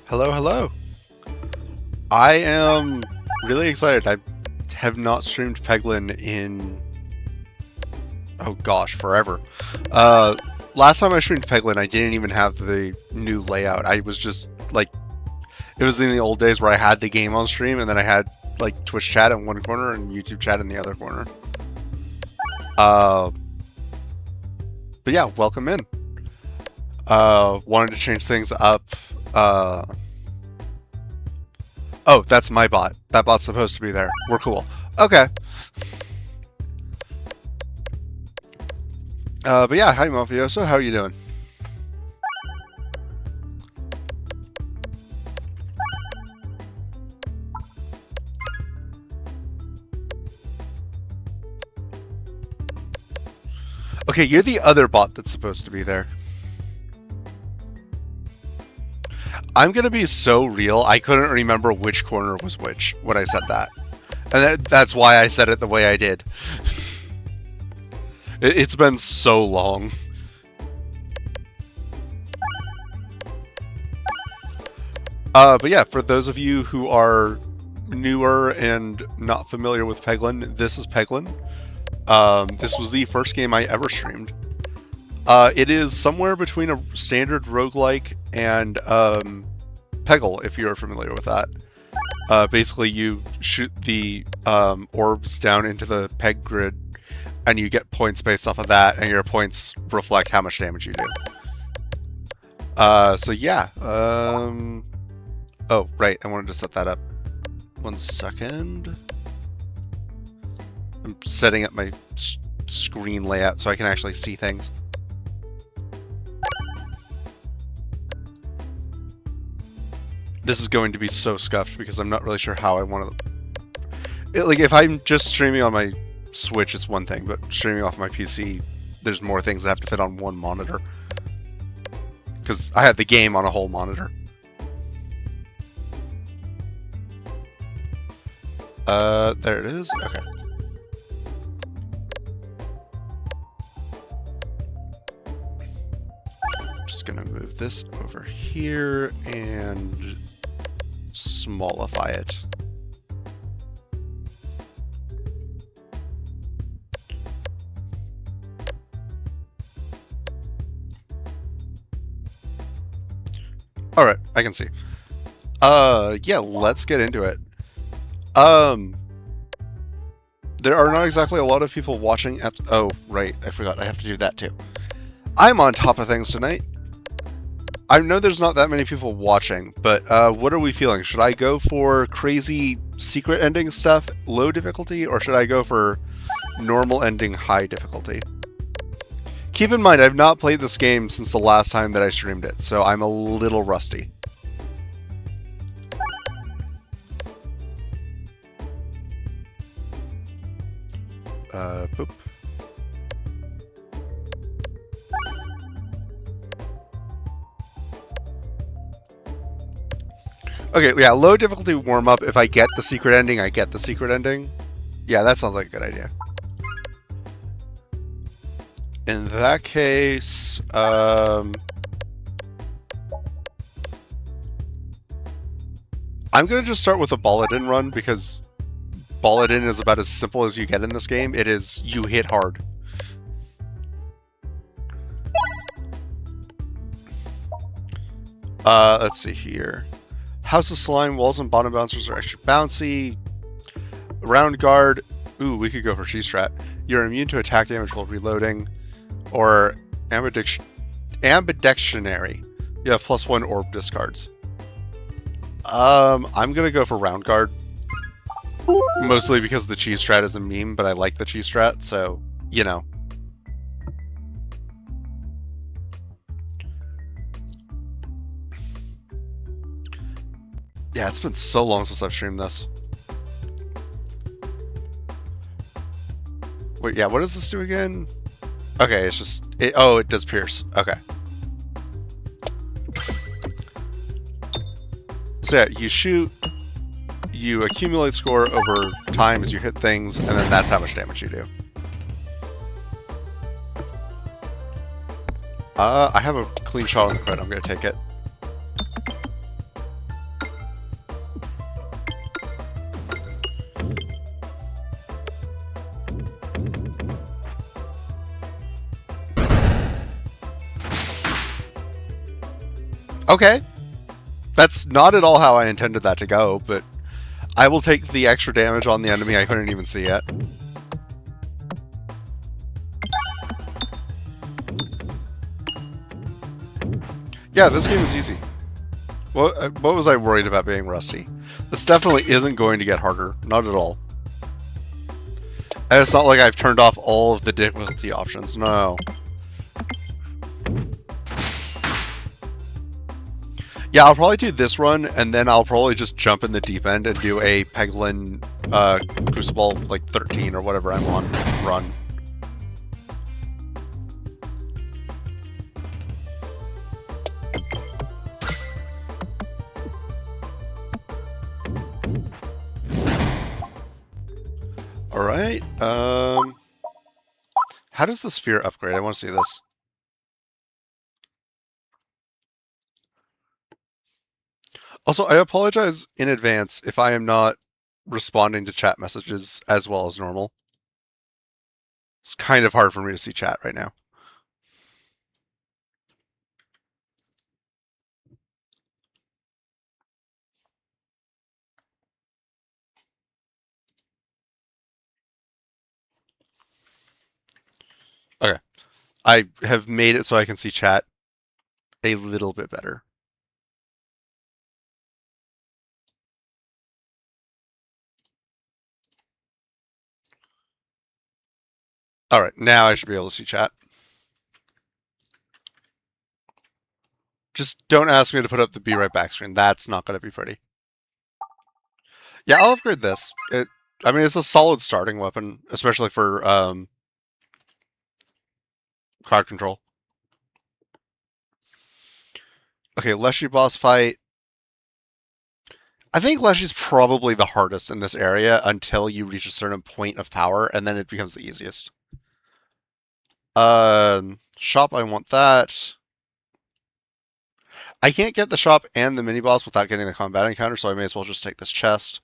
Hello, hello. I am really excited. I have not streamed Peglin in, oh gosh, forever. Uh, Last time I streamed Peglin, I didn't even have the new layout. I was just like, it was in the old days where I had the game on stream and then I had like Twitch chat in one corner and YouTube chat in the other corner. Uh, but yeah, welcome in. Wanted to change things up. Oh, that's my bot. That bot's supposed to be there. We're cool. Okay. But yeah, hi Mafioso, how are you doing? Okay, you're the other bot that's supposed to be there. I'm gonna be so real, I couldn't remember which corner was which when I said that. And that's why I said it the way I did. It's been so long. But yeah, for those of you who are newer and not familiar with Peglin, this is Peglin. This was the first game I ever streamed. It is somewhere between a standard roguelike and Peggle, if you're familiar with that. Basically, you shoot the orbs down into the peg grid, and you get points based off of that, and your points reflect how much damage you do. So yeah. Oh, right, I wanted to set that up. 1 second. I'm setting up my screen layout so I can actually see things. This is going to be so scuffed because I'm not really sure how I want to... Like, if I'm just streaming on my Switch, it's one thing, but streaming off my PC, there's more things that have to fit on one monitor. Because I have the game on a whole monitor. There it is. Okay. Just gonna move this over here and smallify it. Alright, I can see. Yeah, let's get into it. There are not exactly a lot of people watching at... Oh, right, I forgot, I have to do that too. I'm on top of things tonight. I know there's not that many people watching, but what are we feeling? Should I go for crazy secret ending stuff, low difficulty, or should I go for normal ending, high difficulty? Keep in mind, I've not played this game since the last time that I streamed it, so I'm a little rusty. Boop. Okay, yeah, low difficulty warm-up. If I get the secret ending, I get the secret ending. Yeah, that sounds like a good idea. In that case, I'm gonna just start with a Balladin run, because Balladin is about as simple as you get in this game. It is, you hit hard. Let's see here. House of Slime, walls and bottom bouncers are extra bouncy. Round guard, ooh, we could go for G-Strat. You're immune to attack damage while reloading. Or ambidextrary. You have +1 orb discards. I'm gonna go for round guard. Mostly because the cheese strat is a meme, but I like the cheese strat, so, you know. Yeah, it's been so long since I've streamed this. Wait, yeah, what does this do again? Okay, it's just... oh, it does pierce. Okay. So yeah, you shoot, you accumulate score over time as you hit things, and then that's how much damage you do. I have a clean shot on the crit. I'm going to take it. Okay. That's not at all how I intended that to go, but I will take the extra damage on the enemy I couldn't even see yet. Yeah, this game is easy. What was I worried about being rusty? This definitely isn't going to get harder. Not at all. And it's not like I've turned off all of the difficulty options. No. Yeah, I'll probably do this run, and then I'll probably just jump in the deep end and do a Peglin Crucible, like 13 or whatever I'm on, run. Alright, how does the sphere upgrade? I want to see this. Also, I apologize in advance if I am not responding to chat messages as well as normal. It's kind of hard for me to see chat right now. Okay. I have made it so I can see chat a little bit better. Alright, now I should be able to see chat. Just don't ask me to put up the be right back screen. That's not going to be pretty. Yeah, I'll upgrade this. I mean, it's a solid starting weapon, especially for crowd control. Okay, Leshy boss fight. I think Leshy's probably the hardest in this area until you reach a certain point of power, and then it becomes the easiest. Shop, I want that. I can't get the shop and the mini-boss without getting the combat encounter, so I may as well just take this chest.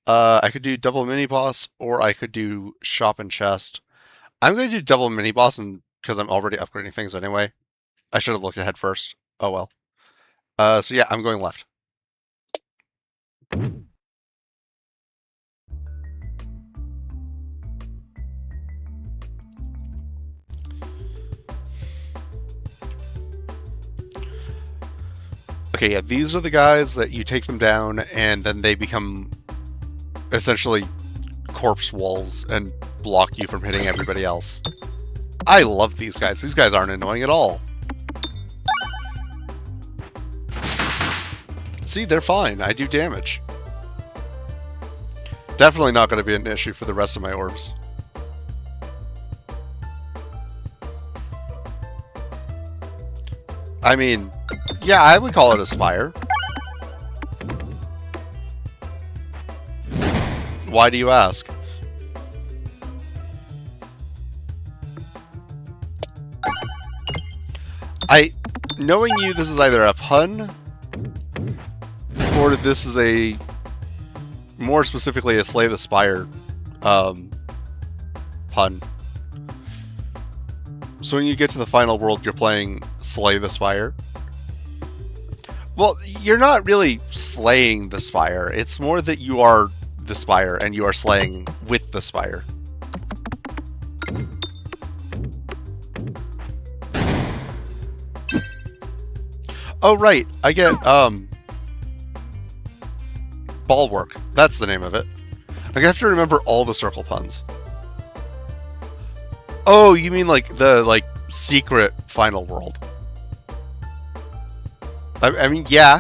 I could do double mini-boss, or I could do shop and chest. I'm going to do double mini-boss because I'm already upgrading things anyway. I should have looked ahead first. Oh well. So yeah, I'm going left. Okay, yeah, these are the guys that you take them down, and then they become essentially corpse walls and block you from hitting everybody else. I love these guys. These guys aren't annoying at all. See, they're fine. I do damage. Definitely not going to be an issue for the rest of my orbs. I mean, yeah, I would call it a spire. Why do you ask? Knowing you, this is either a pun, or this is a, more specifically, a Slay the Spire pun. So when you get to the final world, you're playing Slay the Spire. Well, you're not really slaying the Spire. It's more that you are the Spire, and you are slaying with the Spire. Oh, right. I get, Bulwark. That's the name of it. I have to remember all the circle puns. Oh, you mean like the, secret final world. I mean, yeah.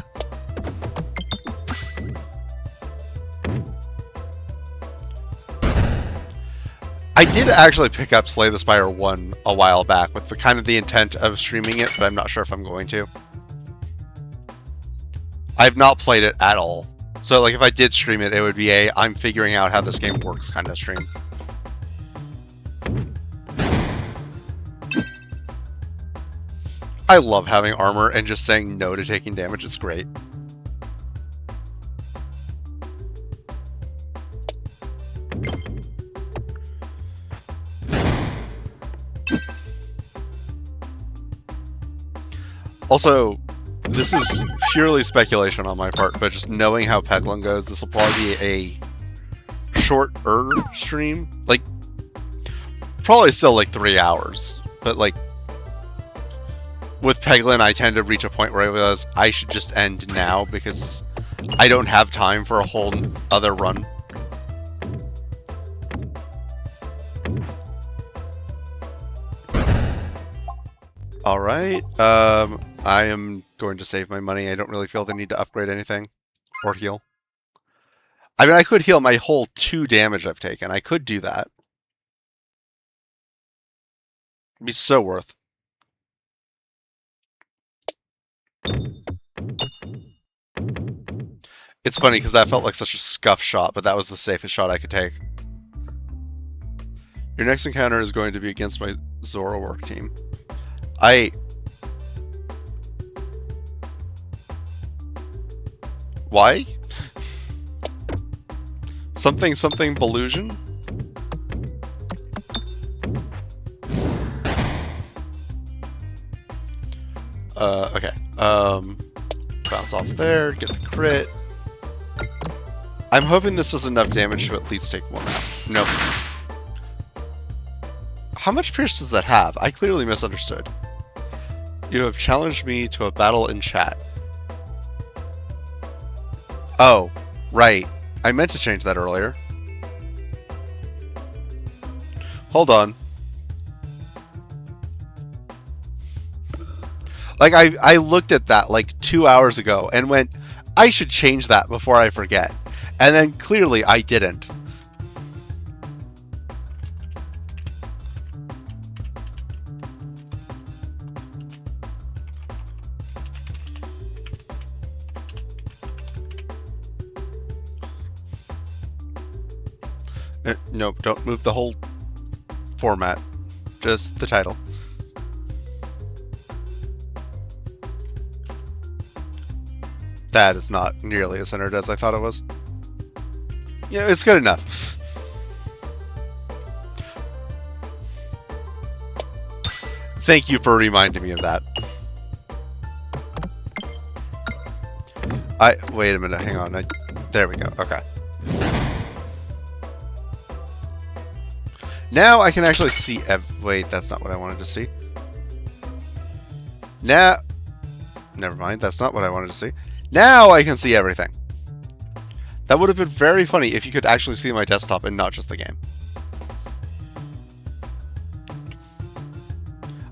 I did actually pick up Slay the Spire 1 a while back with the intent of streaming it, but I'm not sure if I'm going to. I've not played it at all. So, if I did stream it, it would be a I'm figuring out how this game works kind of stream. I love having armor and just saying no to taking damage. It's great. Also, this is purely speculation on my part, but just knowing how Peglin goes, this will probably be a shorter stream. Like, probably still like 3 hours, but like, with Peglin, I tend to reach a point where I realize I should just end now because I don't have time for a whole other run. Alright, I am going to save my money. I don't really feel the need to upgrade anything or heal. I mean, I could heal my whole 2 damage I've taken. I could do that. It'd be so worth. It's funny because that felt like such a scuff shot, but that was the safest shot I could take. Your next encounter is going to be against my Zora work team. Why? Something Belusion? Okay. Bounce off there, get the crit. I'm hoping this does enough damage to at least take one out. Nope. How much Pierce does that have? I clearly misunderstood. You have challenged me to a battle in chat. Oh, right. I meant to change that earlier. Hold on. Like, I looked at that like 2 hours ago and went, I should change that before I forget. And then clearly I didn't. Nope, don't move the whole format. Just the title. That is not nearly as centered as I thought it was. Yeah, it's good enough. Thank you for reminding me of that. Wait a minute, hang on. There we go, okay. Now I can actually see wait, that's not what I wanted to see. Now, never mind, that's not what I wanted to see. Now I can see everything. That would have been very funny if you could actually see my desktop and not just the game.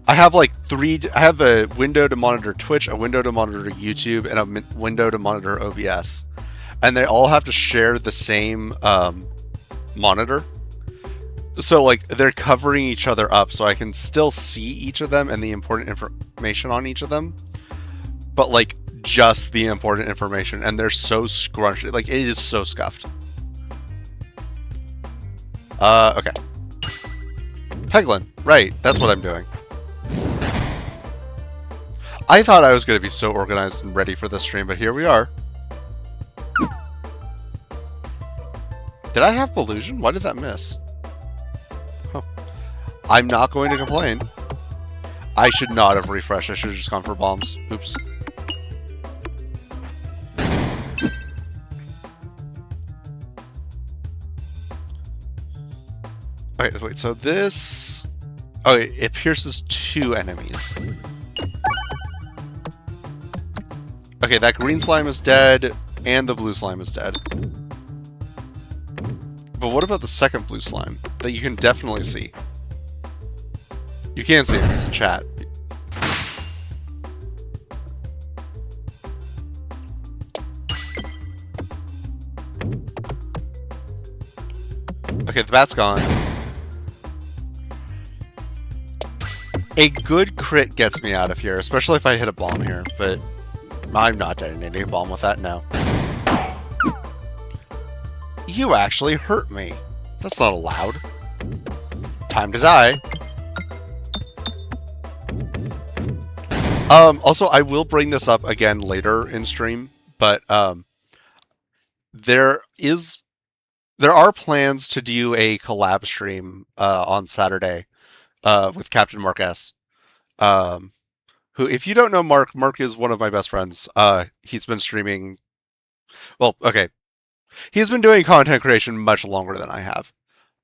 I have like I have a window to monitor Twitch, a window to monitor YouTube, and a window to monitor OBS. And they all have to share the same monitor. So like they're covering each other up so I can still see each of them and the important information on each of them. But like just the important information, and they're so scrunched. Like, it is so scuffed. Okay. Peglin. Right, that's what I'm doing. I thought I was going to be so organized and ready for this stream, but here we are. Did I have Belusion? Why did that miss? Huh. I'm not going to complain. I should not have refreshed. I should have just gone for bombs. Oops. Okay, wait, so this... Okay, it pierces 2 enemies. Okay, that green slime is dead, and the blue slime is dead. But what about the second blue slime? That you can definitely see. You can see it, it's in chat. Okay, the bat's gone. A good crit gets me out of here, especially if I hit a bomb here, but I'm not detonating a bomb with that now. You actually hurt me. That's not allowed. Time to die. Also, I will bring this up again later in stream, but there are plans to do a collab stream on Saturday with Captain Mark S. who, if you don't know Mark is one of my best friends. He's been streaming. Well, okay, he's been doing content creation much longer than I have.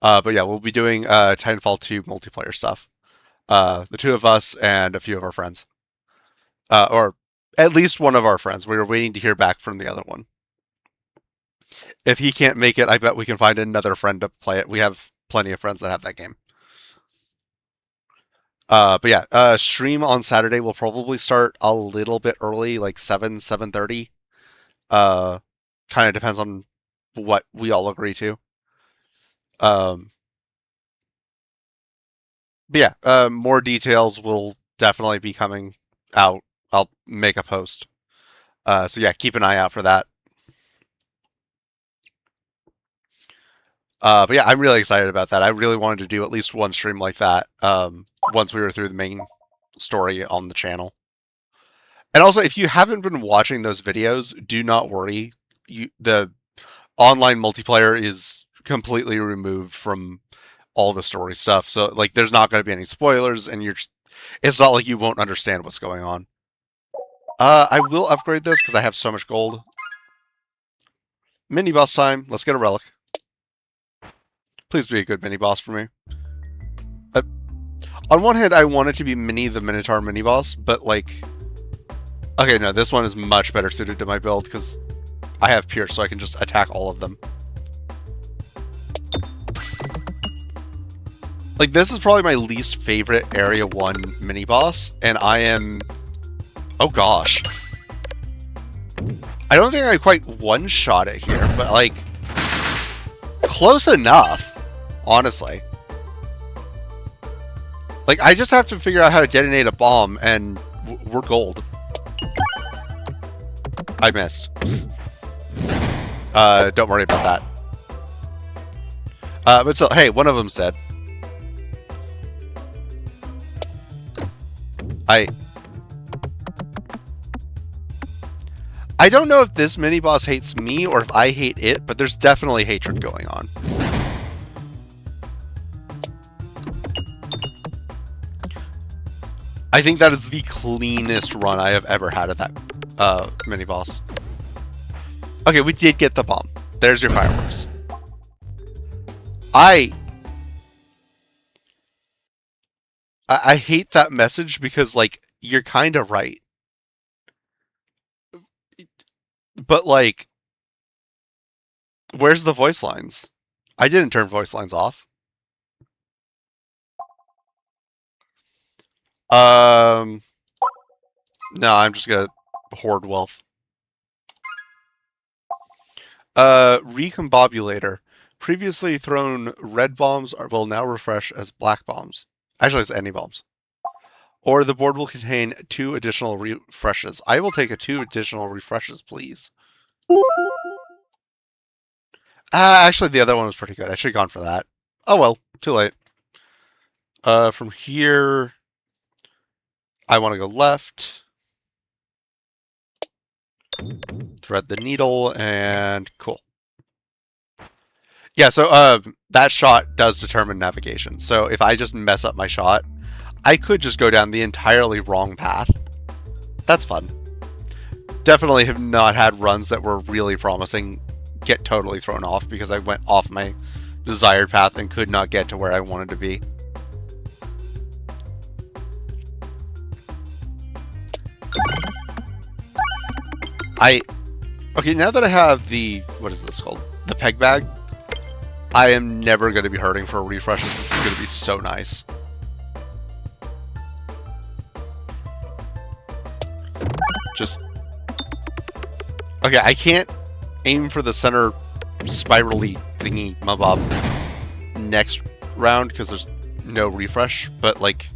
But yeah, we'll be doing Titanfall 2 multiplayer stuff. The two of us and a few of our friends, or at least one of our friends. We were waiting to hear back from the other one. If he can't make it, I bet we can find another friend to play it. We have plenty of friends that have that game. But yeah, stream on Saturday will probably start a little bit early, like 7:30. Kind of depends on what we all agree to. Um, but yeah, more details will definitely be coming out. I'll make a post. So yeah, keep an eye out for that. But yeah, I'm really excited about that. I really wanted to do at least one stream like that once we were through the main story on the channel. And also, if you haven't been watching those videos, do not worry. The online multiplayer is completely removed from all the story stuff. So, like, there's not going to be any spoilers, and it's not like you won't understand what's going on. I will upgrade those because I have so much gold. Mini boss time. Let's get a relic. Please be a good mini boss for me. On one hand, I want it to be Mini the Minotaur mini boss, but like, okay, no, this one is much better suited to my build because I have Pierce, so I can just attack all of them. Like, this is probably my least favorite Area 1 mini boss, and I am... Oh gosh. I don't think I quite one-shot it here, but like, close enough, honestly. Like, I just have to figure out how to detonate a bomb, and we're gold. I missed. Don't worry about that. But still, hey, one of them's dead. I don't know if this mini-boss hates me or if I hate it, but there's definitely hatred going on. I think that is the cleanest run I have ever had of that mini-boss. Okay, we did get the bomb. There's your fireworks. I hate that message because, like, you're kind of right. But, like, where's the voice lines? I didn't turn voice lines off. No, I'm just gonna hoard wealth. Recombobulator. Previously thrown red bombs will now refresh as black bombs. Actually, it's any bombs. Or the board will contain 2 additional refreshes. I will take 2 additional refreshes, please. Actually, the other one was pretty good. I should have gone for that. Oh well, too late. From here, I want to go left. Thread the needle, and cool. Yeah, so that shot does determine navigation. So if I just mess up my shot, I could just go down the entirely wrong path. That's fun. Definitely have not had runs that were really promising get totally thrown off because I went off my desired path and could not get to where I wanted to be. Okay, now that I have the, what is this called? The peg bag, I am never going to be hurting for refreshes. This is going to be so nice. Just... Okay, I can't aim for the center spirally thingy mabob next round because there's no refresh, but like...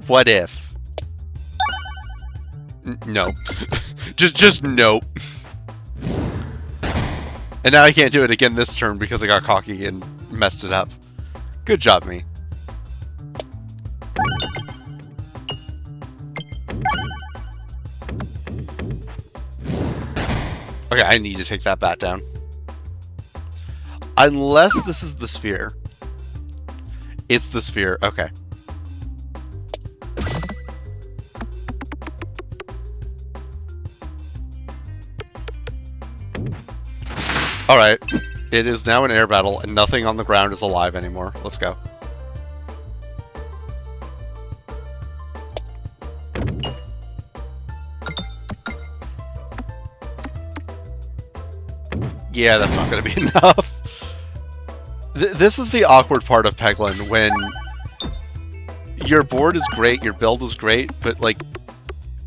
What if? No. just nope. And now I can't do it again this turn because I got cocky and messed it up. Good job, me. Okay, I need to take that bat down. Unless this is the sphere. It's the sphere, okay. Alright. It is now an air battle, and nothing on the ground is alive anymore. Let's go. Yeah, that's not going to be enough. This is the awkward part of Peglin, when your board is great, your build is great, but, like,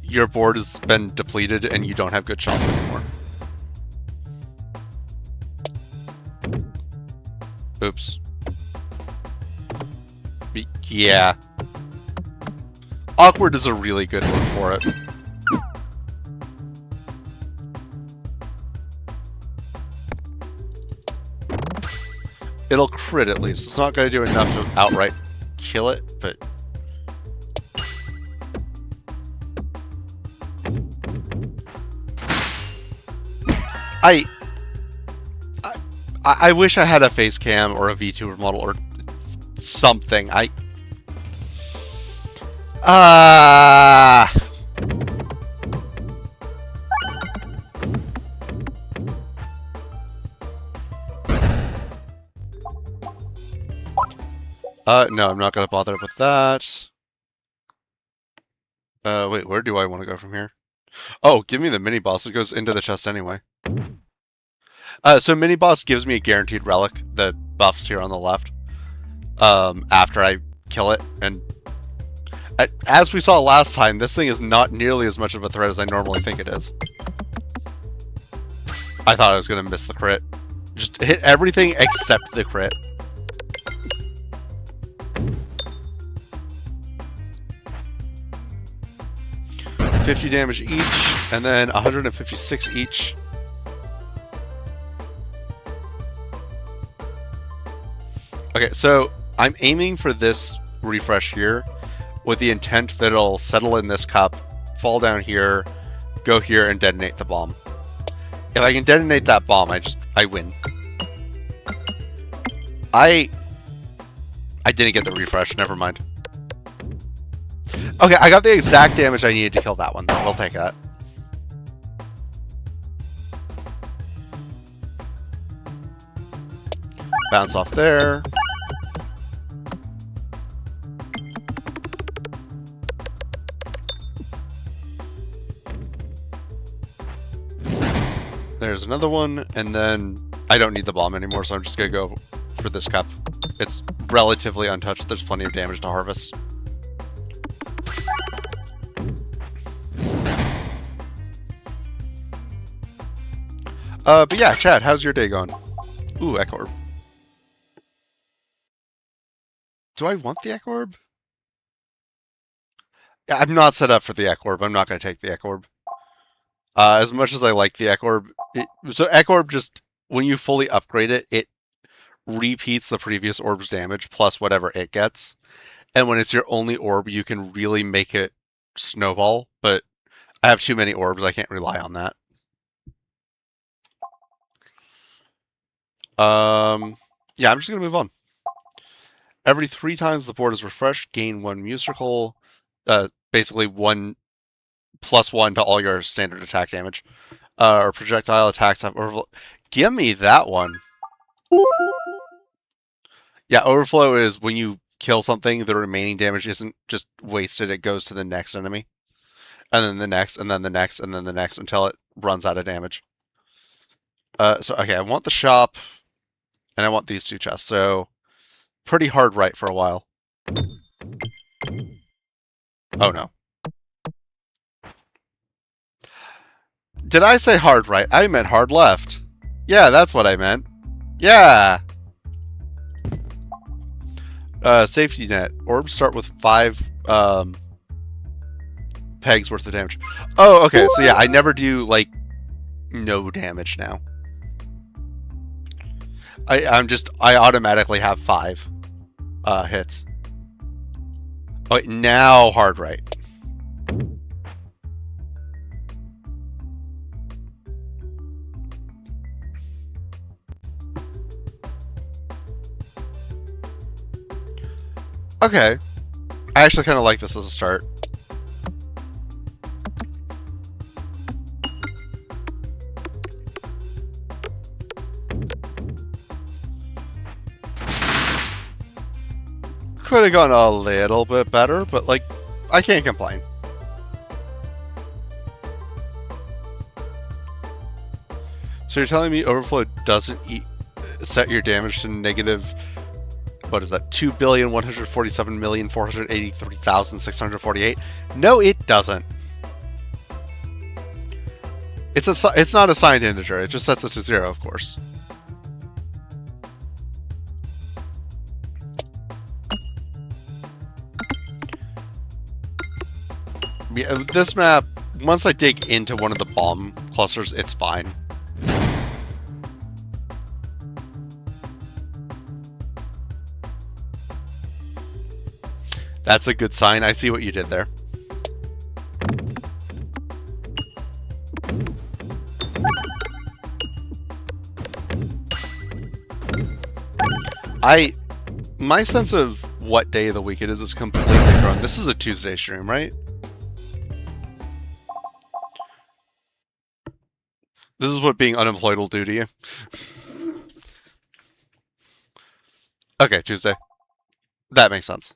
your board has been depleted and you don't have good shots anymore. Oops. Yeah. Awkward is a really good word for it. It'll crit at least. It's not going to do enough to outright kill it, but... I wish I had a face cam or a VTuber model or something. No, I'm not going to bother with that. Wait, where do I want to go from here? Oh, give me the mini-boss. It goes into the chest anyway. So mini-boss gives me a guaranteed relic, the buffs here on the left, after I kill it. And as we saw last time, this thing is not nearly as much of a threat as I normally think it is. I thought I was going to miss the crit. Just hit everything except the crit. $50 damage each, and then 156 each. Okay, so I'm aiming for this refresh here with the intent that it'll settle in this cup, fall down here, go here, and detonate the bomb. If I can detonate that bomb, I win. I didn't get the refresh, never mind. Okay, I got the exact damage I needed to kill that one. We'll take that. Bounce off there. There's another one, and then I don't need the bomb anymore, so I'm just going to go for this cup. It's relatively untouched. There's plenty of damage to harvest. But yeah, Chad, how's your day going? Ooh, Echo Orb. Do I want the Echo Orb? I'm not set up for the Echo Orb. I'm not going to take the Echo Orb. As much as I like the Echo Orb, so Echo Orb just, when you fully upgrade it, it repeats the previous orb's damage plus whatever it gets. And when it's your only orb, you can really make it snowball, but I have too many orbs, I can't rely on that. Yeah, I'm just going to move on. Every 3 times the board is refreshed, gain 1 musical, basically 1 +1 to all your standard attack damage. Or projectile attacks have overflow. Give me that one. Yeah, overflow is when you kill something, the remaining damage isn't just wasted, it goes to the next enemy. And then the next, and then the next, and then the next, until it runs out of damage. So, okay, I want the shop, and I want these 2 chests, so pretty hard right for a while. Oh no. Did I say hard right? I meant hard left. Yeah, that's what I meant. Yeah! Safety net. Orbs start with 5 pegs worth of damage. Oh, okay, so yeah, I never do, like, no damage now. I automatically have 5 hits. Oh, wait, now hard right. Okay. I actually kind of like this as a start. could have gone a little bit better, but like, I can't complain. So you're telling me Overflow doesn't set your damage to negative, what is that, 2,147,483,648? No, it doesn't. It's not a signed integer, it just sets it to 0, of course. Yeah, this map, once I dig into one of the bomb clusters, it's fine. That's a good sign. I see what you did there. My sense of what day of the week it is completely grown. This is a Tuesday stream, right? This is what being unemployed will do to you. Okay, Tuesday. That makes sense.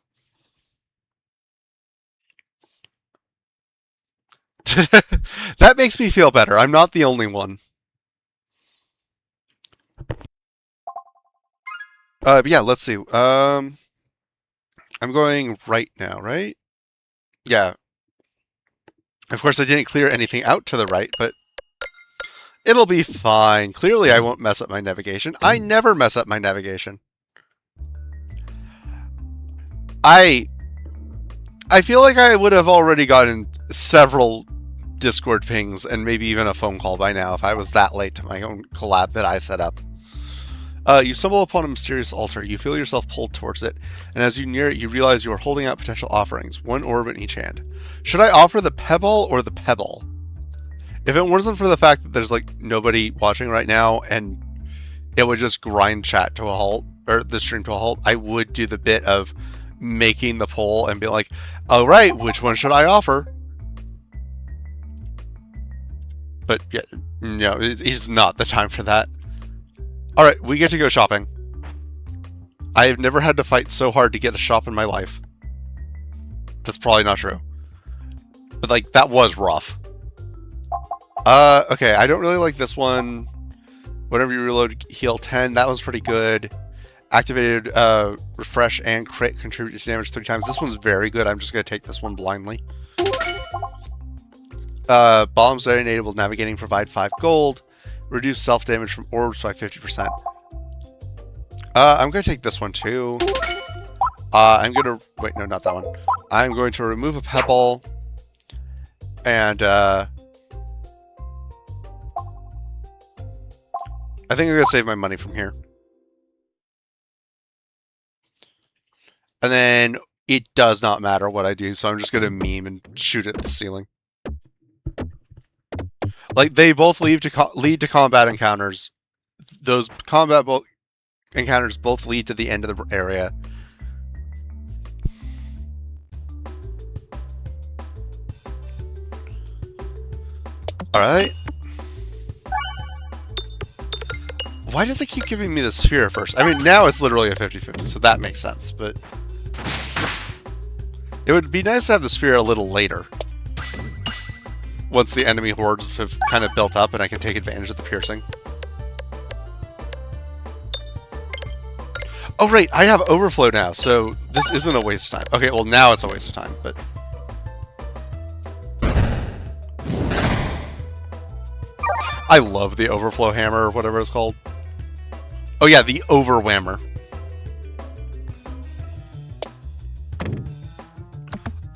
That makes me feel better. I'm not the only one. But yeah, let's see. I'm going right now, right? Yeah. Of course, I didn't clear anything out to the right, but it'll be fine. Clearly, I won't mess up my navigation. I never mess up my navigation. I feel like I would have already gotten several Discord pings and maybe even a phone call by now if I was that late to my own collab that I set up. You stumble upon a mysterious altar. You feel yourself pulled towards it, and as you near it, you realize you are holding out potential offerings, one orb in each hand. Should I offer the pebble or the pebble? If it wasn't for the fact that there's like nobody watching right now and it would just grind chat to a halt, or the stream to a halt, I would do the bit of making the poll and be like, all right, which one should I offer? But yeah, no, it's not the time for that. Alright, we get to go shopping. I have never had to fight so hard to get a shop in my life. That's probably not true. But like, that was rough. Okay, I don't really like this one. Whenever you reload, heal 10. That one's pretty good. Activated refresh and crit contribute to damage 3 times. This one's very good. I'm just going to take this one blindly. Bombs that enable navigating provide 5 gold. Reduce self-damage from orbs by 50%. I'm going to take this one too. I'm going to... Wait, no, not that one. I'm going to remove a pebble. And, I think I'm going to save my money from here. And then it does not matter what I do, so I'm just going to meme and shoot at the ceiling. Like, they both lead to combat encounters. Those combat encounters both lead to the end of the area. Alright. Why does it keep giving me the sphere first? I mean, now it's literally a 50-50, so that makes sense, but... It would be nice to have the sphere a little later. Once the enemy hordes have kind of built up and I can take advantage of the piercing. Oh, right, I have overflow now, so this isn't a waste of time. Okay, well, now it's a waste of time, but... I love the overflow hammer, or whatever it's called. Oh yeah, the overwhammer.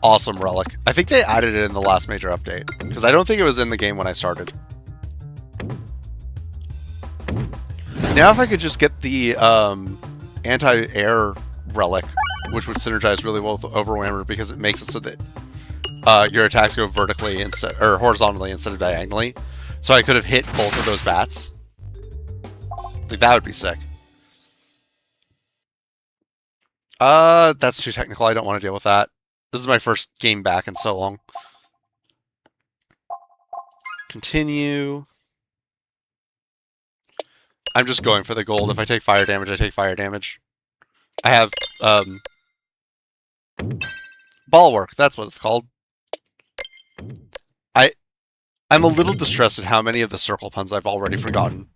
Awesome relic. I think they added it in the last major update, because I don't think it was in the game when I started. Now if I could just get the anti-air relic, which would synergize really well with the overwhammer, because it makes it so that your attacks go vertically instead, or horizontally instead of diagonally. So I could have hit both of those bats. Like, that would be sick. That's too technical. I don't want to deal with that. This is my first game back in so long. Continue. I'm just going for the gold. If I take fire damage, I take fire damage. I have, Ballwork, that's what it's called. I'm a little distressed at how many of the circle puns I've already forgotten.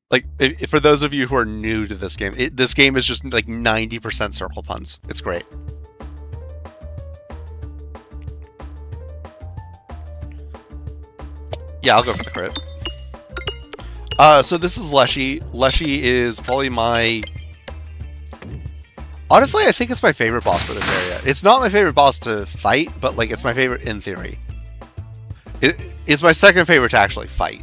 Like, for those of you who are new to this game, this game is just like 90% circle puns. It's great. Yeah, I'll go for the crit. So this is Leshy. Leshy is probably my... Honestly, I think it's my favorite boss for this area. It's not my favorite boss to fight, but like it's my favorite in theory. It's my second favorite to actually fight.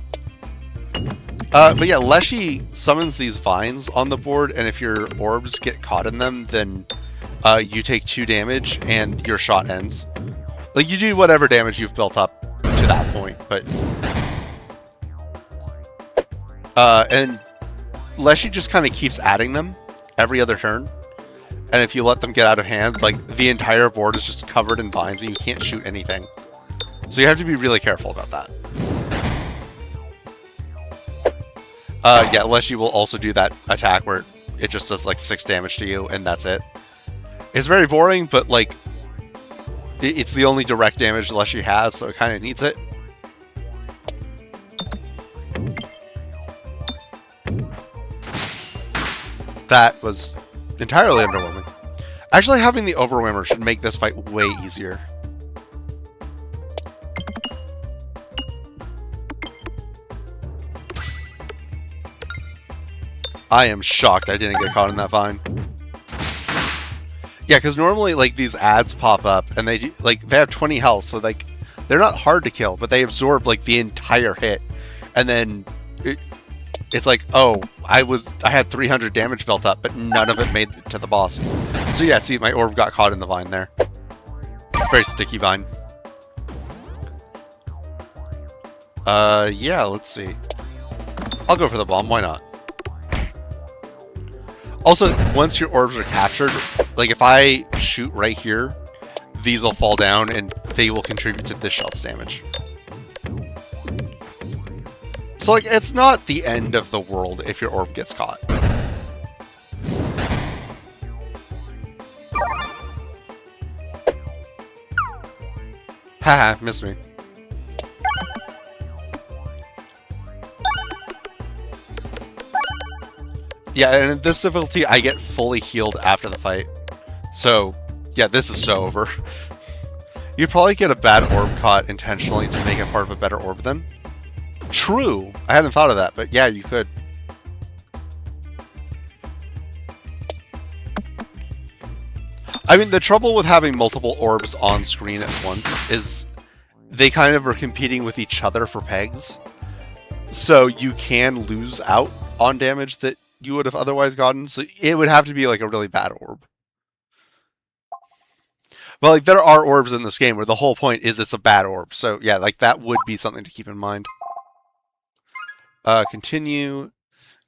But yeah, Leshy summons these vines on the board, and if your orbs get caught in them, then you take 2 damage and your shot ends. Like, you do whatever damage you've built up to that point, but... and Leshy just kind of keeps adding them every other turn. And if you let them get out of hand, like, the entire board is just covered in vines and you can't shoot anything. So you have to be really careful about that. Yeah, Leshy will also do that attack where it just does like 6 damage to you and that's it. It's very boring, but like, it's the only direct damage Leshy has, so it kind of needs it. That was entirely underwhelming. Actually, having the Overwhelmer should make this fight way easier. I am shocked I didn't get caught in that vine. Yeah, because normally, like, these ads pop up, and they have 20 health, so, like, they're not hard to kill, but they absorb, like, the entire hit. And then it's like, oh, I had 300 damage built up, but none of it made it to the boss. So yeah, see, my orb got caught in the vine there. Very sticky vine. Yeah, let's see. I'll go for the bomb, why not? Also, once your orbs are captured, like if I shoot right here, these will fall down and they will contribute to this shot's damage. So like, it's not the end of the world if your orb gets caught. Haha, missed me. Yeah, and in this difficulty, I get fully healed after the fight. So, yeah, this is so over. You'd probably get a bad orb caught intentionally to make it part of a better orb then. True! I hadn't thought of that, but yeah, you could. I mean, the trouble with having multiple orbs on screen at once is they kind of are competing with each other for pegs. So you can lose out on damage that you would have otherwise gotten. So it would have to be like a really bad orb. But like, there are orbs in this game where the whole point is it's a bad orb. So yeah, like that would be something to keep in mind. Continue.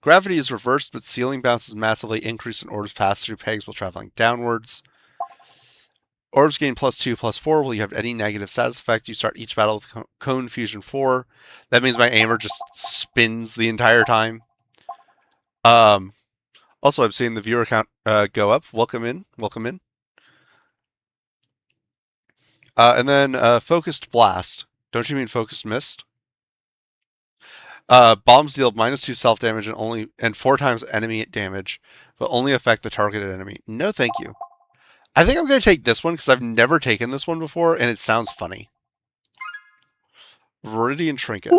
Gravity is reversed, but ceiling bounces massively increase when orbs pass through pegs while traveling downwards. Orbs gain +2/+4 while you have any negative status effect. You start each battle with Cone Fusion 4. That means my aimer just spins the entire time. Also, I'm seeing the viewer count go up. Welcome in. Welcome in. And then Focused Blast. Don't you mean Focused Mist? Bombs deal -2 self-damage and 4 times enemy damage, but only affect the targeted enemy. No, thank you. I think I'm going to take this one because I've never taken this one before, and it sounds funny. Viridian Trinket.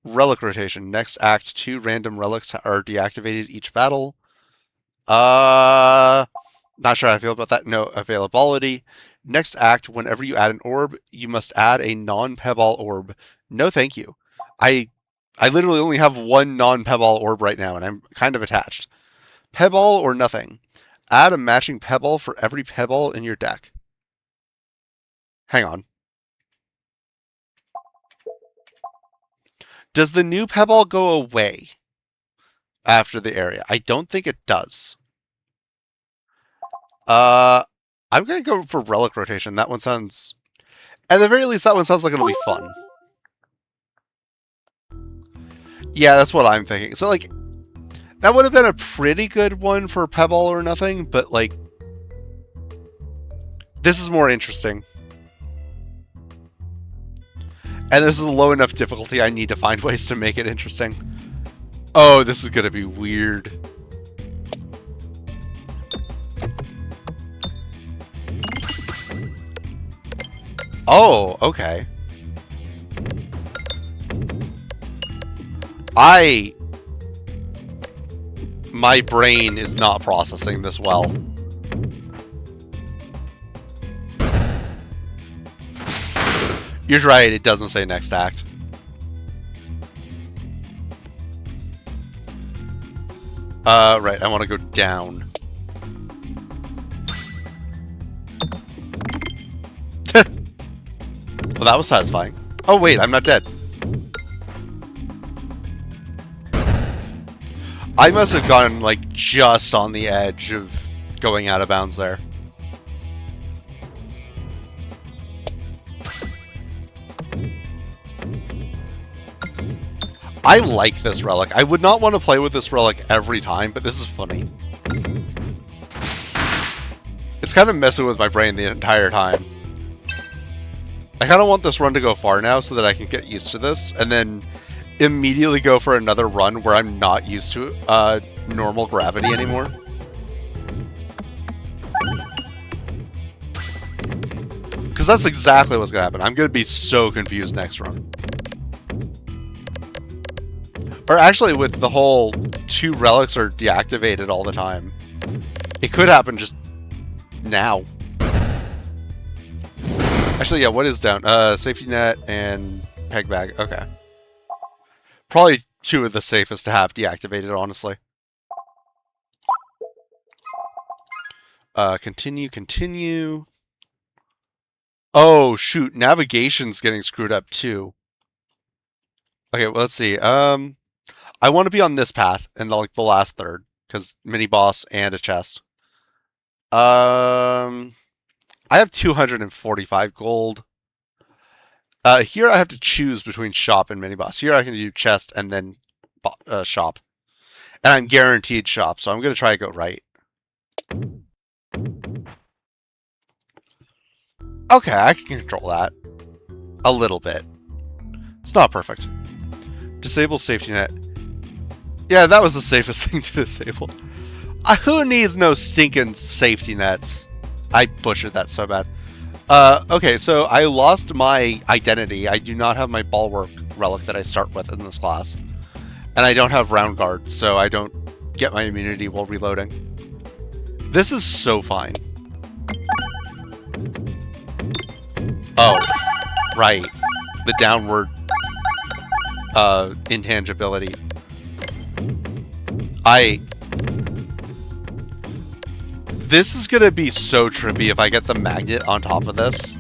Relic Rotation. Next act, 2 random relics are deactivated each battle. Not sure how I feel about that. No availability. Next act, whenever you add an orb, you must add a non-Pebble orb. No, thank you. I literally only have 1 non-Pebble orb right now, and I'm kind of attached. Pebble or nothing. Add a matching Pebble for every Pebble in your deck. Hang on. Does the new Pebble go away after the area? I don't think it does. I'm going to go for Relic Rotation. That one sounds... At the very least, that one sounds like it'll be fun. Yeah, that's what I'm thinking. So, like, That would have been a pretty good one for Pebble or Nothing, but, like, this is more interesting. And this is a low enough difficulty, I need to find ways to make it interesting. Oh, this is gonna be weird. Oh, okay. My brain is not processing this well. You're right, it doesn't say next act. Right, I want to go down. Well, that was satisfying. Oh, wait, I'm not dead. I must have gone, like, just on the edge of going out of bounds there. I like this relic. I would not want to play with this relic every time, but this is funny. It's kind of messing with my brain the entire time. I kind of want this run to go far now so that I can get used to this, and then immediately go for another run where I'm not used to normal gravity anymore. Because that's exactly what's going to happen. I'm going to be so confused next run. Or actually, with the whole 2 relics are deactivated all the time, it could happen just now. Actually, yeah, what is down? Safety net and peg bag. Okay. Probably 2 of the safest to have deactivated, honestly. Continue. Oh, shoot. Navigation's getting screwed up, too. Okay, well, let's see. I want to be on this path in like the last third, because mini boss and a chest. I have 245 gold. Here I have to choose between shop and mini boss. Here I can do chest and then shop. And I'm guaranteed shop, so I'm going to try to go right. Okay, I can control that. A little bit. It's not perfect. Disable safety net. Yeah, that was the safest thing to disable. Who needs no stinking safety nets? I butchered that so bad. Okay, so I lost my identity. I do not have my bulwark relic that I start with in this class. And I don't have round guard, so I don't get my immunity while reloading. This is so fine. Oh, right. The downward intangibility. This is gonna be so trippy if I get the magnet on top of this.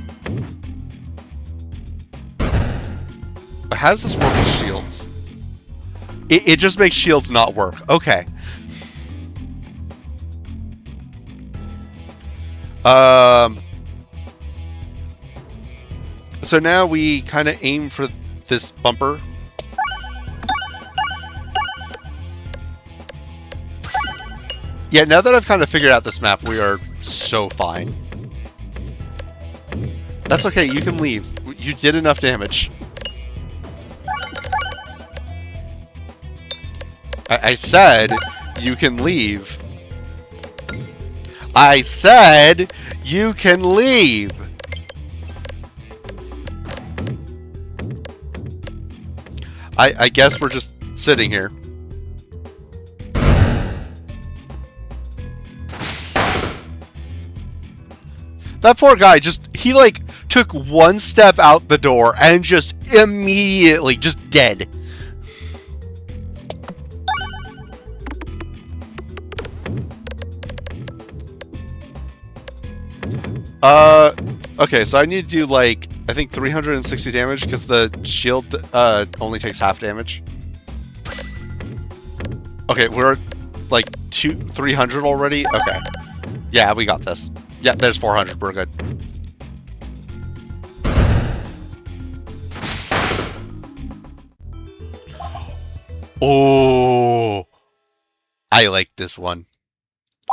But how does this work with shields? It just makes shields not work. Okay. So now we kind of aim for this bumper. Yeah, now that I've kind of figured out this map, we are so fine. That's okay, you can leave. You did enough damage. I said you can leave. I said you can leave. I guess we're just sitting here. That poor guy he like took one step out the door and just immediately just dead. Okay, so I need to do like, I think 360 damage because the shield only takes half damage. Okay, we're like 300 already? Okay. Yeah, we got this. Yeah, there's 400. We're good. Oh. I like this one.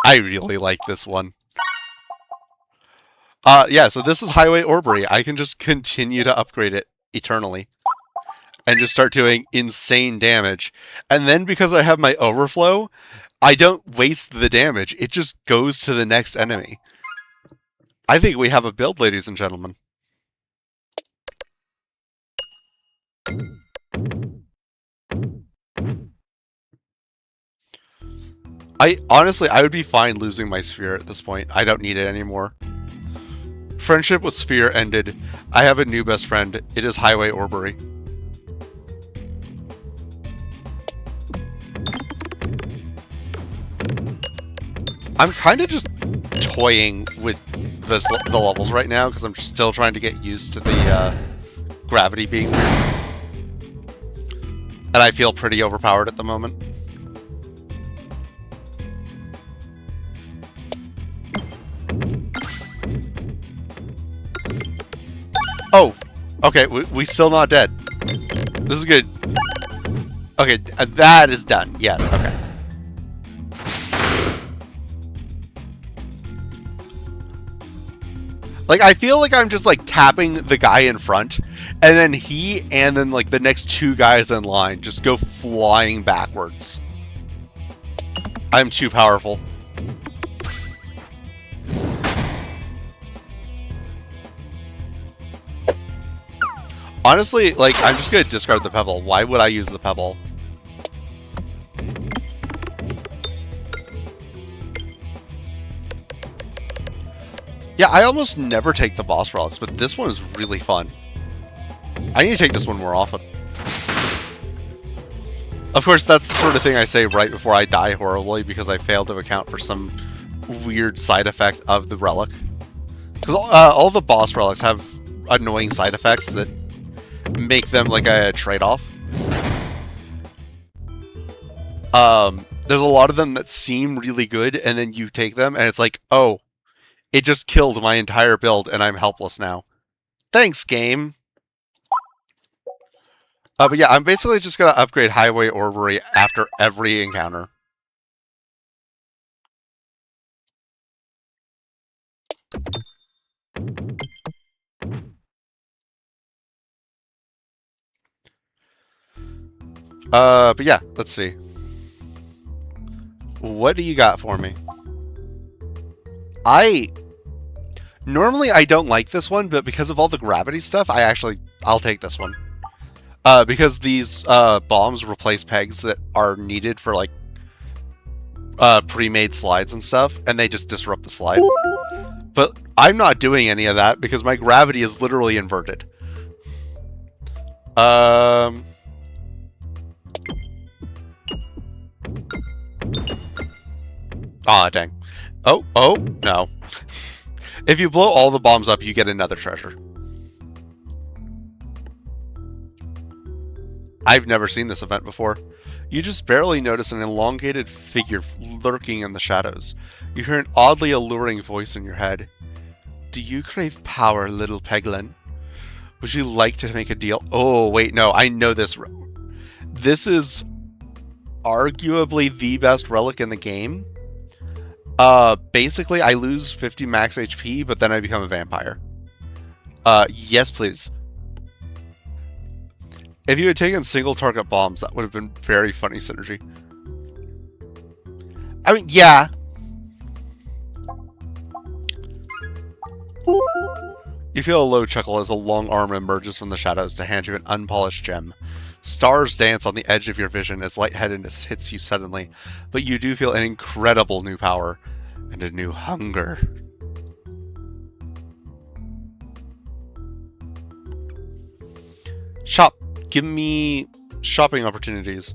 I really like this one. Yeah, so this is Highway Orbery. I can just continue to upgrade it eternally. And just start doing insane damage. And then because I have my overflow, I don't waste the damage. It just goes to the next enemy. I think we have a build, ladies and gentlemen. I would be fine losing my sphere at this point. I don't need it anymore. Friendship with Sphere ended. I have a new best friend. It is Highway Orbery. I'm kind of just toying with the levels right now because I'm still trying to get used to the gravity being weird. And I feel pretty overpowered at the moment. Oh, okay, we still not dead. This is good. Okay, that is done. Yes, okay. Like, I feel like I'm just, like, tapping the guy in front, and then he and then, like, the next two guys in line just go flying backwards. I'm too powerful. Honestly, like, I'm just gonna discard the pebble. Why would I use the pebble? Yeah, I almost never take the boss relics, but this one is really fun. I need to take this one more often. Of course, that's the sort of thing I say right before I die horribly because I failed to account for some weird side effect of the relic. Because all the boss relics have annoying side effects that make them like a trade-off. There's a lot of them that seem really good, and then you take them, and it's like, oh, it just killed my entire build, and I'm helpless now. Thanks, game! But yeah, I'm basically just gonna upgrade Highway Orbery after every encounter. But yeah, let's see. What do you got for me? Normally I don't like this one, but because of all the gravity stuff, I'll take this one. Because these bombs replace pegs that are needed for like pre-made slides and stuff, and they just disrupt the slide. But I'm not doing any of that because my gravity is literally inverted. Aw, dang. Oh, no. If you blow all the bombs up, you get another treasure. I've never seen this event before. You just barely notice an elongated figure lurking in the shadows. You hear an oddly alluring voice in your head. Do you crave power, little Peglin? Would you like to make a deal? Oh, wait, no, I know this. This is arguably the best relic in the game. Basically, I lose 50 max HP, but then I become a vampire. Yes, please. If you had taken single target bombs, that would have been very funny synergy. I mean, yeah. You feel a low chuckle as a long arm emerges from the shadows to hand you an unpolished gem. Stars dance on the edge of your vision as lightheadedness hits you suddenly, but you do feel an incredible new power and a new hunger. Shop. Give me shopping opportunities.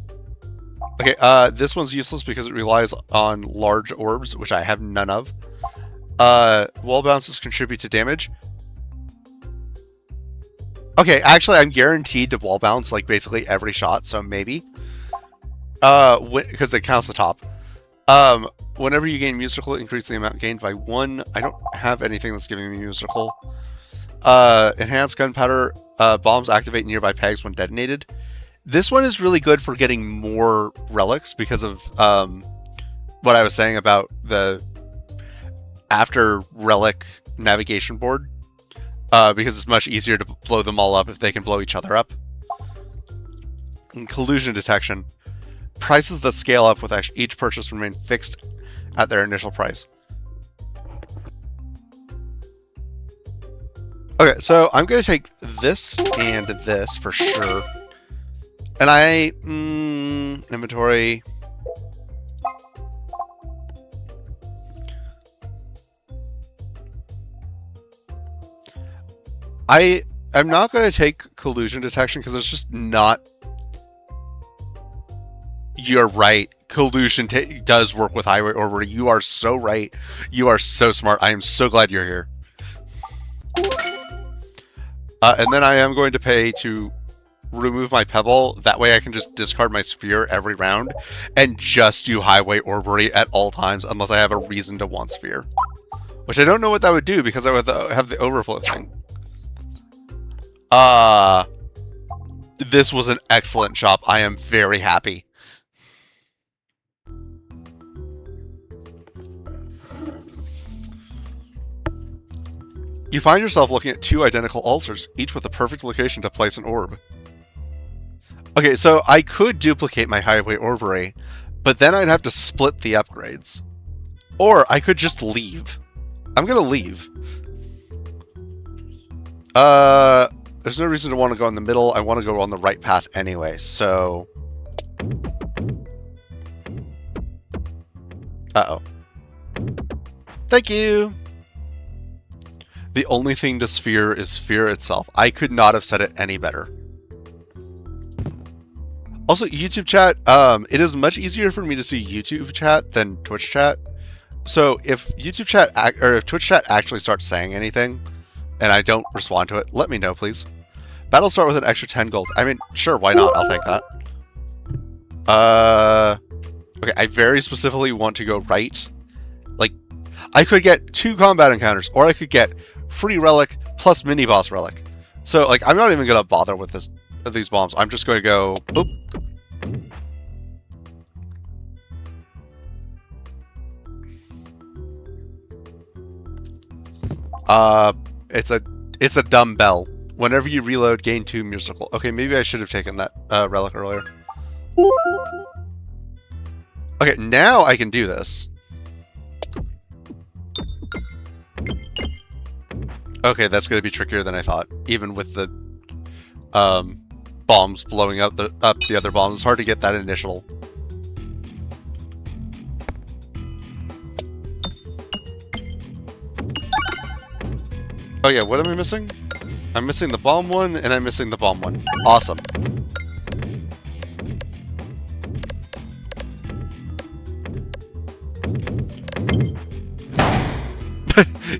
Okay, this one's useless because it relies on large orbs, which I have none of. Wall bounces contribute to damage. Okay, actually, I'm guaranteed to wall bounce, like, basically every shot, so maybe. Because it counts the top. Whenever you gain musical, increase the amount gained by 1. I don't have anything that's giving me musical. Enhanced gunpowder. Bombs activate nearby pegs when detonated. This one is really good for getting more relics because of what I was saying about the after relic navigation board, because it's much easier to blow them all up if they can blow each other up. And collusion detection. Prices that scale up with each purchase remain fixed at their initial price. Okay, so I'm going to take this and this for sure. And inventory. I'm not going to take collusion detection because it's just not. You're right. Collusion does work with highway orbiting. You are so right. You are so smart. I am so glad you're here. And then I am going to pay to remove my pebble. That way I can just discard my sphere every round and just do highway orbery at all times unless I have a reason to want sphere. Which I don't know what that would do because I would have the overflow thing. This was an excellent shop. I am very happy. You find yourself looking at two identical altars, each with a perfect location to place an orb. Okay, so I could duplicate my highway orbery, but then I'd have to split the upgrades. Or I could just leave. I'm gonna leave. There's no reason to want to go in the middle. I want to go on the right path anyway, so... Uh-oh. Thank you! The only thing to sphere is sphere itself. I could not have said it any better. Also, YouTube chat, it is much easier for me to see YouTube chat than Twitch chat. So if YouTube chat, or if Twitch chat actually starts saying anything, and I don't respond to it, let me know, please. Battle start with an extra 10 gold. I mean, sure, why not? I'll take that. Okay, I very specifically want to go right. Like, I could get 2 combat encounters, or I could get free relic plus mini boss relic. So, like, I'm not even gonna bother with these bombs. I'm just going to go boop. It's a dumbbell. Whenever you reload, gain 2 musical. Okay, maybe I should have taken that relic earlier. Okay, now I can do this. Okay, that's going to be trickier than I thought. Even with the bombs blowing up the other bombs, it's hard to get that initial. Oh yeah, what am I missing? I'm missing the bomb one, and I'm missing the bomb one. Awesome.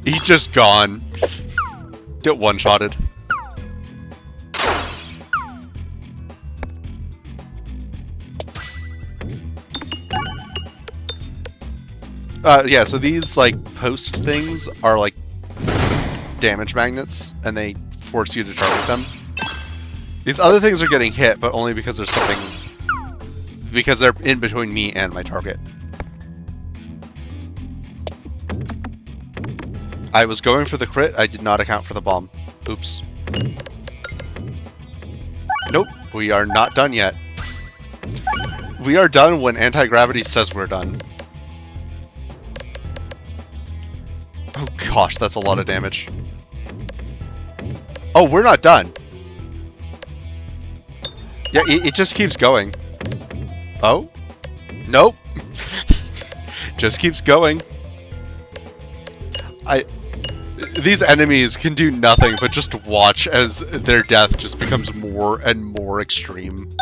He's just gone. Get one-shotted. Yeah, so these, like, post things are, like, damage magnets, and they force you to target them. These other things are getting hit, but only because there's something... because they're in between me and my target. I was going for the crit, I did not account for the bomb. Oops. Nope, we are not done yet. We are done when anti-gravity says we're done. Oh gosh, that's a lot of damage. Oh, we're not done. Yeah, it just keeps going. Oh? Nope. Just keeps going. These enemies can do nothing but just watch as their death just becomes more and more extreme.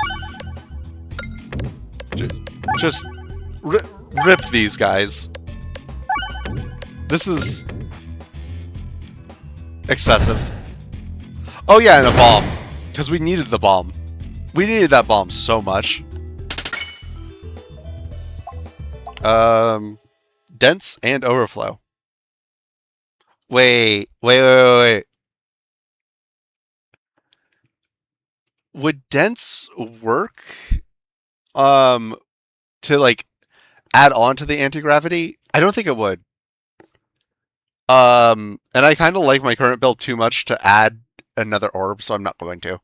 Just rip these guys. This is excessive. Oh yeah, and a bomb. Because we needed the bomb. We needed that bomb so much. Dense and overflow. Wait. Would dense work? To like add on to the anti-gravity? I don't think it would. And I kind of like my current build too much to add another orb, so I'm not going to.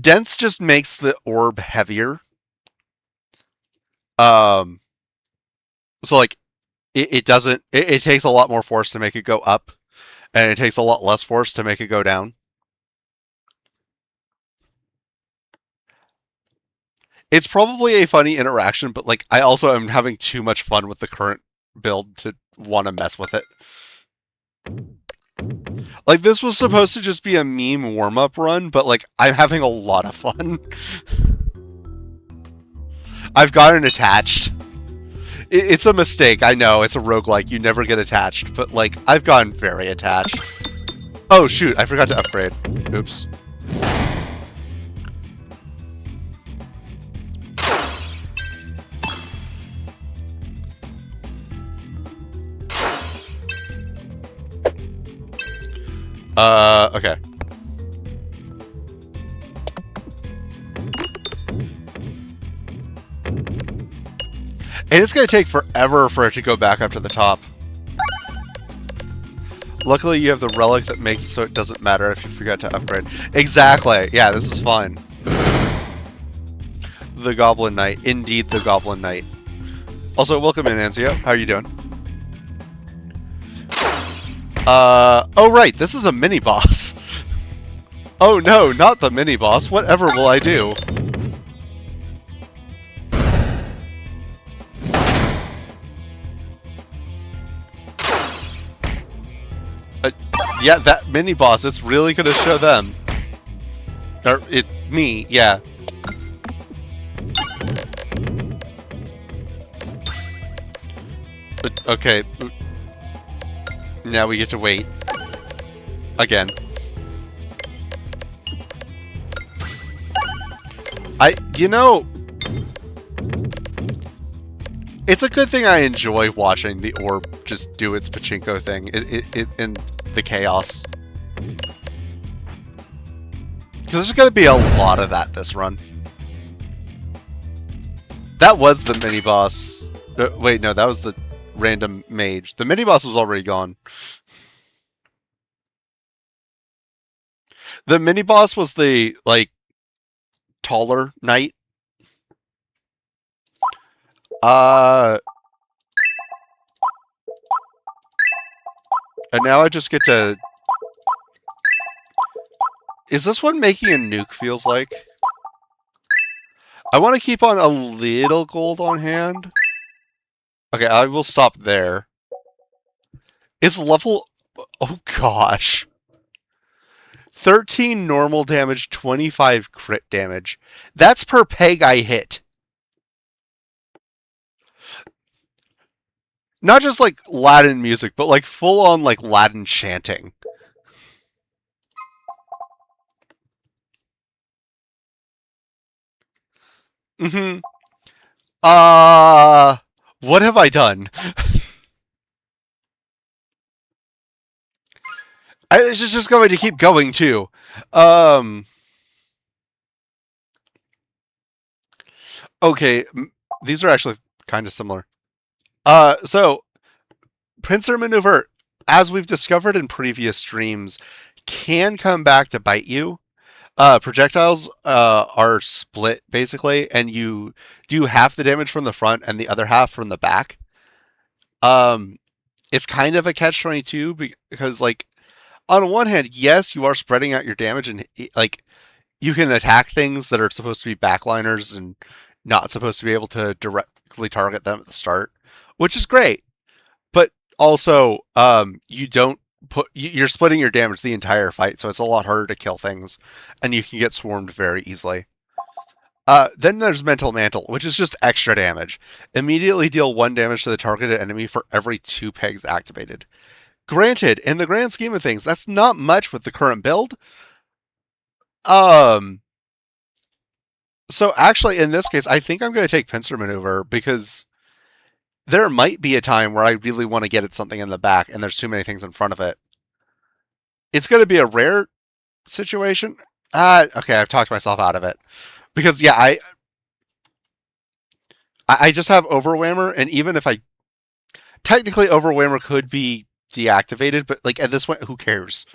Dense just makes the orb heavier. Um, so like it doesn't. It takes a lot more force to make it go up, and it takes a lot less force to make it go down. It's probably a funny interaction, but like I also am having too much fun with the current build to want to mess with it. Like this was supposed to just be a meme warm-up run, but like I'm having a lot of fun. I've gotten attached. It's a mistake, I know, it's a roguelike, you never get attached, but like I've gotten very attached. Oh shoot, I forgot to upgrade. Oops. Okay. And it's going to take forever for it to go back up to the top. Luckily, you have the relic that makes it so it doesn't matter if you forget to upgrade. Exactly. Yeah, this is fine. The Goblin Knight. Indeed, the Goblin Knight. Also, welcome in, Anzio. How are you doing? Oh right, this is a mini-boss. Oh no, not the mini-boss. Whatever will I do? Yeah, that mini-boss, it's really gonna show them. Or, it's me, yeah. But, okay. Now we get to wait. Again. You know... It's a good thing I enjoy watching the orb just do its pachinko thing in the chaos. Because there's going to be a lot of that this run. That was the mini-boss. Wait, no, that was the random mage. The mini-boss was already gone. The mini-boss was the, like, taller knight. And now I just get to... Is this one making a nuke, feels like? I want to keep on a little gold on hand. Okay, I will stop there. It's level... Oh, gosh. 13 normal damage, 25 crit damage. That's per peg I hit. Not just, like, Latin music, but, like, full-on, like, Latin chanting. Mm-hmm. What have I done? It's just going to keep going, too. Okay, these are actually kind of similar. So, Pincer Maneuver, as we've discovered in previous streams, can come back to bite you. Projectiles are split, basically, and you do half the damage from the front and the other half from the back. It's kind of a catch-22 because, like, on one hand, yes, you are spreading out your damage, and, like, you can attack things that are supposed to be backliners and not supposed to be able to directly target them at the start, which is great. But also, you don't you're splitting your damage the entire fight, so it's a lot harder to kill things, and you can get swarmed very easily. Then there's Mental Mantle, which is just extra damage. Immediately deal 1 damage to the targeted enemy for every 2 pegs activated. Granted, in the grand scheme of things, that's not much with the current build. So actually, in this case, I think I'm going to take Pincer Maneuver, because there might be a time where I really want to get at something in the back, and there's too many things in front of it. It's going to be a rare situation. Okay, I've talked myself out of it. Because, yeah, I just have Overwhammer, and even if I technically Overwhammer could be deactivated, but like at this point, who cares?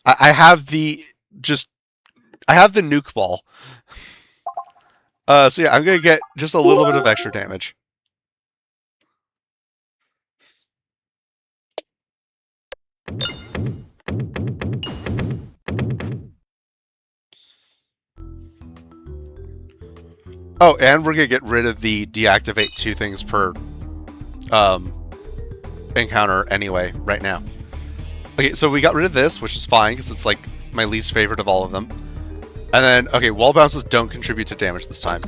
I have the just I have the nuke ball. So yeah, I'm gonna get just a little bit of extra damage. Oh, and we're gonna get rid of the deactivate 2 things per um, encounter anyway right now. Okay, so we got rid of this, which is fine because it's like my least favorite of all of them. And then, okay, wall bounces don't contribute to damage this time.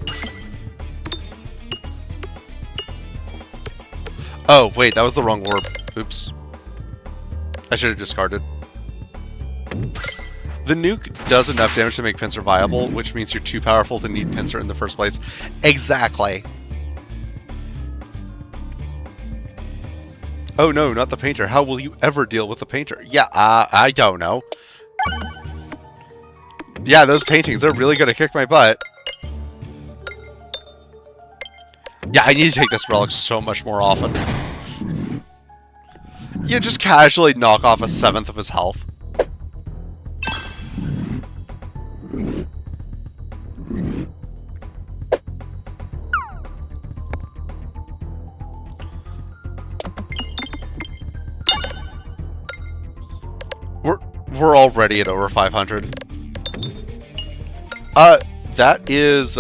Oh, wait, that was the wrong orb. Oops. I should have discarded. The nuke does enough damage to make Pincer viable, which means you're too powerful to need Pincer in the first place. Exactly. Oh no, not the painter. How will you ever deal with the painter? Yeah, I don't know. Yeah, those paintings, they're really gonna kick my butt. Yeah, I need to take this relic so much more often. You just casually knock off 1/7 of his health. We're already at over 500. That is,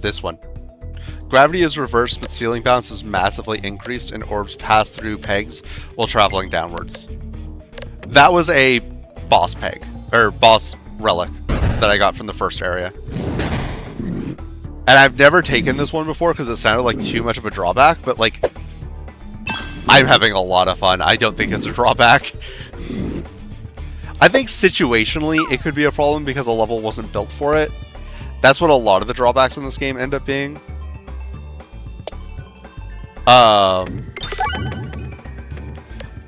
this one. Gravity is reversed, but ceiling bounce is massively increased, and orbs pass through pegs while traveling downwards. That was a boss peg, or boss relic, that I got from the first area. And I've never taken this one before because it sounded like too much of a drawback, but like, I'm having a lot of fun. I don't think it's a drawback. I think situationally it could be a problem because a level wasn't built for it. That's what a lot of the drawbacks in this game end up being.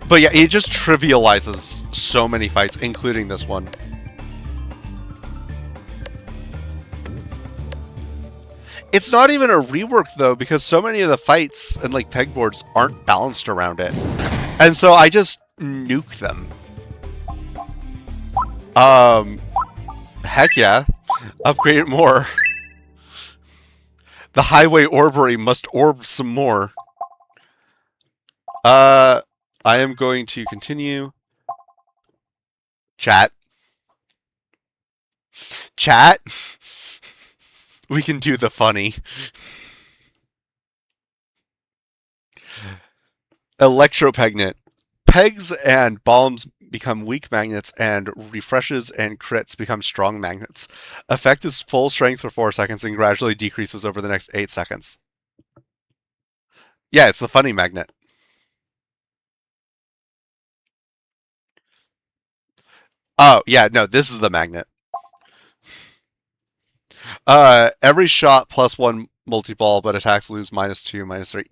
But yeah, it just trivializes so many fights, including this one. It's not even a rework though, because so many of the fights and like pegboards aren't balanced around it. And so I just nuke them. Heck yeah. Upgrade it more. The highway orbery must orb some more. I am going to continue. Chat. Chat? We can do the funny. Electropegnate. Pegs and bombs become weak magnets, and refreshes and crits become strong magnets. Effect is full strength for 4 seconds and gradually decreases over the next 8 seconds. Yeah, it's the funny magnet. Oh, yeah, no, this is the magnet. Every shot plus 1 multi-ball, but attacks lose -2, -3.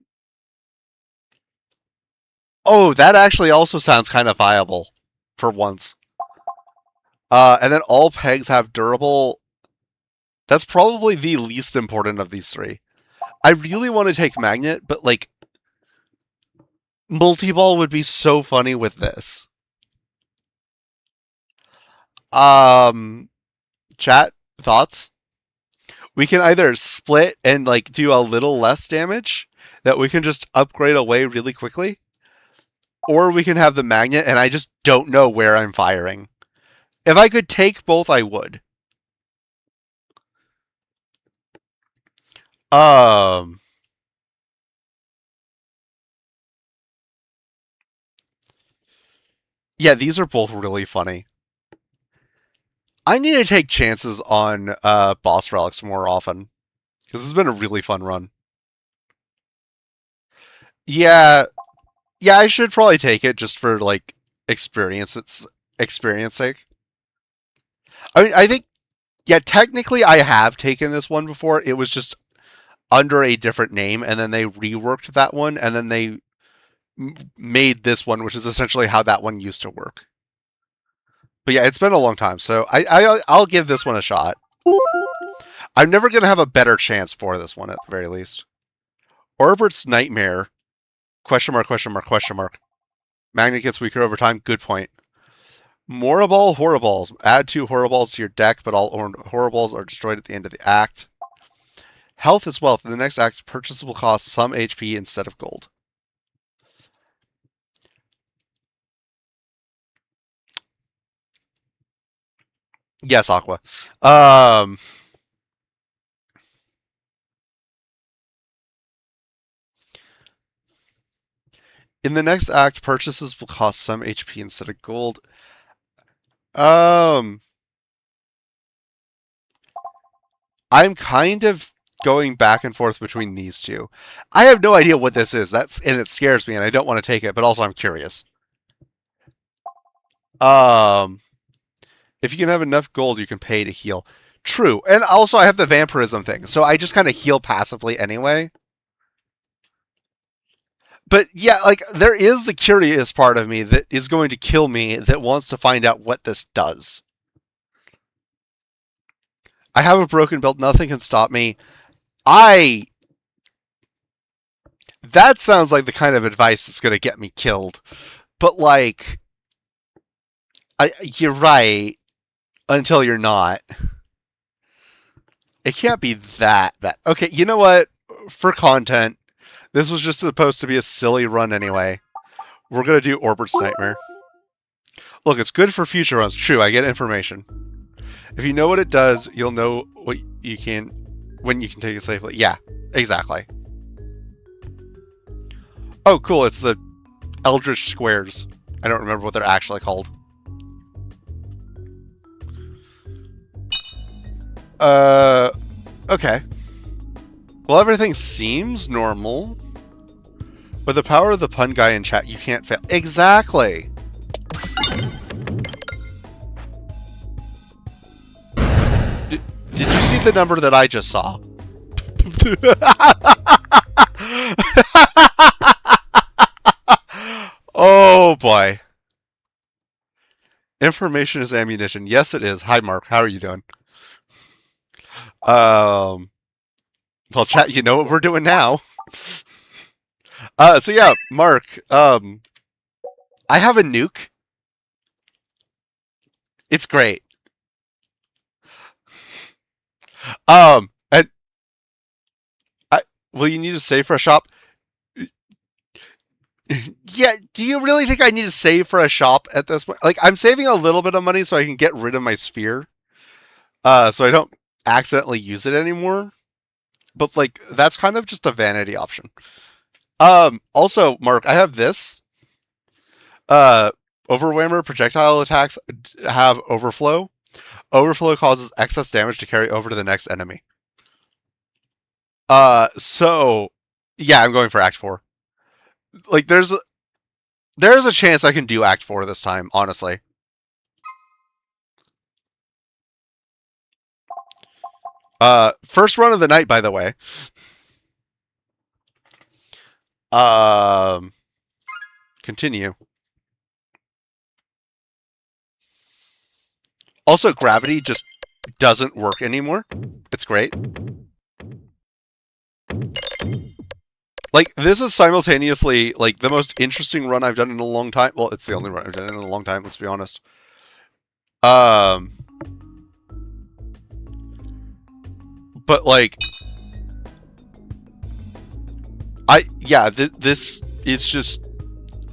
Oh, that actually also sounds kind of viable for once. And then all pegs have durable. That's probably the least important of these 3. I really want to take magnet, but like multi-ball would be so funny with this. Chat thoughts? We can either split and like do a little less damage that we can just upgrade away really quickly, or we can have the magnet and I just don't know where I'm firing. If I could take both, I would. Yeah, these are both really funny. I need to take chances on boss relics more often, because this has been a really fun run. Yeah, yeah, I should probably take it just for like experience sake. I mean, I think, yeah, technically I have taken this one before. It was just under a different name, and then they reworked that one, and then they made this one, which is essentially how that one used to work. But yeah, it's been a long time, so I'll give this one a shot. I'm never going to have a better chance for this one at the very least. Orbert's Nightmare. Question mark, question mark, question mark. Magnet gets weaker over time. Good point. Moraball Horriballs. Add 2 Horriballs to your deck, but all Horriballs are destroyed at the end of the act. Health is wealth. In the next act, purchase will cost some HP instead of gold. Yes, Aqua. In the next act, purchases will cost some HP instead of gold. I'm kind of going back and forth between these two. I have no idea what this is. And it scares me, and I don't want to take it, but also I'm curious. If you can have enough gold, you can pay to heal. True. And also I have the vampirism thing, so I just kind of heal passively anyway. But yeah, like, there is the curious part of me that is going to kill me that wants to find out what this does. I have a broken belt. Nothing can stop me. That sounds like the kind of advice that's going to get me killed. But, like, you're right until you're not. It can't be that bad. Okay, you know what? For content, this was just supposed to be a silly run anyway. We're going to do Orbert's Nightmare. Look, it's good for future runs. True, I get information. If you know what it does, you'll know what you can when you can take it safely. Yeah, exactly. Oh, cool. It's the Eldritch Squares. I don't remember what they're actually called. Okay. Well, everything seems normal. With the power of the pun guy in chat, you can't fail. Exactly! Did you see the number that I just saw? Oh, boy. Information is ammunition. Yes, it is. Hi, Mark. How are you doing? Well, chat, you know what we're doing now. So yeah, Mark, I have a nuke. It's great. And will you need to save for a shop? Yeah, do you really think I need to save for a shop at this point? Like, I'm saving a little bit of money so I can get rid of my sphere. So I don't accidentally use it anymore. But, like, that's kind of just a vanity option. Also, Mark, I have this. Overwhammer projectile attacks have overflow. Overflow causes excess damage to carry over to the next enemy. So, yeah, I'm going for Act 4. Like, there's a chance I can do Act 4 this time, honestly. First run of the night, by the way. Continue. Also, gravity just doesn't work anymore. It's great. Like, this is simultaneously, like, the most interesting run I've done in a long time. Well, it's the only run I've done in a long time, let's be honest. But, like, this is just,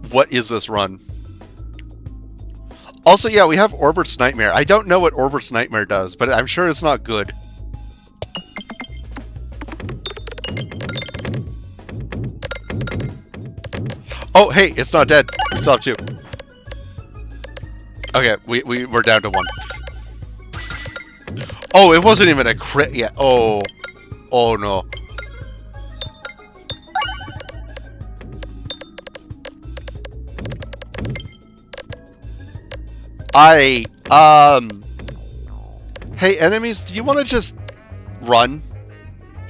what is this run? Also, yeah, we have Orbert's Nightmare. I don't know what Orbert's Nightmare does, but I'm sure it's not good. Oh, hey, it's not dead. We still have 2. Okay, we're down to 1. Oh, it wasn't even a crit yet. Oh. Oh, no. Hey, enemies, do you want to just run?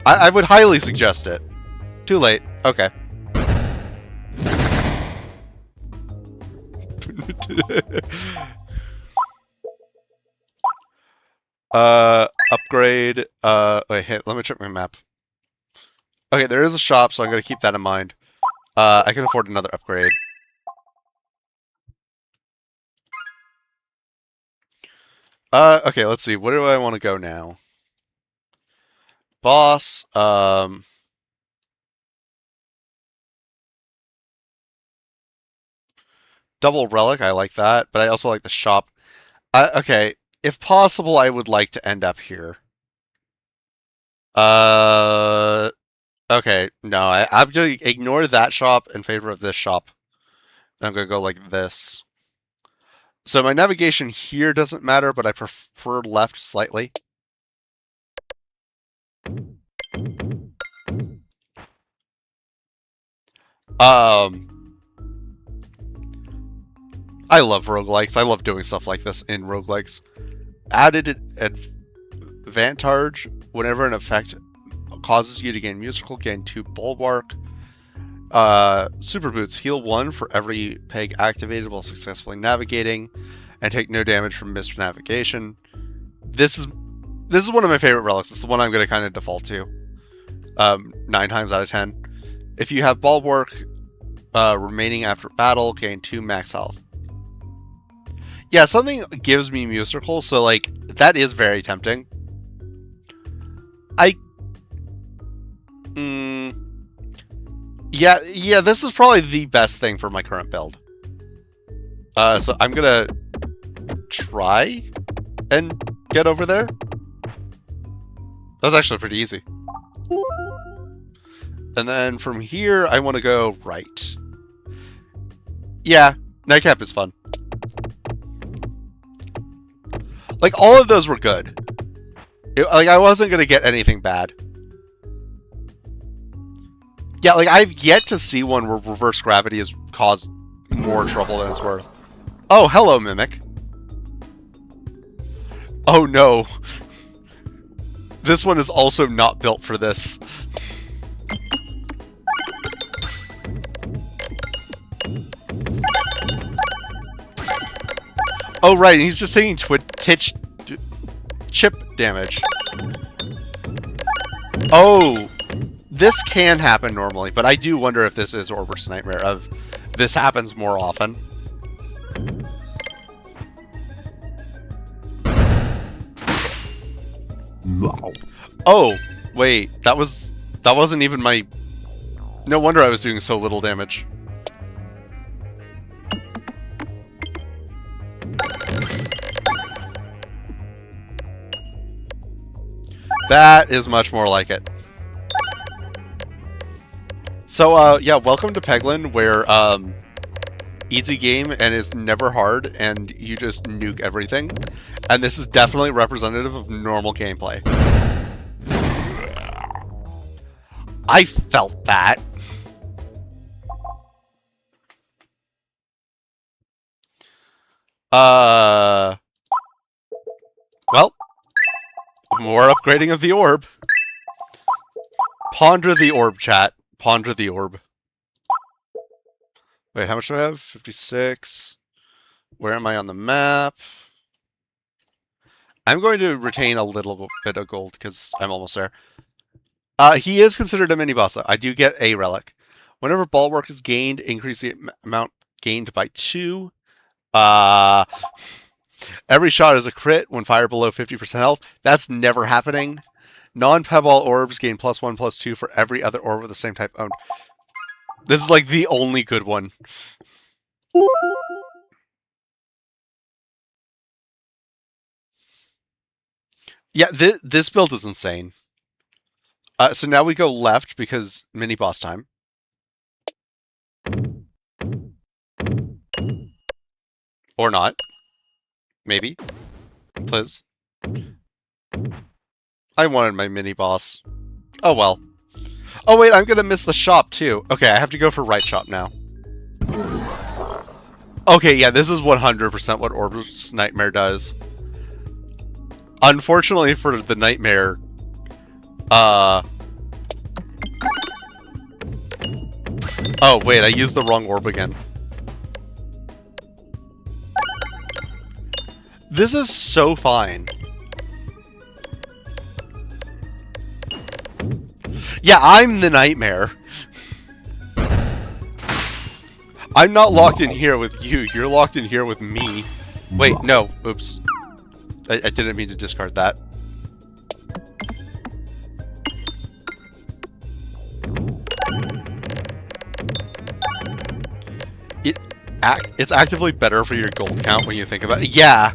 I would highly suggest it. Too late. Okay. upgrade. Wait, hey, let me check my map. Okay, there is a shop, so I'm gonna keep that in mind. I can afford another upgrade. Okay, let's see. Where do I want to go now? Boss. Double relic. I like that, but I also like the shop. Okay, if possible, I would like to end up here. Uh, okay, no, I'm gonna ignore that shop in favor of this shop. I'm gonna go like this. So my navigation here doesn't matter, but I prefer left slightly. I love roguelikes. I love doing stuff like this in roguelikes. Added advantage whenever an effect causes you to gain musical, gain 2 bulwark. Super boots heal 1 for every peg activated while successfully navigating, and take no damage from missed navigation. This is one of my favorite relics. It's the one I'm going to kind of default to. 9 times out of 10. If you have bulwark remaining after battle, gain 2 max health. Yeah, something gives me musical, so like that is very tempting. Yeah, this is probably the best thing for my current build. So I'm gonna try and get over there. That was actually pretty easy. And then from here, I want to go right. Yeah, nightcap is fun. Like, all of those were good. Like, I wasn't going to get anything bad. Yeah, like, I've yet to see one where reverse gravity has caused more trouble than it's worth. Oh, hello, Mimic. Oh, no. This one is also not built for this. Oh, right, he's just taking chip damage. Oh, this can happen normally, but I do wonder if this is Orbert's Nightmare of this happens more often. Oh, wait, that wasn't even my... No wonder I was doing so little damage. That is much more like it. So, yeah, welcome to Peglin, where, easy game and is never hard, and you just nuke everything. And this is definitely representative of normal gameplay. I felt that. Well, more upgrading of the orb. Ponder the orb, chat. Ponder the orb. Wait, how much do I have? 56. Where am I on the map? I'm going to retain a little bit of gold because I'm almost there. He is considered a mini-boss. I do get a relic. Whenever bulwark is gained, increase the amount gained by 2. Every shot is a crit when fired below 50% health. That's never happening. Non-pebble orbs gain +1/+2 for every other orb with the same type owned. This is like the only good one. Yeah, this build is insane. So now we go left because mini boss time. Or not. Maybe. Please. I wanted my mini boss. Oh well. Oh wait, I'm gonna miss the shop too. Okay, I have to go for right shop now. Okay, yeah, this is 100% what Orbert's Nightmare does. Unfortunately for the Nightmare, oh wait, I used the wrong orb again. This is so fine. Yeah, I'm the nightmare. I'm not locked in here with you. You're locked in here with me. Wait, no. Oops. I didn't mean to discard that. It's actively better for your gold count when you think about it. Yeah.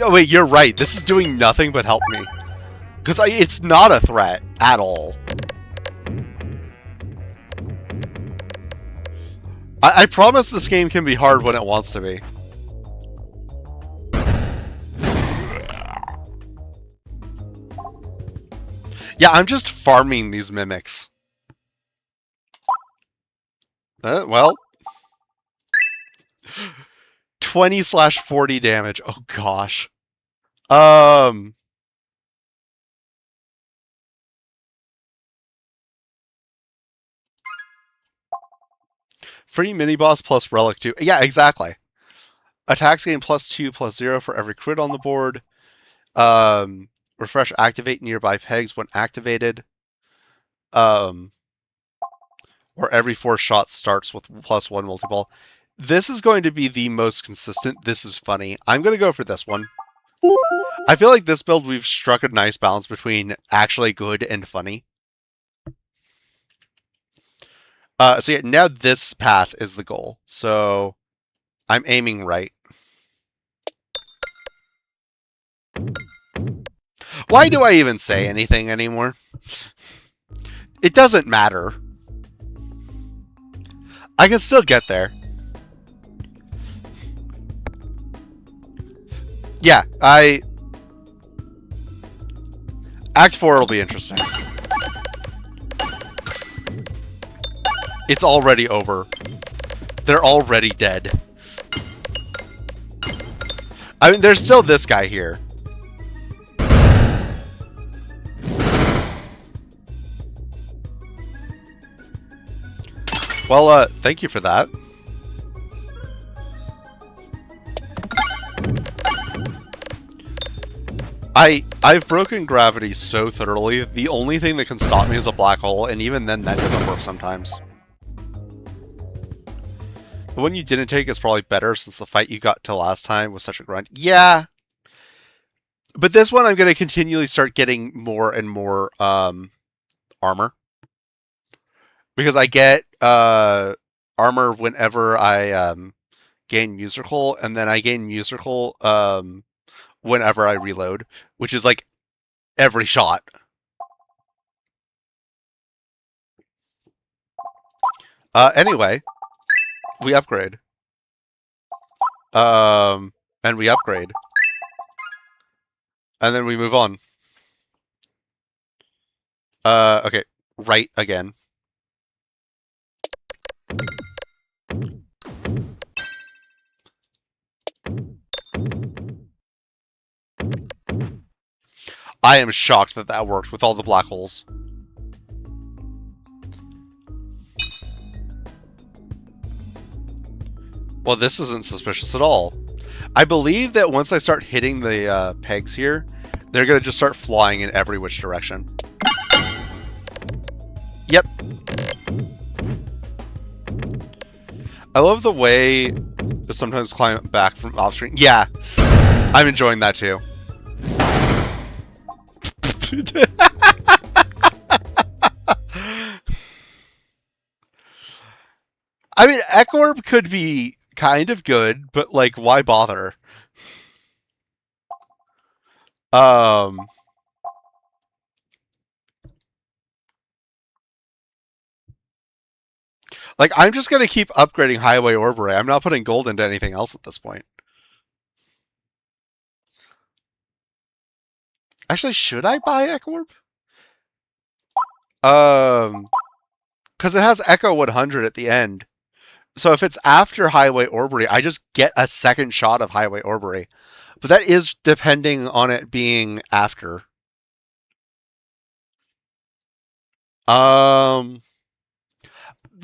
Oh, wait, you're right. This is doing nothing but help me. Because it's not a threat at all. I promise this game can be hard when it wants to be. Yeah, I'm just farming these mimics. Well. 20/40 damage. Oh, gosh. Free mini-boss plus relic 2. Yeah, exactly. Attacks gain +2/+0 for every crit on the board. Refresh activate nearby pegs when activated. Or every 4 shots starts with +1 multi-ball. This is going to be the most consistent. This is funny. I'm going to go for this one. I feel like this build we've struck a nice balance between actually good and funny. So yeah, now this path is the goal. So I'm aiming right. Why do I even say anything anymore? It doesn't matter. I can still get there. Yeah, Act 4 will be interesting. It's already over. They're already dead. I mean, there's still this guy here. Well, thank you for that. I've broken gravity so thoroughly, the only thing that can stop me is a black hole, and even then that doesn't work sometimes. The one you didn't take is probably better since the fight you got to last time was such a grind. Yeah! But this one I'm going to continually start getting more and more armor. Because I get armor whenever I gain musical, and then I gain musical whenever I reload, which is like every shot. Anyway, we upgrade. And we upgrade. And then we move on. Okay, right again. I am shocked that that worked with all the black holes. Well, this isn't suspicious at all. I believe that once I start hitting the pegs here, they're going to just start flying in every which direction. Yep. I love the way to sometimes climb back from off screen. Yeah, I'm enjoying that too. I mean, Ekorb could be kind of good, but like, why bother? Like, I'm just gonna keep upgrading Highway Orbery. I'm not putting gold into anything else at this point. Actually, should I buy Ekorb? Because it has Echo 100 at the end. So if it's after Highway Orbery, I just get a second shot of Highway Orbery. But that is depending on it being after.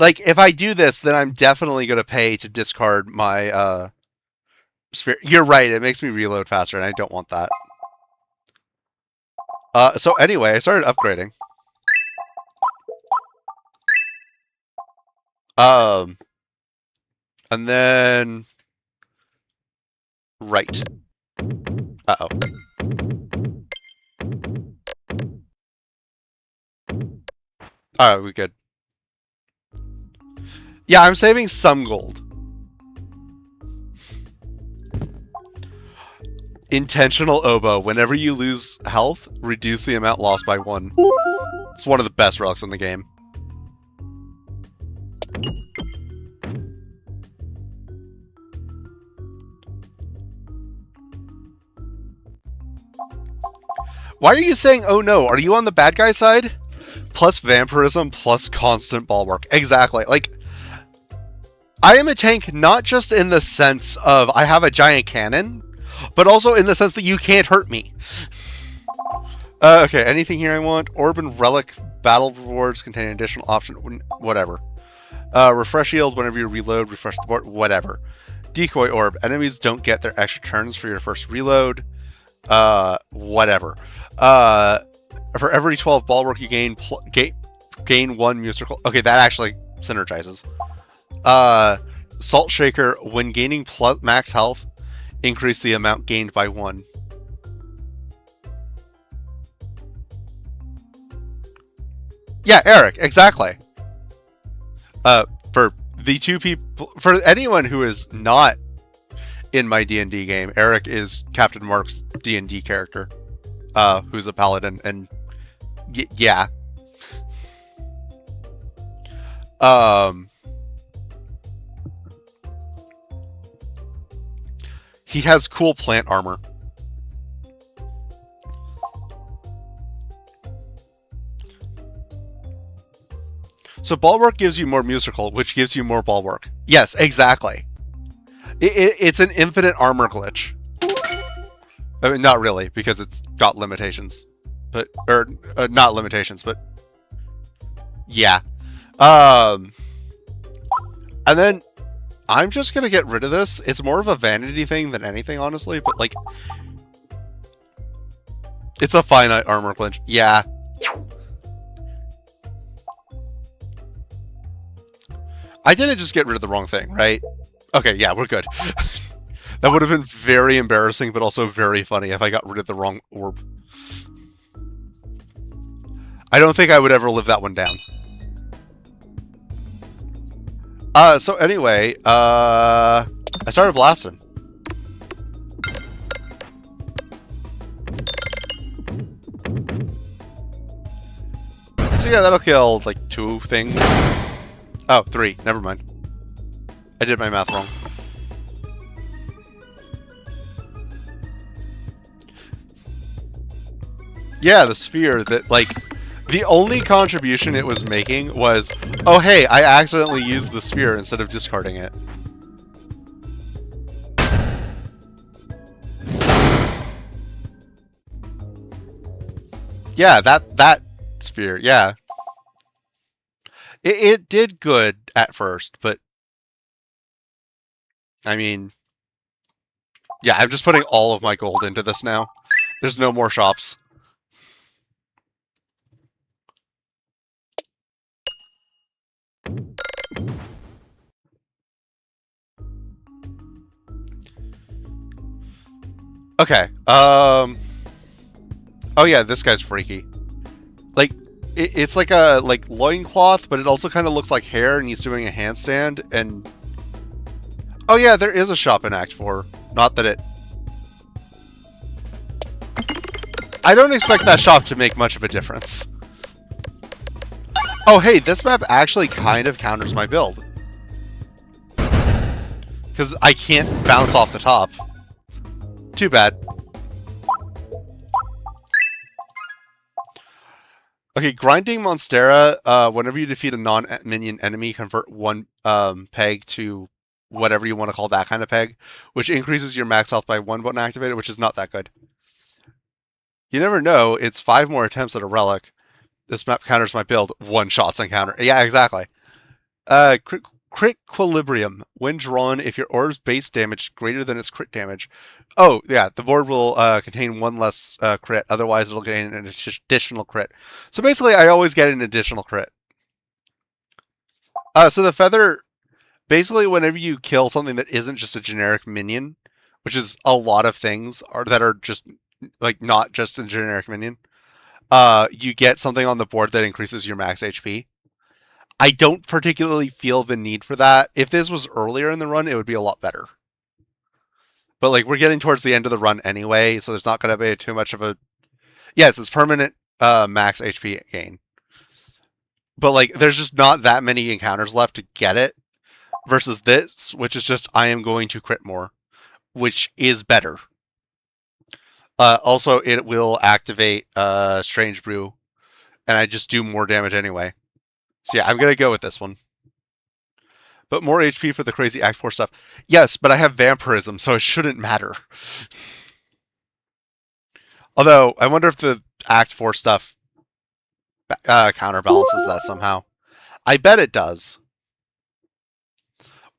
Like, if I do this, then I'm definitely going to pay to discard my, sphere. You're right, it makes me reload faster, and I don't want that. So anyway, I started upgrading. And then... Right. Uh-oh. Alright, we good. Yeah, I'm saving some gold. Intentional oboe. Whenever you lose health, reduce the amount lost by 1. It's one of the best relics in the game. Why are you saying, oh no, are you on the bad guy side? Plus vampirism, plus constant bulwark. Exactly. Like, I am a tank not just in the sense of I have a giant cannon, but also in the sense that you can't hurt me. Okay, anything here I want? Orb and relic battle rewards contain an additional option. Whatever. Refresh shield whenever you reload, refresh the board, whatever. Decoy orb. Enemies don't get their extra turns for your first reload. Whatever. For every 12 bulwark you gain 1 musical. Okay, that actually synergizes. Salt shaker. When gaining max health, increase the amount gained by 1. Yeah, Eric, exactly. For the 2 people, for anyone who is not in my D&D game, Eric is Captain Mark's D&D character, who's a paladin, and yeah. He has cool plant armor. So bulwark gives you more musical, which gives you more bulwark. Yes, exactly. It's an infinite armor glitch. I mean, not really, because it's got limitations. But, or, not limitations, but... Yeah. And then, I'm just gonna get rid of this. It's more of a vanity thing than anything, honestly, but, like... It's a finite armor glitch. Yeah. I didn't just get rid of the wrong thing, right? Okay, yeah, we're good. That would have been very embarrassing, but also very funny if I got rid of the wrong orb. I don't think I would ever live that one down. So anyway, I started blasting. So yeah, that'll kill, like, 2 things. Oh, 3. Never mind. I did my math wrong. Yeah, the sphere that, like, the only contribution it was making was, oh hey, I accidentally used the sphere instead of discarding it. Yeah, that sphere, yeah. It did good at first, but I mean, yeah, I'm just putting all of my gold into this now. There's no more shops. Okay, oh yeah, this guy's freaky. Like, it's like a, like, loincloth, but it also kind of looks like hair, and he's doing a handstand, and... Oh yeah, there is a shop in Act 4. Not that it... I don't expect that shop to make much of a difference. Oh hey, this map actually kind of counters my build. Because I can't bounce off the top. Too bad. Okay, grinding Monstera, whenever you defeat a non-minion enemy, convert 1 peg to whatever you want to call that kind of peg, which increases your max health by 1 button activated, which is not that good. You never know, it's 5 more attempts at a relic. This map counters my build. 1 shots encounter. Yeah, exactly. Crit equilibrium. When drawn, if your orb's base damage is greater than its crit damage. Oh, yeah, the board will contain one less crit. Otherwise, it'll gain an additional crit. So basically, I always get an additional crit. So the feather, basically, whenever you kill something that isn't just a generic minion, which is a lot of things that are just like not just a generic minion, you get something on the board that increases your max HP. I don't particularly feel the need for that. If this was earlier in the run, it would be a lot better. But like we're getting towards the end of the run anyway, so there's not going to be too much of a. Yes, it's permanent max HP gain. But like there's just not that many encounters left to get it versus this, which is just I am going to crit more, which is better. Also, it will activate Strange Brew, and I just do more damage anyway. So yeah, I'm going to go with this one. But more HP for the crazy Act 4 stuff. Yes, but I have Vampirism, so it shouldn't matter. Although, I wonder if the Act 4 stuff counterbalances that somehow. I bet it does.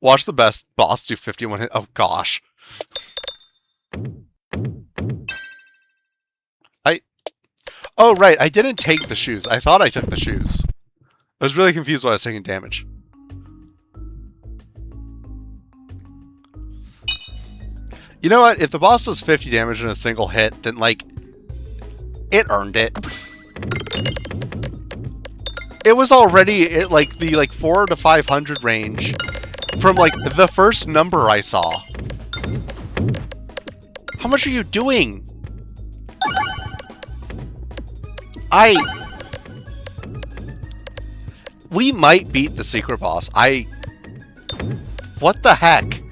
Watch the best boss do 51 hit. Oh, gosh. Oh, right, I didn't take the shoes. I thought I took the shoes. I was really confused why I was taking damage. You know what? If the boss does 50 damage in a single hit, then, like, it earned it. It was already at, like, the, 4 to 500 range from, like, the first number I saw. How much are you doing? We might beat the secret boss. What the heck?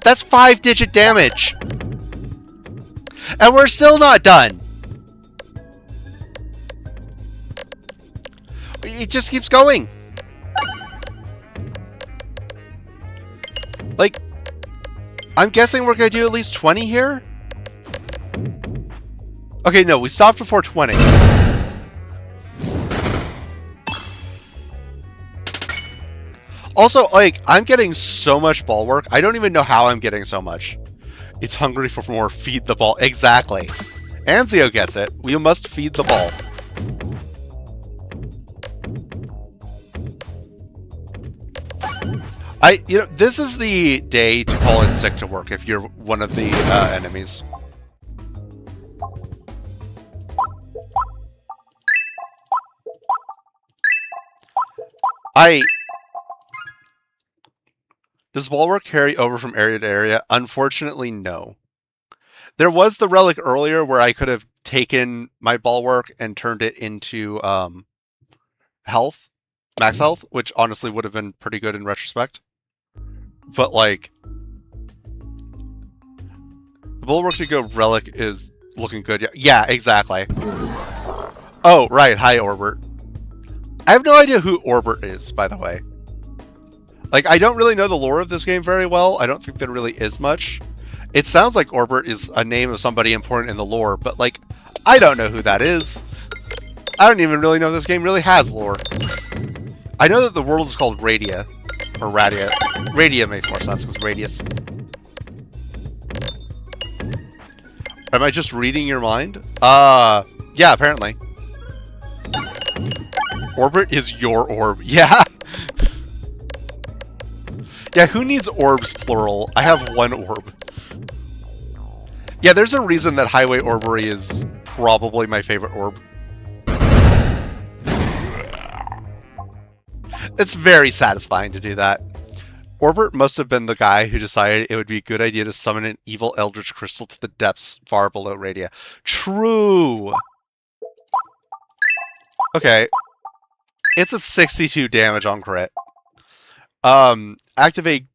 That's 5-digit damage! And we're still not done! It just keeps going! Like, I'm guessing we're gonna do at least 20 here? Okay, no, we stopped before 20. Also, like, I'm getting so much ball work. I don't even know how I'm getting so much. It's hungry for more. Feed the ball. Exactly. Anzio gets it. We must feed the ball. This is the day to call in sick to work if you're one of the enemies. Does Bulwark carry over from area to area? Unfortunately, no. There was the relic earlier where I could have taken my Bulwark and turned it into health, max health, which honestly would have been pretty good in retrospect. But, like, the Bulwark to go relic is looking good. Yeah, exactly. Oh, right. Hi, Orbert. I have no idea who Orbert is, by the way. Like, I don't really know the lore of this game very well. I don't think there really is much. It sounds like Orbert is a name of somebody important in the lore, but, like, I don't know who that is. I don't even really know if this game really has lore. I know that the world is called Radia. Or Radia. Radia makes more sense because Radius. Am I just reading your mind? Yeah, apparently. Orbit is your orb. Yeah. Yeah, who needs orbs, plural? I have one orb. Yeah, there's a reason that Highway Orbery is probably my favorite orb. It's very satisfying to do that. Orbert must have been the guy who decided it would be a good idea to summon an evil eldritch crystal to the depths far below Radia. True! Okay. It's a 62 damage on crit. Activated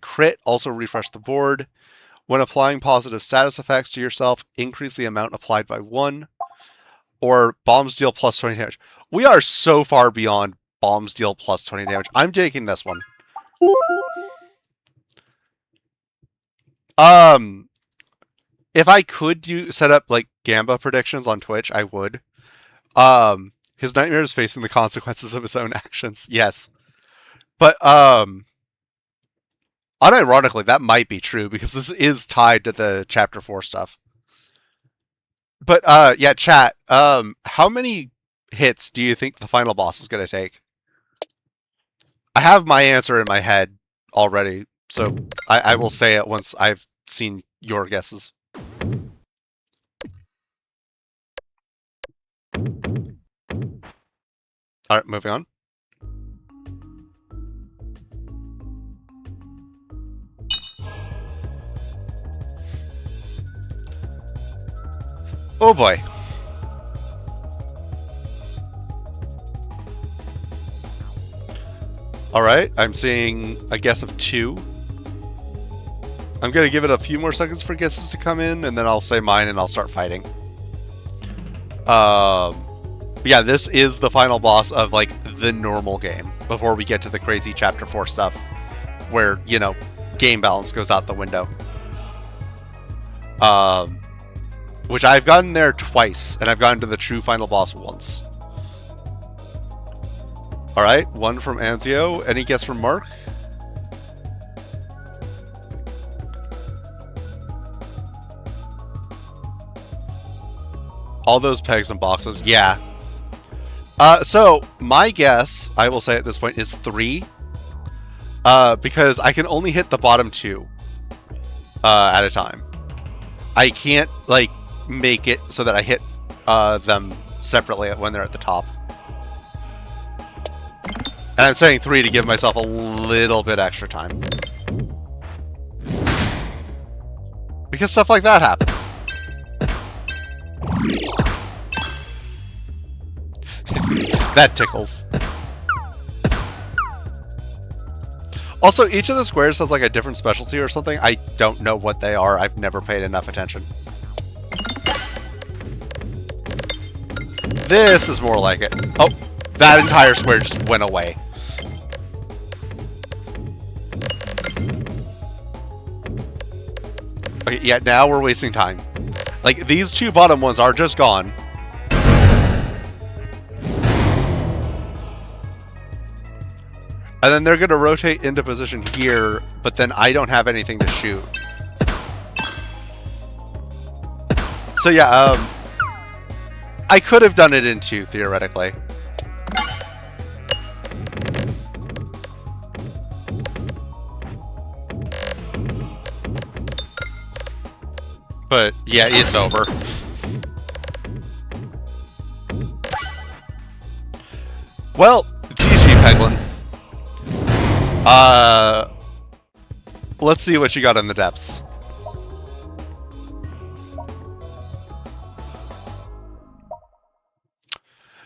crit, also refresh the board. When applying positive status effects to yourself, increase the amount applied by 1. Or bombs deal plus 20 damage. We are so far beyond bombs deal plus 20 damage. I'm taking this one. If I could set up like Gamba predictions on Twitch, I would. His nightmare is facing the consequences of his own actions. Yes. But unironically, that might be true because this is tied to the chapter 4 stuff. But yeah, chat. How many hits do you think the final boss is going to take? I have my answer in my head already, so I will say it once I've seen your guesses. All right, moving on. Oh boy. All right, I'm seeing a guess of 2. I'm going to give it a few more seconds for guesses to come in, and then I'll say mine and I'll start fighting. Yeah, this is the final boss of, like, the normal game before we get to the crazy Chapter 4 stuff where, you know, game balance goes out the window. Which I've gotten there twice, and I've gotten to the true final boss once. Alright, 1 from Anzio. Any guess from Mark? All those pegs and boxes, yeah. So, my guess, I will say at this point, is 3. Because I can only hit the bottom 2 at a time. I can't, like, make it so that I hit them separately when they're at the top. And I'm saying 3 to give myself a little bit extra time. Because stuff like that happens. That tickles. Also, each of the squares has like a different specialty or something. I don't know what they are. I've never paid enough attention. This is more like it. Oh, that entire square just went away. Okay, yeah, now we're wasting time. Like, these 2 bottom ones are just gone. And then they're going to rotate into position here, but then I don't have anything to shoot. So yeah, I could have done it in 2, theoretically. But yeah, it's over. Well, GG, Peglin. Let's see what you got in the depths.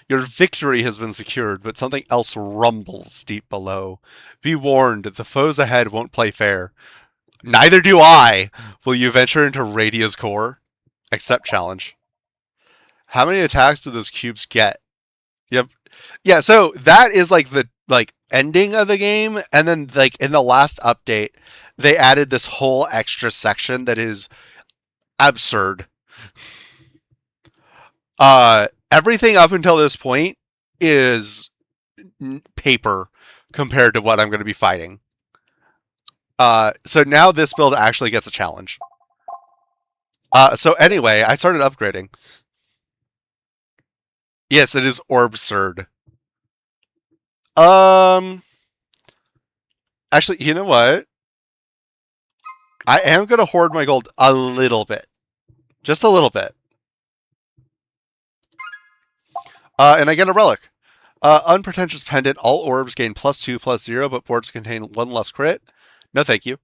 Your victory has been secured, but something else rumbles deep below. Be warned, the foes ahead won't play fair. Neither do I! Will you venture into Radia's core? Accept challenge. How many attacks do those cubes get? Yep. Yeah, so that is like the ending of the game, and then like in the last update, they added this whole extra section that is absurd. Everything up until this point is paper compared to what I'm going to be fighting. So now this build actually gets a challenge. So anyway, I started upgrading. Yes, it is Orbsurd. Actually, you know what? I am going to hoard my gold a little bit. Just a little bit. And I get a relic. Unpretentious Pendant. All orbs gain +2/+0, but boards contain 1 less crit. No, thank you.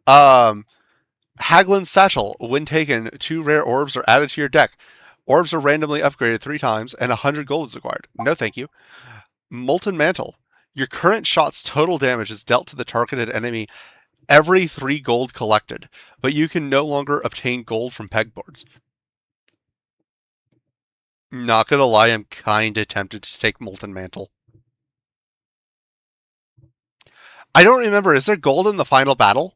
Haglin's Satchel. When taken, 2 rare orbs are added to your deck. Orbs are randomly upgraded 3 times, and 100 gold is acquired. No, thank you. Molten Mantle. Your current shot's total damage is dealt to the targeted enemy every 3 gold collected, but you can no longer obtain gold from pegboards. Not gonna lie, I'm kinda tempted to take Molten Mantle. I don't remember, is there gold in the final battle?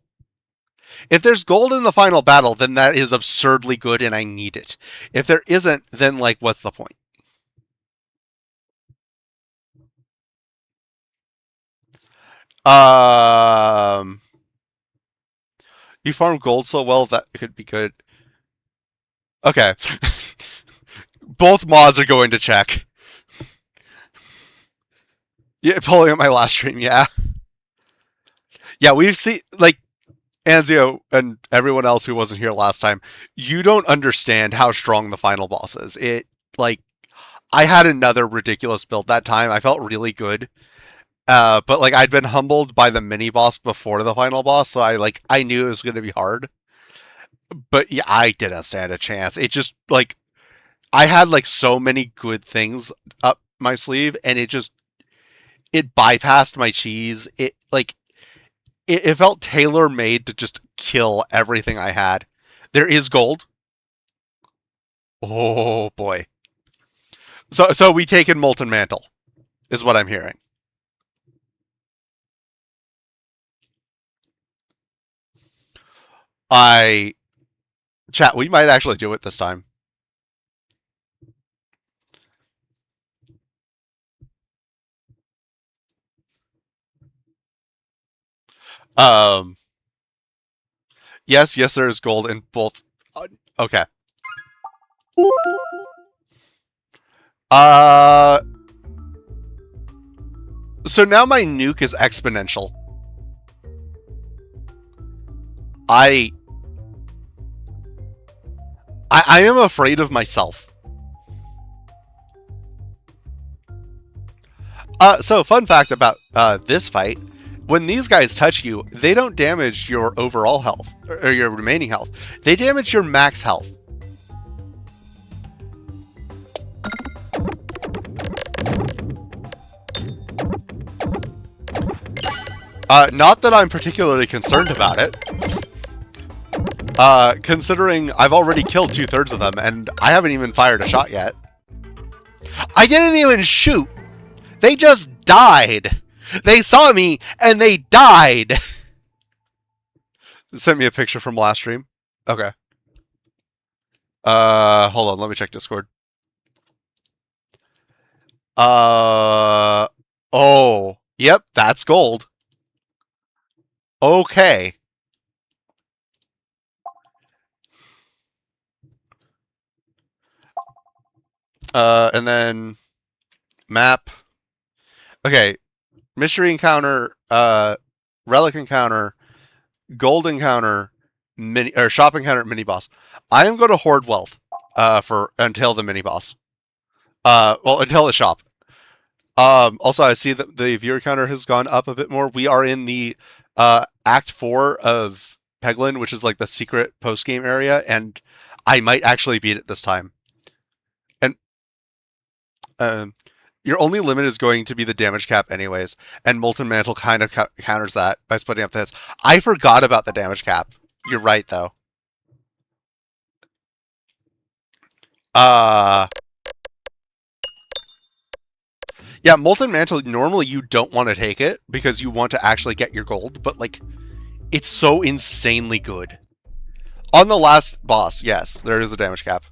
If there's gold in the final battle, then that is absurdly good and I need it. If there isn't, then, like, what's the point? Um, you farm gold so well that could be good. Okay. Both mods are going to check. Yeah, pulling up my last stream, yeah. Yeah, we've seen, like, Anzio and everyone else who wasn't here last time, you don't understand how strong the final boss is. Like, I had another ridiculous build that time. I felt really good. But, like, I'd been humbled by the mini boss before the final boss, so I knew it was going to be hard. But, yeah, I didn't stand a chance. It just, like, I had, like, so many good things up my sleeve, and it bypassed my cheese. It felt tailor made to just kill everything I had. There is gold. Oh boy. So we take in Molten Mantle, is what I'm hearing. I chat. We might actually do it this time. Um. Yes, there is gold in both. Okay. Uh. So now my nuke is exponential. I I am afraid of myself. So fun fact about this fight: when these guys touch you, they don't damage your overall health or your remaining health. They damage your max health. Not that I'm particularly concerned about it. Considering I've already killed 2/3 of them, and I haven't even fired a shot yet. I didn't even shoot! They just died! They saw me, and they died! Sent me a picture from last stream. Okay. Hold on, let me check Discord. Oh. Yep, that's gold. Okay. And then map. Okay, mystery encounter, relic encounter, gold encounter, mini or shop encounter, mini boss. I am going to hoard wealth, for until the mini boss. Well, until the shop. Also, I see that the viewer counter has gone up a bit more. We are in the Act 4 of Peglin, which is like the secret post game area, and I might actually beat it this time. And your only limit is going to be the damage cap anyways, and Molten Mantle kind of counters that by splitting up the hits. I forgot about the damage cap. You're right, though. Yeah, Molten Mantle, normally you don't want to take it because you want to actually get your gold, but, like, it's so insanely good. On the last boss, yes, there is a damage cap.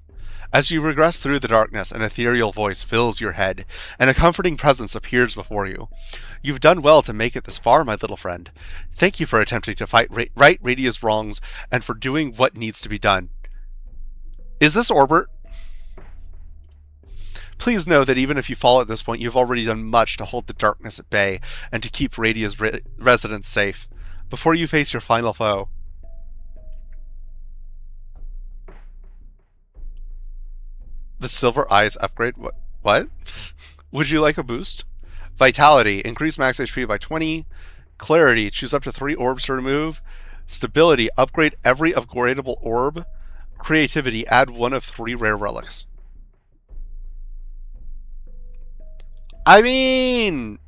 As you regress through the darkness, an ethereal voice fills your head, and a comforting presence appears before you. You've done well to make it this far, my little friend. Thank you for attempting to right Radia's wrongs, and for doing what needs to be done. Is this Orbert? Please know that even if you fall at this point, you've already done much to hold the darkness at bay, and to keep Radia's residents safe. Before you face your final foe. The Silver Eyes upgrade? What? Would you like a boost? Vitality, increase max HP by 20. Clarity, choose up to 3 orbs to remove. Stability, upgrade every upgradable orb. Creativity, add 1 of 3 rare relics. I mean,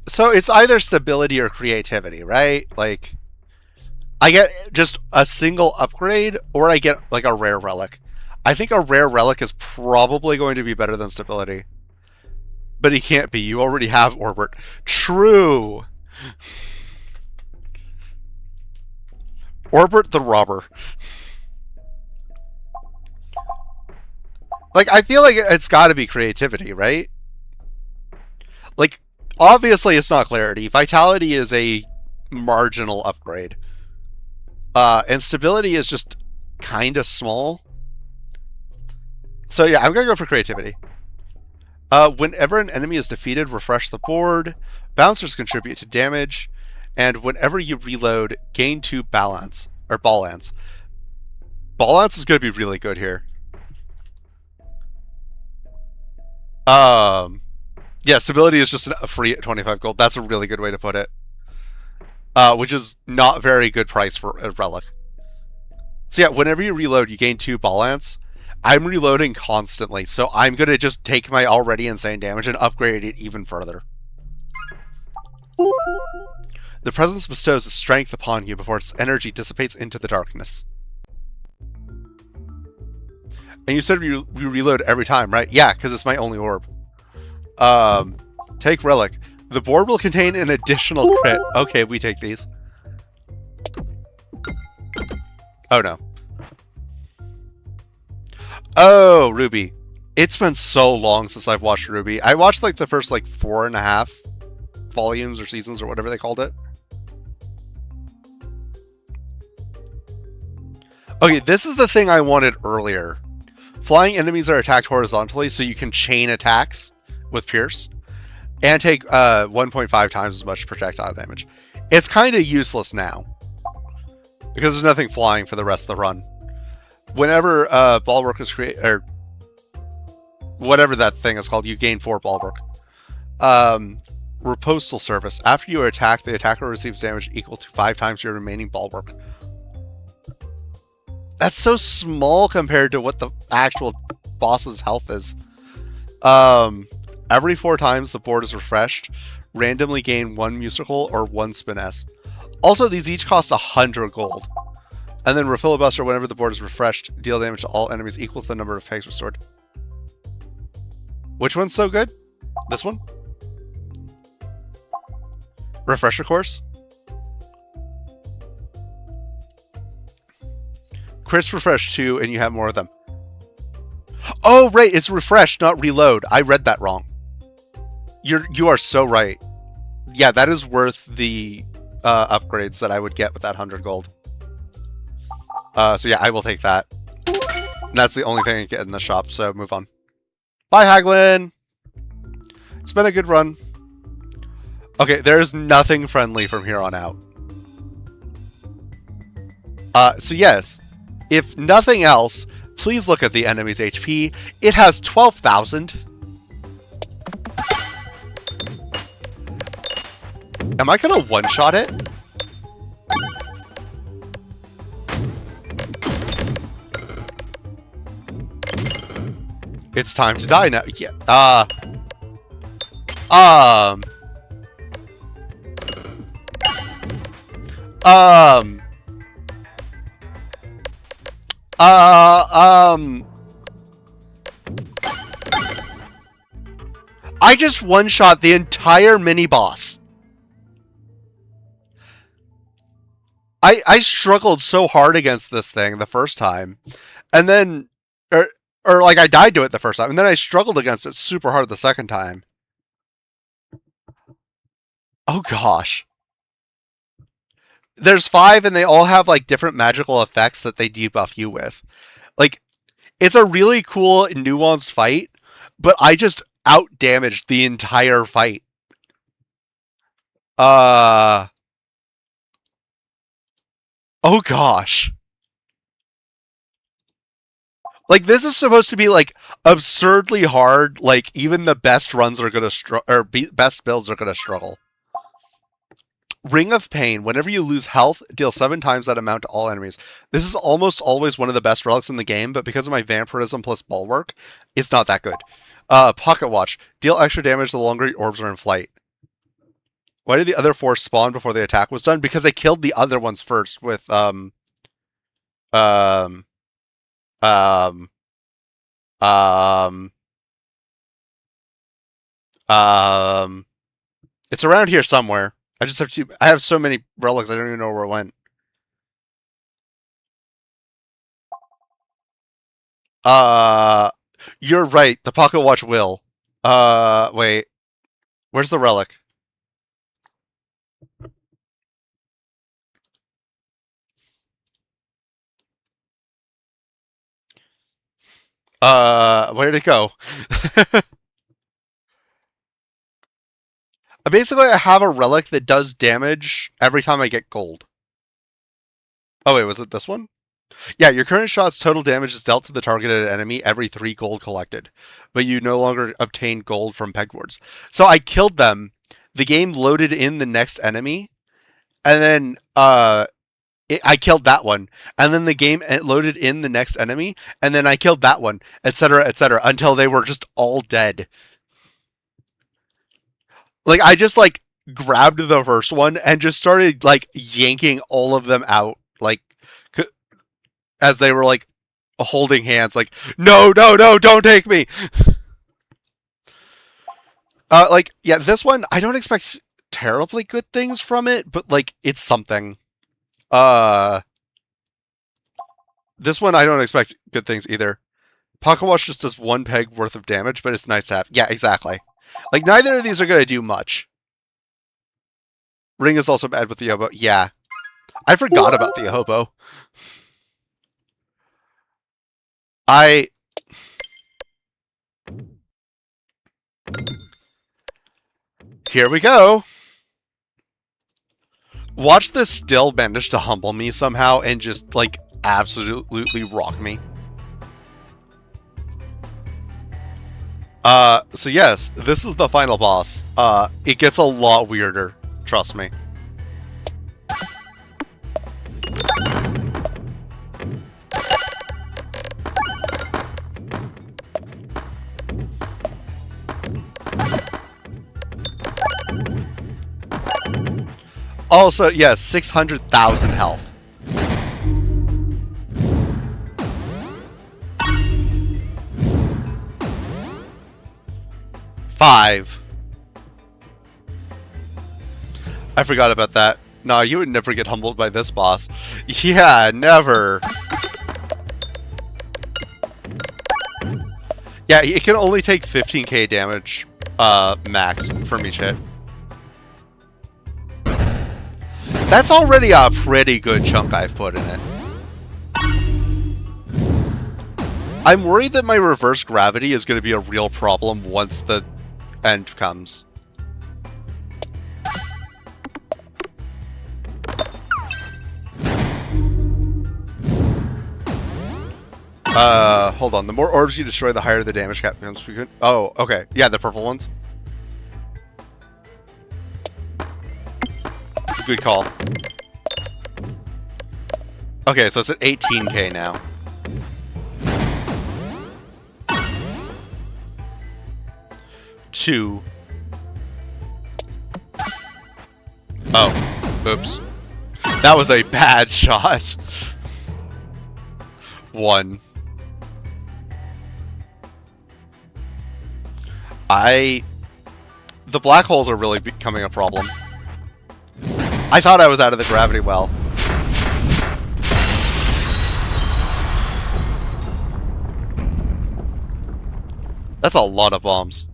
so it's either stability or creativity, right? Like, I get just a single upgrade, or I get, like, a rare relic. I think a rare relic is probably going to be better than stability. But he can't be. You already have Orbert. True. Orbert the Robber. Like, I feel like it's got to be creativity, right? Like, Obviously, it's not clarity. Vitality is a marginal upgrade. And stability is just kind of small. So yeah, I'm going to go for creativity. Whenever an enemy is defeated, refresh the board. Bouncers contribute to damage. And whenever you reload, gain 2 balance. Or ball lands. Ball lance is going to be really good here. Yeah, stability is just a free 25 gold. That's a really good way to put it. Which is not very good price for a relic. So yeah, whenever you reload, you gain 2 ball lance. I'm reloading constantly, so I'm going to just take my already insane damage and upgrade it even further. The presence bestows a strength upon you before its energy dissipates into the darkness. And you said you reload every time, right? Yeah, because it's my only orb. Take relic. The board will contain an additional crit. Okay, we take these. Oh no. Oh, Ruby. It's been so long since I've watched Ruby. I watched like the first like 4.5 volumes or seasons or whatever they called it. Okay, this is the thing I wanted earlier. Flying enemies are attacked horizontally, so you can chain attacks with Pierce. And take 1.5 times as much projectile damage. It's kind of useless now. Because there's nothing flying for the rest of the run. Whenever Bulwark is created, or whatever that thing is called, you gain 4 Bulwark. Ripostal Service. After you are attacked, the attacker receives damage equal to 5 times your remaining Bulwark. That's so small compared to what the actual boss's health is. Every 4 times the board is refreshed, randomly gain 1 musical or 1 spin S. Also, these each cost 100 gold. And then refill a buster whenever the board is refreshed. Deal damage to all enemies equal to the number of pegs restored. Which one's so good? This one? Refresher course? Crits refresh 2 and you have more of them. Oh, right, it's refresh, not reload. I read that wrong. You are so right. Yeah, that is worth the upgrades that I would get with that 100 gold. So yeah, I will take that. And that's the only thing I get in the shop, so move on. Bye, Haglin! It's been a good run. Okay, there's nothing friendly from here on out. So yes, if nothing else, please look at the enemy's HP. It has 12,000. Am I gonna one-shot it? It's time to die now. Yeah. I just one-shot the entire mini-boss. I struggled so hard against this thing the first time. And then... Or like I died to it the first time, and then I struggled against it super hard the second time. Oh gosh. There's 5 and they all have like different magical effects that they debuff you with. Like, it's a really cool, nuanced fight, but I just out-damaged the entire fight. Oh gosh. Like, this is supposed to be, like, absurdly hard. Like, even the best runs are gonna best builds are gonna struggle. Ring of Pain. Whenever you lose health, deal 7 times that amount to all enemies. This is almost always one of the best relics in the game, but because of my Vampirism plus Bulwark, it's not that good. Pocket Watch. Deal extra damage the longer your orbs are in flight. Why did the other 4 spawn before the attack was done? Because I killed the other ones first with, it's around here somewhere. I just have to. I have so many relics. I don't even know where it went. You're right. The pocket watch will. Wait. Where's the relic? Where'd it go? Basically, I have a relic that does damage every time I get gold. Oh wait, was it this one? Yeah, your current shot's total damage is dealt to the targeted enemy every 3 gold collected, but you no longer obtain gold from pegboards. So I killed them. The game loaded in the next enemy, and then I killed that one, and then the game loaded in the next enemy, and then I killed that one, etc., until they were just all dead. Like I just like grabbed the first one and just started like yanking all of them out, like as they were like holding hands, like no, no, no, don't take me. Like yeah, this one I don't expect terribly good things from it, but like it's something. Uh, this one I don't expect good things either. Pocket Watch just does 1 peg worth of damage, but it's nice to have. Yeah, exactly. Like neither of these are gonna do much. Ring is also bad with the oboe. Yeah, I forgot about the oboe. I Here we go. Watch this still manage to humble me somehow and just like absolutely rock me. So yes, this is the final boss. It gets a lot weirder, trust me. Also, yes, 600,000 health. Five. I forgot about that. Nah, you would never get humbled by this boss. Yeah, never. Yeah, it can only take 15k damage, max from each hit. That's already a pretty good chunk I've put in it. I'm worried that my reverse gravity is going to be a real problem once the end comes. Hold on. The more orbs you destroy, the higher the damage cap becomes. Oh, okay. Yeah, the purple ones. Good call. Okay, so it's at 18k now. Two. Oh, oops. That was a bad shot. One. The black holes are really becoming a problem. I thought I was out of the gravity well. That's a lot of bombs.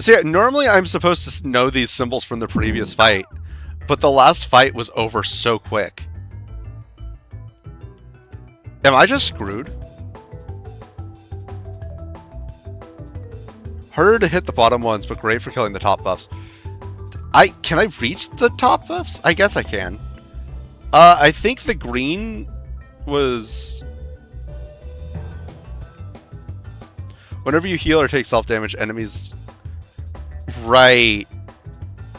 So yeah, normally I'm supposed to know these symbols from the previous fight, but the last fight was over so quick. Am I just screwed? Harder to hit the bottom ones, but great for killing the top buffs. Can I reach the top buffs? I guess I can. I think the green was... Whenever you heal or take self-damage, enemies... Right.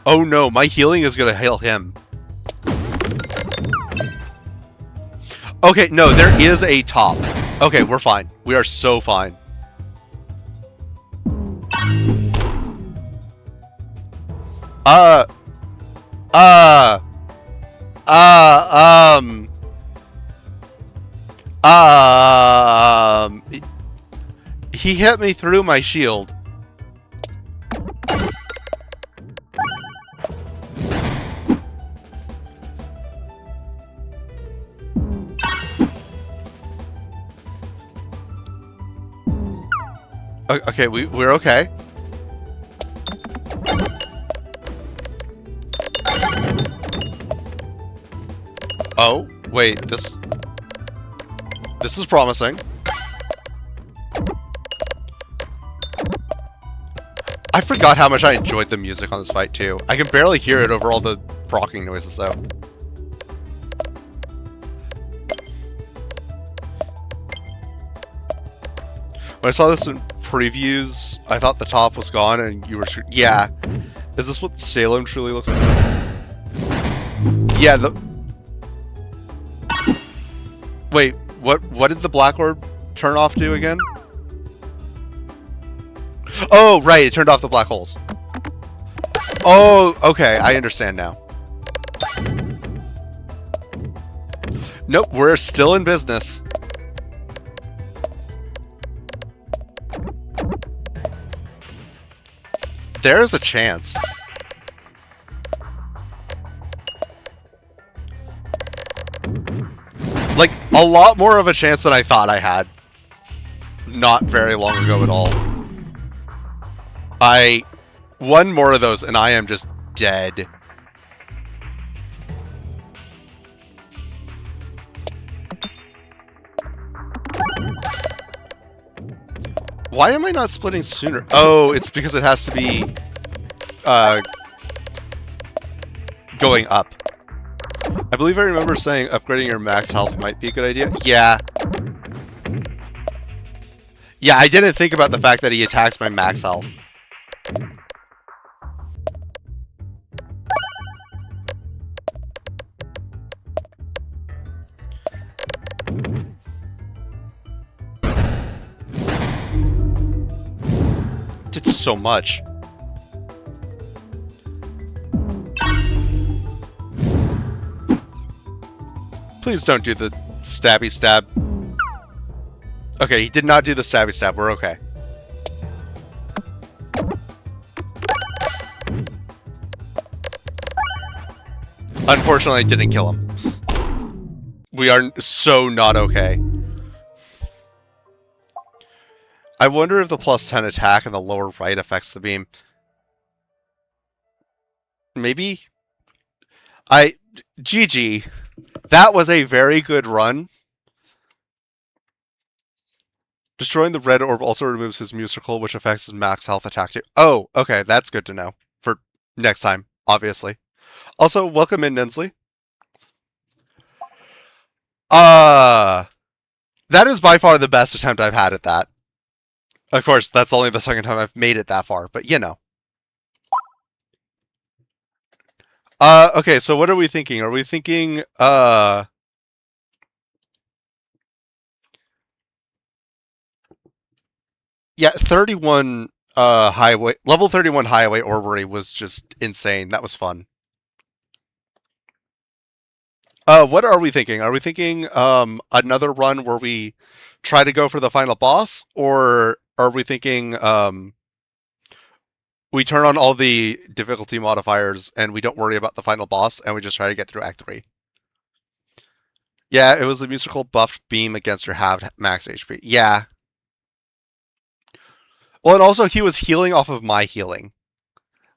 Oh no, my healing is gonna heal him. Okay, no, there is a top. Okay, we're fine. We are so fine. He hit me through my shield. Okay, we're okay. Oh, wait, this is promising. I forgot how much I enjoyed the music on this fight, too. I can barely hear it over all the procking noises, though. When I saw this in previews, I thought the top was gone and you were... Yeah. Is this what Salem truly looks like? Yeah, the... Wait, what did the Black Orb turn off do again? Oh, right, it turned off the black holes. Oh, okay, I understand now. Nope, we're still in business. There's a chance. Like, a lot more of a chance than I thought I had. Not very long ago at all. One more of those and I am just dead. Why am I not splitting sooner? Oh, it's because it has to be going up. I believe I remember saying upgrading your max health might be a good idea. Yeah. Yeah, I didn't think about the fact that he attacks my max health. Did so much. Please don't do the stabby stab. Okay, he did not do the stabby stab. We're okay. Unfortunately, I didn't kill him. We are so not okay. I wonder if the plus 10 attack in the lower right affects the beam. Maybe? GG. That was a very good run. Destroying the red orb also removes his musical, which affects his max health attack too. Oh, okay, that's good to know. For next time, obviously. Also, welcome in, Nensley. That is by far the best attempt I've had at that. Of course, that's only the second time I've made it that far, but you know. Okay, so what are we thinking? Are we thinking, yeah, 31, highway, level 31 highway orrery was just insane. That was fun. What are we thinking? Are we thinking, another run where we try to go for the final boss? Or are we thinking, we turn on all the difficulty modifiers and we don't worry about the final boss and we just try to get through Act 3? Yeah, it was the musical buffed beam against your halved max HP. Yeah. Well, and also he was healing off of my healing.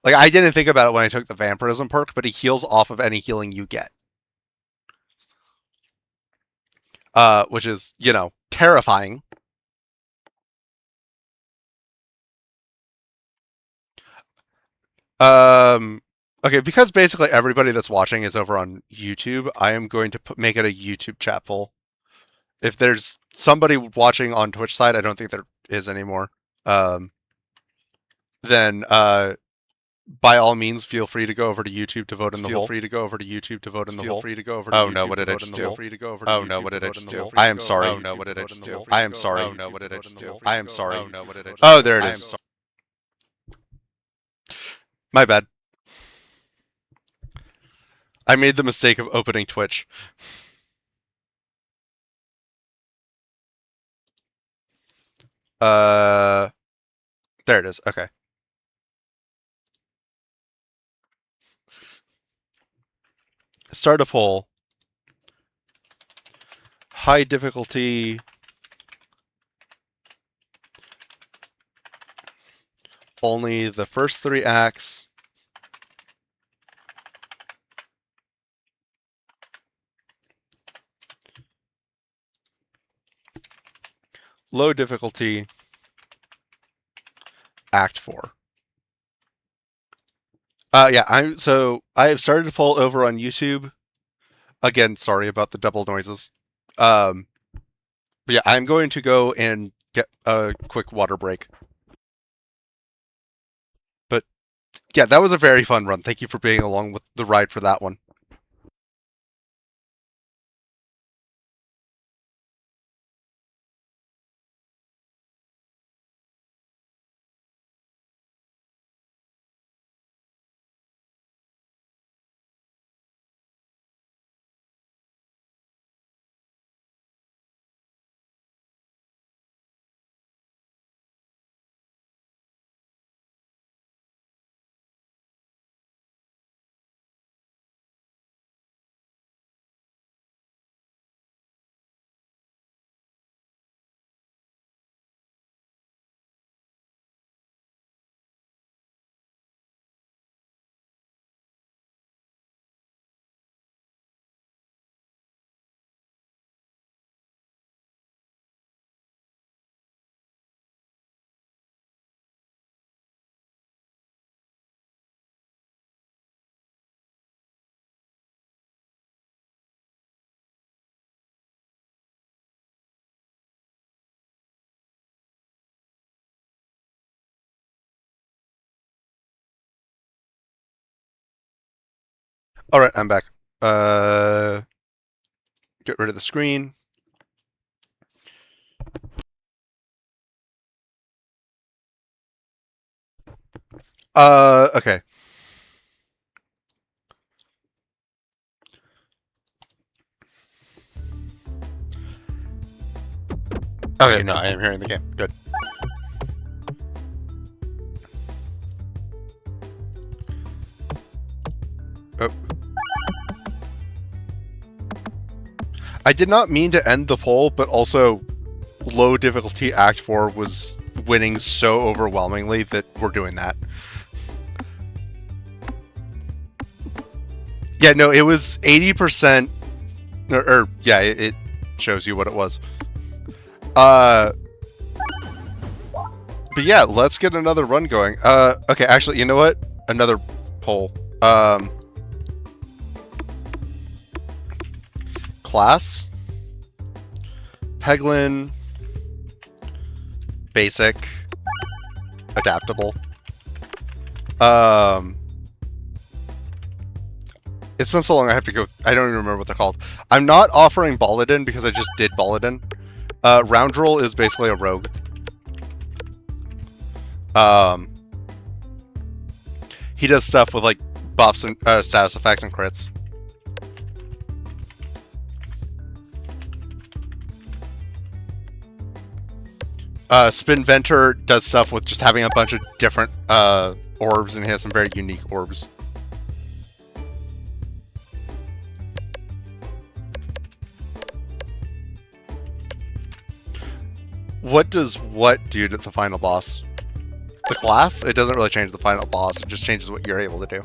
Like, I didn't think about it when I took the vampirism perk, but he heals off of any healing you get. Which is, you know, terrifying. Okay, because basically everybody that's watching is over on YouTube, I am going to make it a YouTube chat poll. If there's somebody watching on Twitch side, I don't think there is anymore. Then by all means, feel free to go over to YouTube to vote in the hole. Feel free to go over to YouTube to vote in the hole. Feel free to go over to YouTube. Oh no, what did I just do? Oh no, what did I just do? I am sorry. Oh no, what did I just do? I am sorry. Oh no, what did I just do? I am sorry. Oh no, what did I just do? Oh, there it is. My bad. I made the mistake of opening Twitch. There it is. Okay. Start a poll. High difficulty. Only the first 3 acts. Low difficulty. Act 4. Yeah, I have started to pull over on YouTube. Again, sorry about the double noises. Um, but yeah, I'm going to go and get a quick water break. But yeah, that was a very fun run. Thank you for being along with the ride for that one. All right, I'm back. Uh, get rid of the screen. Okay. Okay, no, I am hearing the game. Good. Oh. I did not mean to end the poll, but also low difficulty Act 4 was winning so overwhelmingly that we're doing that. Yeah, no, it was 80%, or yeah, it shows you what it was. But yeah, let's get another run going. Okay, actually, you know what? Another poll. Class, Peglin, basic, adaptable. It's been so long I have to go. I don't even remember what they're called. I'm not offering Balladin because I just did Balladin. Roundroll is basically a rogue. He does stuff with like buffs and status effects and crits. Spinventor does stuff with just having a bunch of different orbs, and he has some very unique orbs. What does what do to the final boss? The class? It doesn't really change the final boss, it just changes what you're able to do.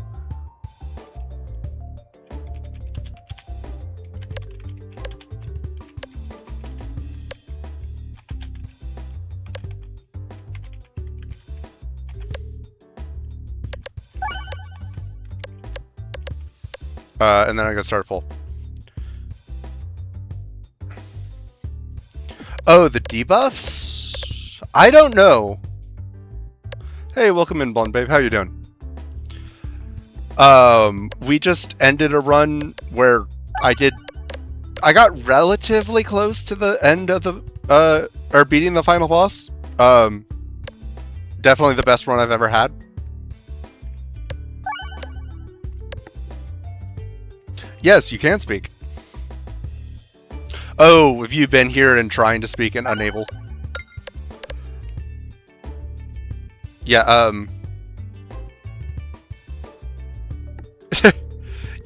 And then I go start full. Oh, the debuffs? I don't know. Hey, welcome in, Blonde Babe. How you doing? We just ended a run where I got relatively close to the end of the, or beating the final boss. Definitely the best run I've ever had. Yes, you can speak. Oh, have you been here and trying to speak and unable? Yeah,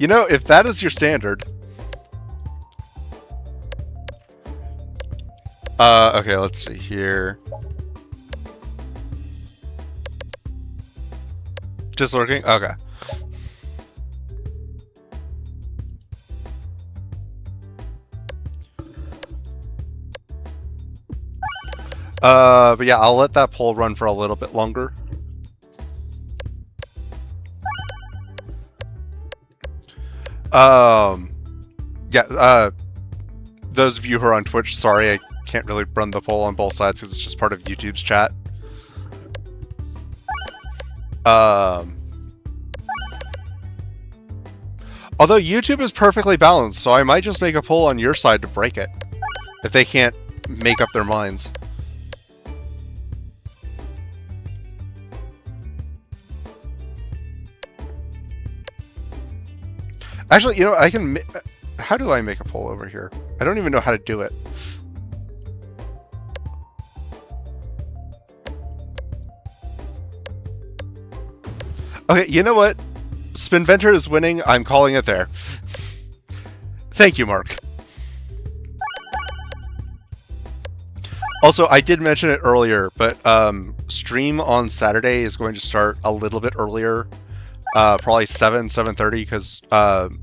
you know, if that is your standard... okay, let's see here. Just lurking? Okay. But yeah, I'll let that poll run for a little bit longer. Yeah, those of you who are on Twitch, sorry, I can't really run the poll on both sides because it's just part of YouTube's chat. Although YouTube is perfectly balanced, so I might just make a poll on your side to break it, if they can't make up their minds. Actually, you know, I can... How do I make a poll over here? I don't even know how to do it. Okay, you know what? Spinventor is winning. I'm calling it there. Thank you, Mark. Also, I did mention it earlier, but stream on Saturday is going to start a little bit earlier. Probably 7:30, because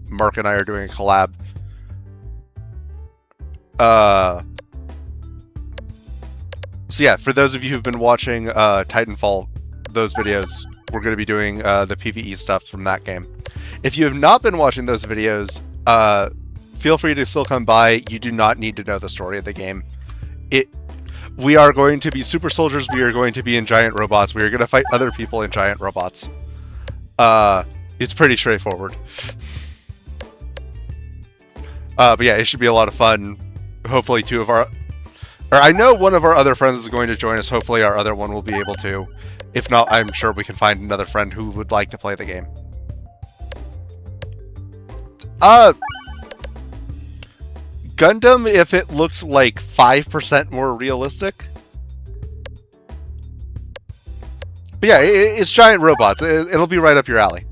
Mark and I are doing a collab. So yeah, for those of you who've been watching Titanfall, those videos, we're going to be doing the PvE stuff from that game. If you have not been watching those videos, feel free to still come by. You do not need to know the story of the game. We are going to be super soldiers. We are going to be in giant robots. We are going to fight other people in giant robots. It's pretty straightforward. But yeah, it should be a lot of fun. Hopefully I know one of our other friends is going to join us. Hopefully our other one will be able to. If not, I'm sure we can find another friend who would like to play the game. Gundam, if it looked like 5% more realistic. But yeah, it's giant robots. It'll be right up your alley.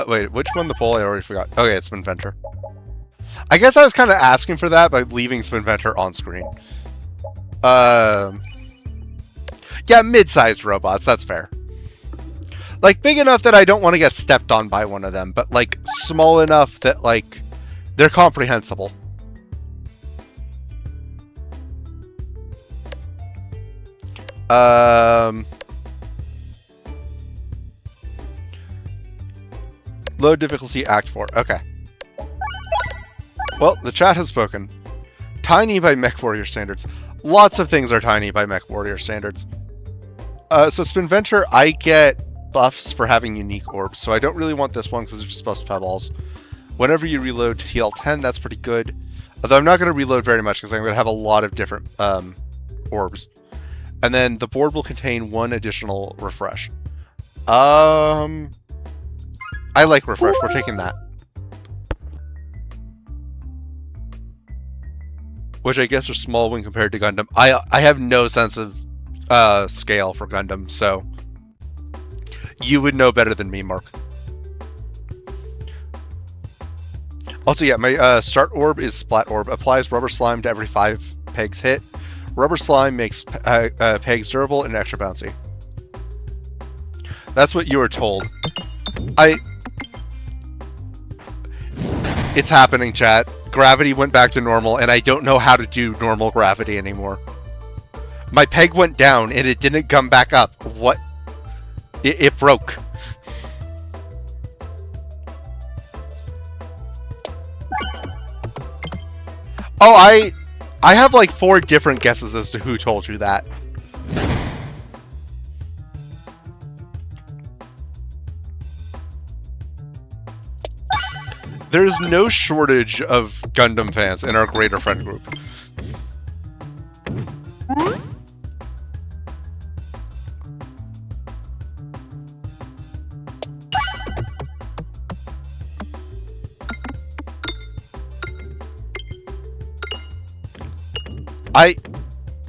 Wait, which one the poll? I already forgot. Okay, it's Spinventor. I guess I was kind of asking for that by leaving Spinventor on screen. Yeah, mid-sized robots, that's fair. Like, big enough that I don't want to get stepped on by one of them, but, like, small enough that, like, they're comprehensible. Low difficulty Act 4. Okay. Well, the chat has spoken. Tiny by MechWarrior standards. Lots of things are tiny by MechWarrior standards. So Spinventor, I get buffs for having unique orbs, so I don't really want this one because it's just buffs pebbles. Whenever you reload to heal 10, that's pretty good. Although I'm not going to reload very much because I'm going to have a lot of different orbs. And then the board will contain one additional refresh. I like refresh. We're taking that. Which I guess are small when compared to Gundam. I have no sense of scale for Gundam, so you would know better than me, Mark. Also, yeah, my start orb is Splat Orb. Applies rubber slime to every 5 pegs hit. Rubber slime makes pegs durable and extra bouncy. That's what you were told. It's happening, chat. Gravity went back to normal, and I don't know how to do normal gravity anymore. My peg went down, and it didn't come back up. What? It broke. Oh, I have like 4 different guesses as to who told you that. There's no shortage of Gundam fans in our greater friend group.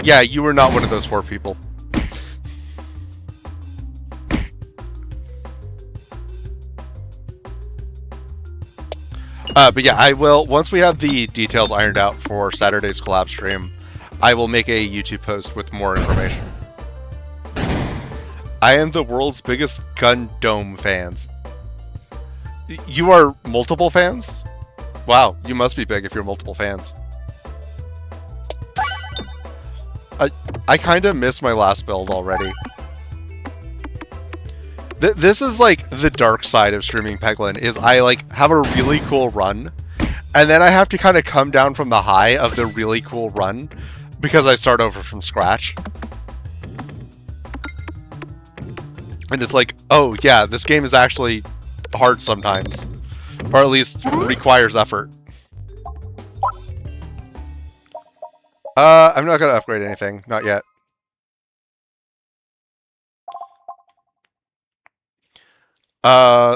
Yeah, you were not one of those 4 people. But yeah, I will, once we have the details ironed out for Saturday's collab stream, I will make a YouTube post with more information. I am the world's biggest Gundam fans. You are multiple fans? Wow, you must be big if you're multiple fans. I kind of missed my last build already. This is like the dark side of streaming Peglin, is I like have a really cool run, and then I have to kind of come down from the high of the really cool run because I start over from scratch. And it's like, oh yeah, this game is actually hard sometimes, or at least requires effort. I'm not gonna upgrade anything, not yet.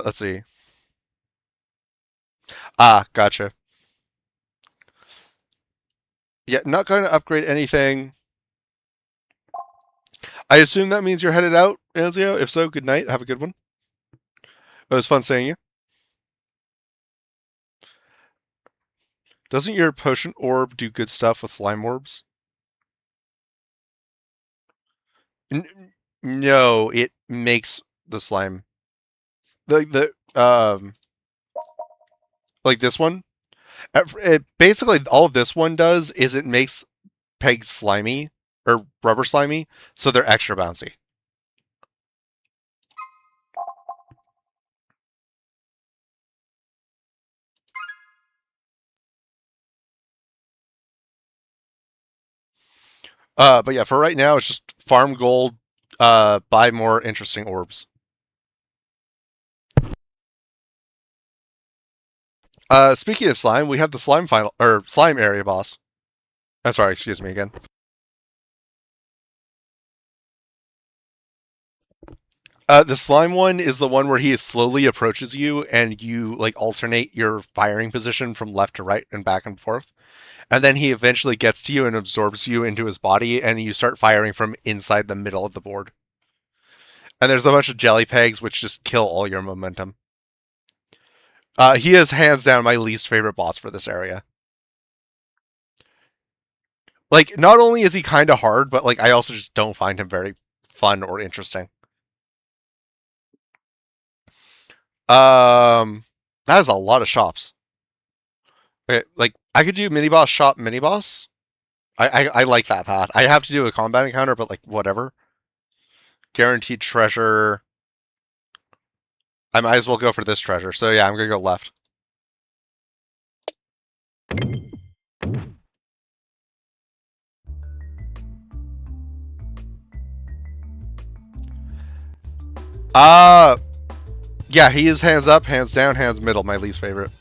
Let's see. Ah, gotcha. Yeah, not going to upgrade anything. I assume that means you're headed out, Anzio. If so, good night. Have a good one. It was fun seeing you. Doesn't your potion orb do good stuff with slime orbs? No, it makes the slime. Like this one. Basically, all this one does is it makes pegs slimy or rubber slimy, so they're extra bouncy. But yeah, for right now, it's just farm gold, buy more interesting orbs. Speaking of slime, we have the slime area boss. I'm sorry, excuse me again. The slime one is the one where he slowly approaches you, and you like alternate your firing position from left to right and back and forth. And then he eventually gets to you and absorbs you into his body, and you start firing from inside the middle of the board. And there's a bunch of jelly pegs which just kill all your momentum. He is hands down my least favorite boss for this area. Like, not only is he kind of hard, but like I also just don't find him very fun or interesting. That is a lot of shops. Okay, like I could do mini boss shop mini boss. I like that path. I have to do a combat encounter, but like whatever. Guaranteed treasure. I might as well go for this treasure. So yeah, I'm gonna go left. Yeah, he is hands up, hands down, hands middle, my least favorite.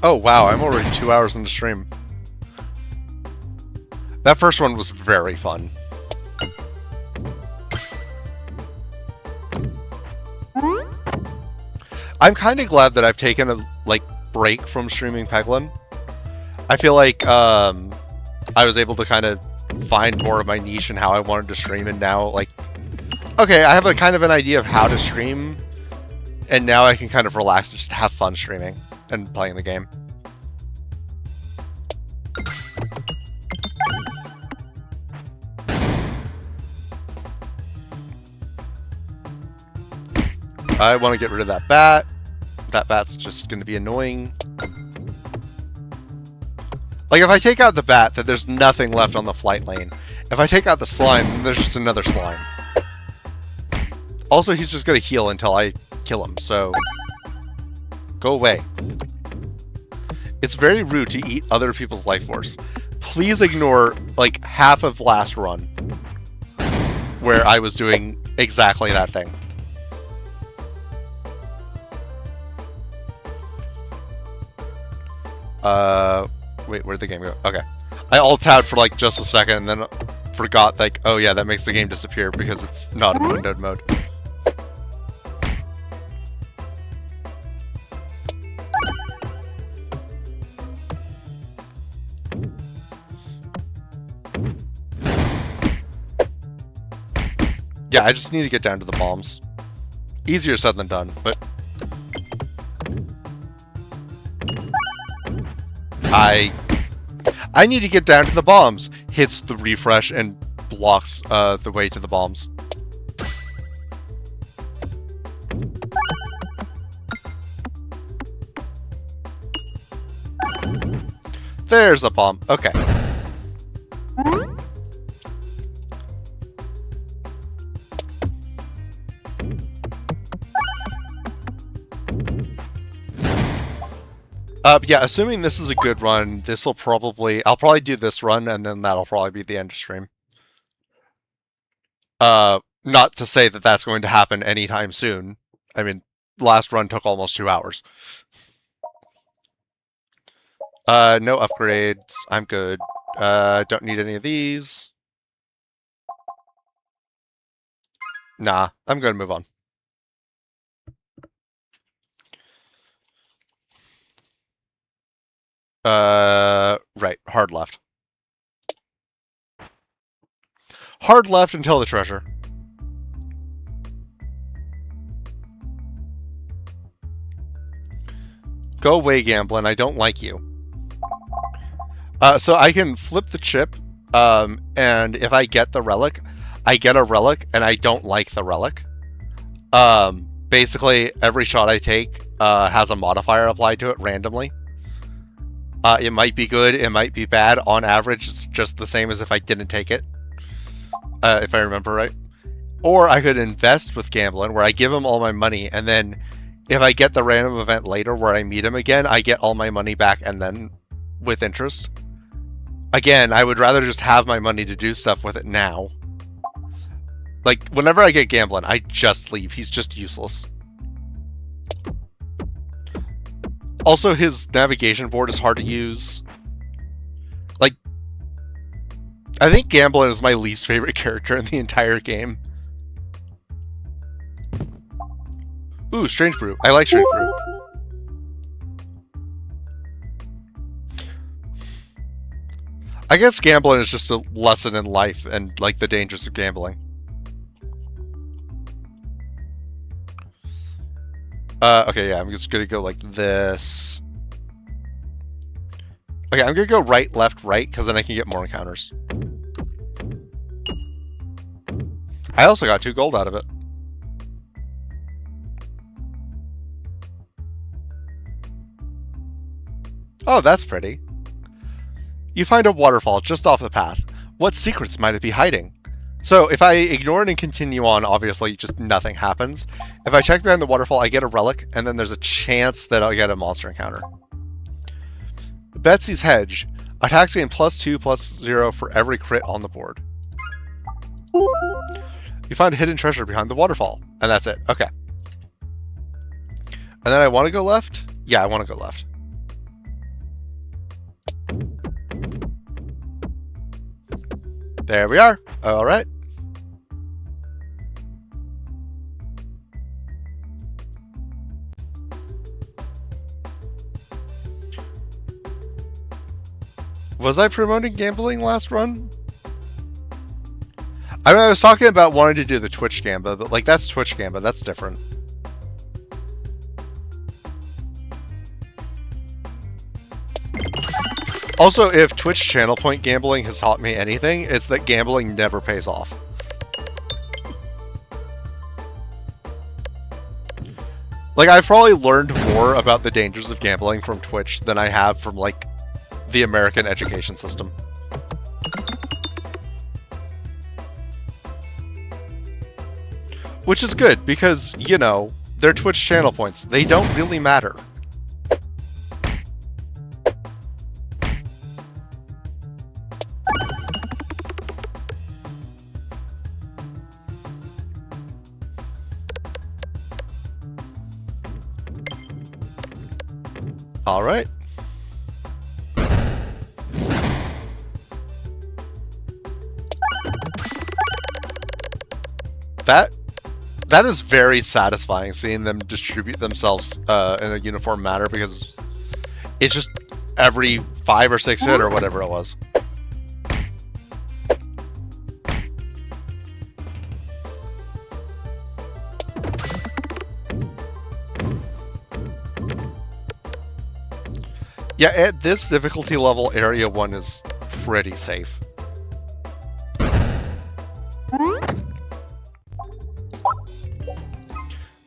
Oh wow, I'm already 2 hours into stream. That first one was very fun. I'm kind of glad that I've taken a break from streaming Peglin. I feel like I was able to kind of find more of my niche and how I wanted to stream, and now like, okay, I have a kind of an idea of how to stream, and now I can kind of relax and just have fun streaming and playing the game. I want to get rid of that bat. That bat's just going to be annoying. Like, if I take out the bat, then there's nothing left on the flight lane. If I take out the slime, then there's just another slime. Also, he's just going to heal until I kill him, so... Go away. It's very rude to eat other people's life force. Please ignore, like, half of last run, where I was doing exactly that thing. Wait, where'd the game go? Okay. I alt-tabbed for like just a second and then forgot like, oh yeah, that makes the game disappear because it's not in windowed mode. Yeah, I just need to get down to the bombs. Easier said than done, but... I need to get down to the bombs. Hits the refresh and blocks the way to the bombs. There's the bomb. Okay. Yeah, assuming this is a good run, this will probably... I'll probably do this run, and then that'll probably be the end of stream. Not to say that that's going to happen anytime soon. I mean, last run took almost 2 hours. No upgrades. I'm good. Don't need any of these. Nah, I'm gonna move on. Right, hard left. Hard left until the treasure. Go away, Gamblin. I don't like you. So I can flip the chip, and if I get the relic, I get a relic, and I don't like the relic. Basically, every shot I take has a modifier applied to it randomly. It might be good, it might be bad. On average, it's just the same as if I didn't take it, if I remember right. Or I could invest with Gamblin, where I give him all my money, and then if I get the random event later where I meet him again, I get all my money back and then with interest. Again, I would rather just have my money to do stuff with it now. Like, whenever I get Gamblin, I just leave. He's just useless. Also, his navigation board is hard to use. Like, I think Gamblin is my least favorite character in the entire game. Ooh, Strange Brew. I like Strange Brew. I guess gambling is just a lesson in life and, like, the dangers of gambling. Okay, yeah, I'm just gonna go like this. Okay, I'm gonna go right, left, right, because then I can get more encounters. I also got 2 gold out of it. Oh, that's pretty. You find a waterfall just off the path. What secrets might it be hiding? So, if I ignore it and continue on, obviously just nothing happens. If I check behind the waterfall, I get a relic, and then there's a chance that I'll get a monster encounter. Betsy's Hedge. Attacks gain +2/+0 for every crit on the board. You find a hidden treasure behind the waterfall, and that's it. Okay. And then I want to go left? Yeah, I want to go left. There we are. All right. Was I promoting gambling last run? I mean, I was talking about wanting to do the Twitch Gamba, but, like, that's Twitch Gamba. That's different. Also, if Twitch channel point gambling has taught me anything, it's that gambling never pays off. Like, I've probably learned more about the dangers of gambling from Twitch than I have from, like, the American education system. Which is good, because, you know, they're Twitch channel points. They don't really matter. All right. That is very satisfying, seeing them distribute themselves in a uniform manner, because it's just every 5 or 6 hit or whatever it was. Yeah, at this difficulty level, Area 1 is pretty safe.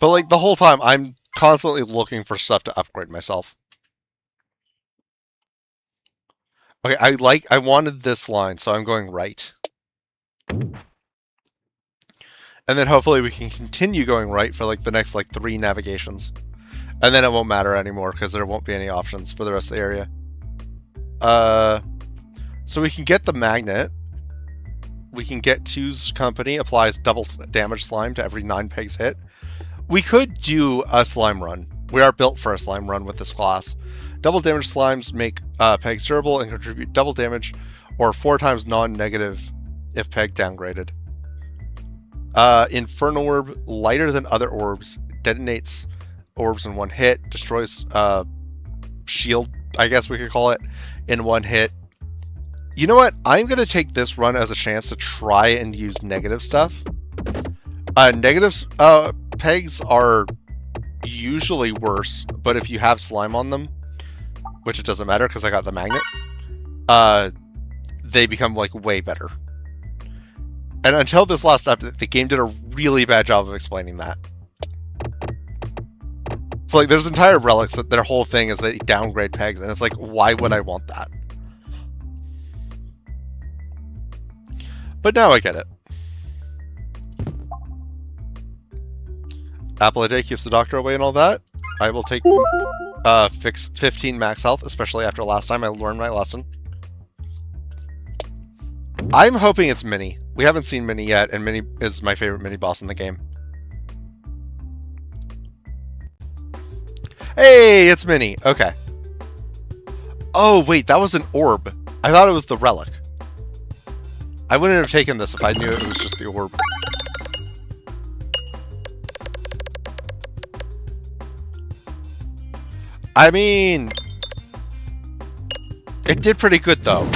But, like, the whole time, I'm constantly looking for stuff to upgrade myself. Okay, I wanted this line, so I'm going right. And then hopefully we can continue going right for like the next like 3 navigations. And then it won't matter anymore because there won't be any options for the rest of the area. So we can get the magnet. We can get Two's Company, applies double damage slime to every 9 pegs hit. We could do a slime run. We are built for a slime run with this class. Double damage slimes make pegs durable and contribute double damage, or 4 times non-negative if peg downgraded. Infernal Orb, lighter than other orbs, detonates orbs in 1 hit, destroys shield, I guess we could call it, in 1 hit. You know what? I'm going to take this run as a chance to try and use negative stuff. Negatives pegs are usually worse, but if you have slime on them, which it doesn't matter because I got the magnet, they become like way better. And until this last update, the game did a really bad job of explaining that. So like there's entire relics that their whole thing is they downgrade pegs, and it's like, why would I want that? But now I get it. Apple a day keeps the doctor away and all that. I will take fix 15 max health, especially after last time I learned my lesson. I'm hoping it's Mini. We haven't seen Mini yet, and Mini is my favorite mini boss in the game. Hey, it's Mini. Okay. Oh, wait, that was an orb. I thought it was the relic. I wouldn't have taken this if I knew it was just the orb. I mean, it did pretty good, though.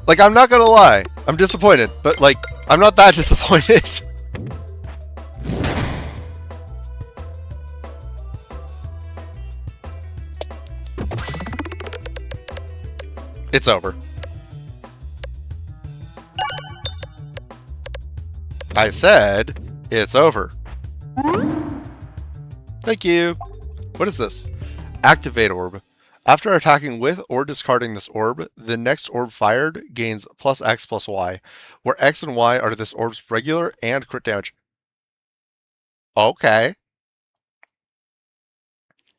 Like, I'm not gonna lie. I'm disappointed, but, like, I'm not that disappointed. It's over. I said, it's over. Thank you. What is this? Activate orb. After attacking with or discarding this orb, the next orb fired gains plus X plus Y, where X and Y are this orb's regular and crit damage. Okay.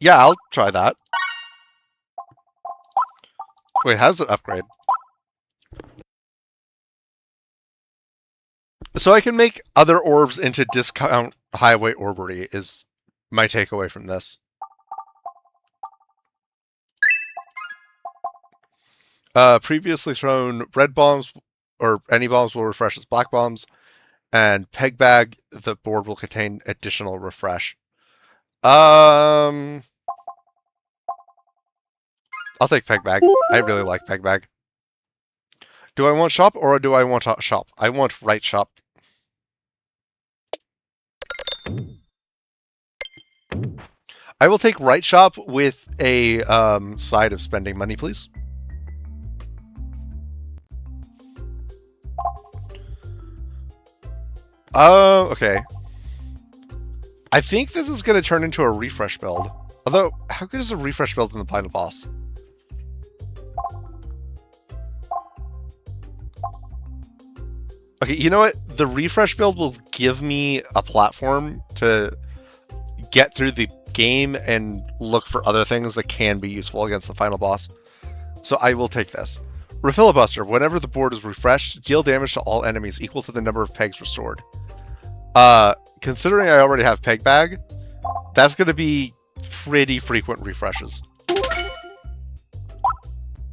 Yeah, I'll try that. Wait, how does it upgrade? So I can make other orbs into discount highway orbery is my takeaway from this. Previously thrown red bombs or any bombs will refresh as black bombs, and peg bag, the board will contain additional refresh. I'll take peg bag. I really like peg bag. Do I want shop or do I want shop? I want right shop. I will take right shop with a side of spending money, please. Okay. I think this is going to turn into a refresh build. Although, how good is a refresh build in the final boss? Okay, you know what? The refresh build will give me a platform to get through the game and look for other things that can be useful against the final boss. So I will take this. Refilibuster. Whenever the board is refreshed, deal damage to all enemies equal to the number of pegs restored. Considering I already have peg bag, that's going to be pretty frequent refreshes.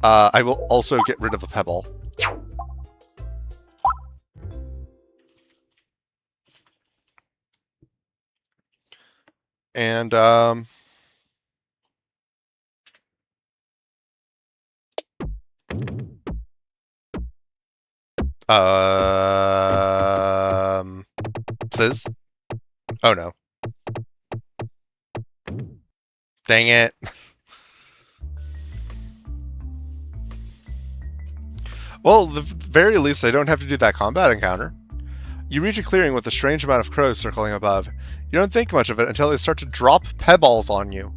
I will also get rid of a pebble. And, Fizz? Oh no. Dang it. Well, at the very least, I don't have to do that combat encounter. You reach a clearing with a strange amount of crows circling above. You don't think much of it until they start to drop pebbles on you.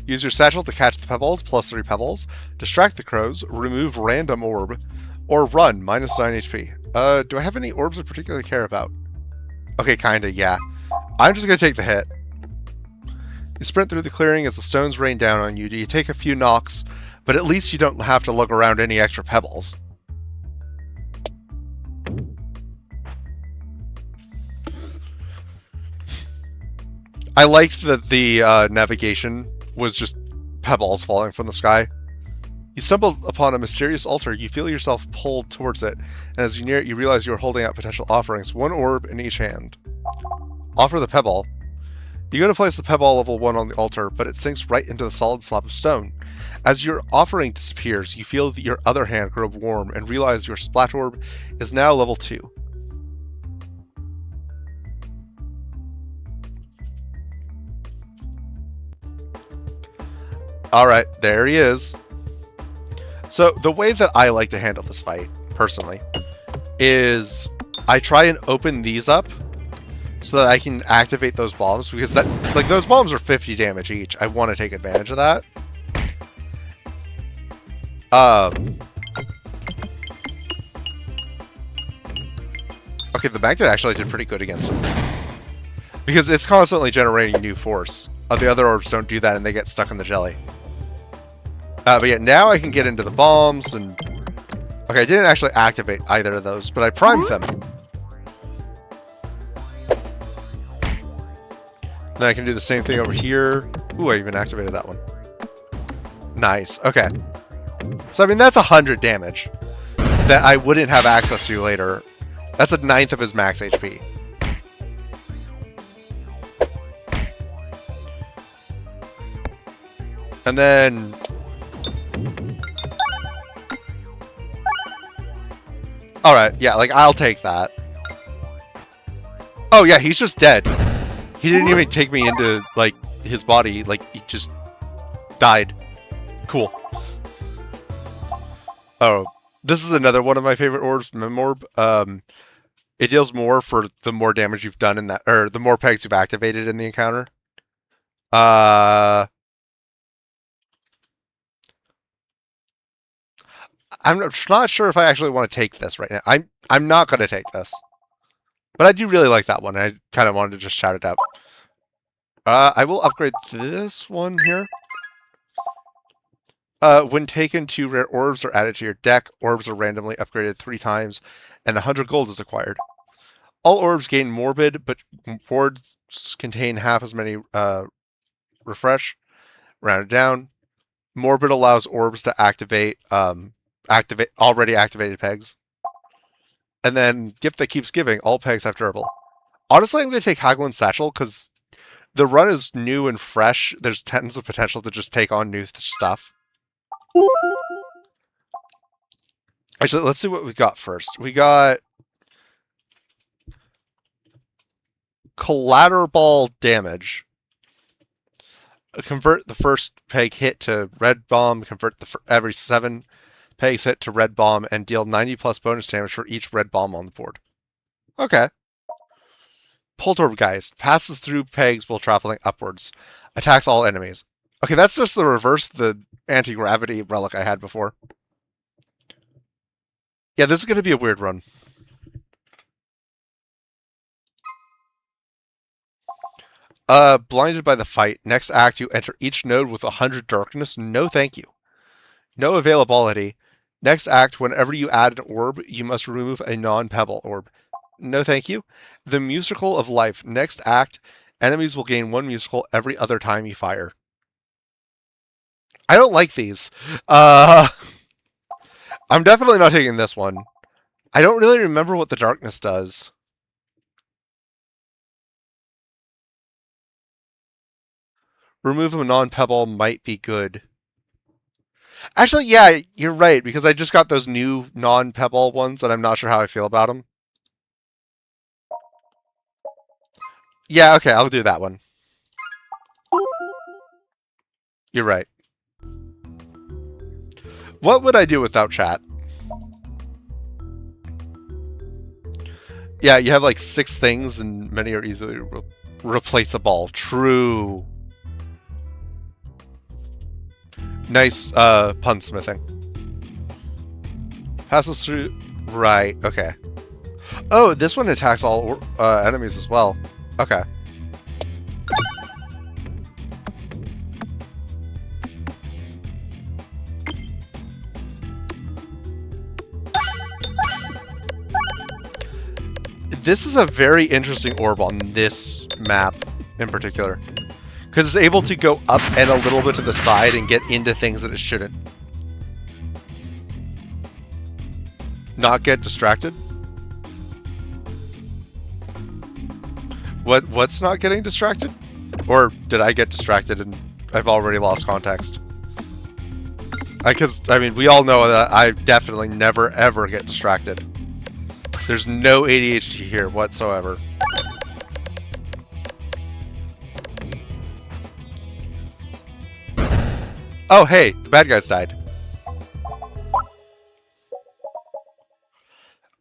Use your satchel to catch the pebbles, plus 3 pebbles. Distract the crows, remove random orb, or run, minus 9 HP. Do I have any orbs I particularly care about? Okay, kinda, yeah. I'm just gonna take the hit. You sprint through the clearing as the stones rain down on you. You take a few knocks, but at least you don't have to lug around any extra pebbles. I liked that the navigation was just pebbles falling from the sky. You stumble upon a mysterious altar. You feel yourself pulled towards it, and as you near it, you realize you are holding out potential offerings, 1 orb in each hand. Offer the pebble. You go to place the pebble level 1 on the altar, but it sinks right into the solid slab of stone. As your offering disappears, you feel your other hand grow warm and realize your splat orb is now level 2. Alright, there he is. So, the way that I like to handle this fight, personally, is I try and open these up so that I can activate those bombs, because that, like, those bombs are 50 damage each. I want to take advantage of that. Okay, the magnet actually did pretty good against him, because it's constantly generating new force. The other orbs don't do that, and they get stuck in the jelly. But yeah, now I can get into the bombs, and... Okay, I didn't actually activate either of those, but I primed them. Then I can do the same thing over here. Ooh, I even activated that one. Nice, okay. So, I mean, that's 100 damage that I wouldn't have access to later. That's 1/9 of his max HP. And then... Alright, yeah, like, I'll take that. Oh, yeah, he's just dead. He didn't even take me into, like, his body. Like, he just died. Cool. Oh, this is another one of my favorite orbs, Memorb. It deals more for the more damage you've done in that, or the more pegs you've activated in the encounter. I'm not sure if I actually want to take this right now. I'm not going to take this. But I do really like that one. I kind of wanted to just shout it out. I will upgrade this one here. When taken, 2 rare orbs are added to your deck. Orbs are randomly upgraded 3 times, and 100 gold is acquired. All orbs gain Morbid, but boards contain half as many refresh. Rounded down. Morbid allows orbs to activate already activated pegs. And then Gift That Keeps Giving, all pegs have durable. Honestly, I'm going to take Haglin's Satchel, because the run is new and fresh. There's tons of potential to just take on new stuff. Actually, let's see what we got first. We got collateral damage. Convert the first peg hit to red bomb. Convert every 7 pegs hit to red bomb, and deal 90 plus bonus damage for each red bomb on the board. Okay. Poltorb Geist passes through pegs while traveling upwards. Attacks all enemies. Okay, that's just the reverse the anti-gravity relic I had before. Yeah, this is going to be a weird run. Blinded by the fight. Next act, you enter each node with 100 darkness. No thank you. No availability. Next act, whenever you add an orb, you must remove a non-pebble orb. No thank you. The Musical of Life. Next act, enemies will gain 1 musical every other time you fire. I don't like these. I'm definitely not taking this one. I don't really remember what the darkness does. Remove a non-pebble might be good. Actually, yeah, you're right, because I just got those new non-pebble ones, and I'm not sure how I feel about them. Yeah, okay, I'll do that one. You're right. What would I do without chat? Yeah, you have like 6 things, and many are easily replaceable. True. Nice punsmithing. Passes through. Right. Okay. Oh, this one attacks all enemies as well. Okay. This is a very interesting orb on this map in particular, because it's able to go up and a little bit to the side and get into things that it shouldn't. Not get distracted? What's not getting distracted? Or did I get distracted and I've already lost context? Because, I mean, we all know that I definitely never ever get distracted. There's no ADHD here whatsoever. Oh, hey, the bad guys died.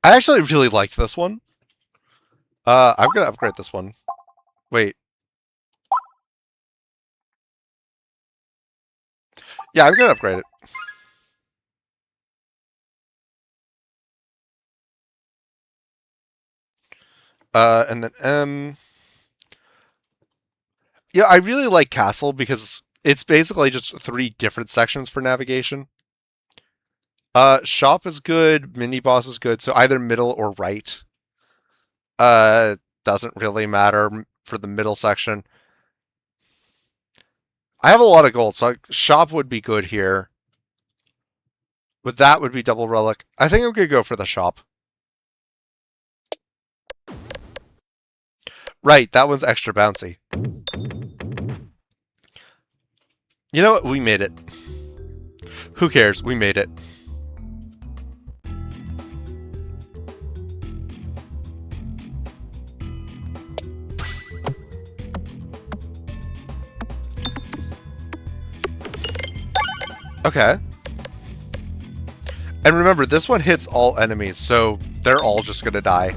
I actually really liked this one. I'm gonna upgrade this one. Wait. Yeah, I'm gonna upgrade it. And then yeah, I really like Castle because it's basically just 3 different sections for navigation. Shop is good, mini boss is good, so either middle or right. Doesn't really matter for the middle section. I have a lot of gold, so shop would be good here. But that would be double relic. I think I'm gonna go for the shop. Right, that one's extra bouncy. You know what? We made it. Who cares? We made it. Okay. And remember, this one hits all enemies, so they're all just gonna die.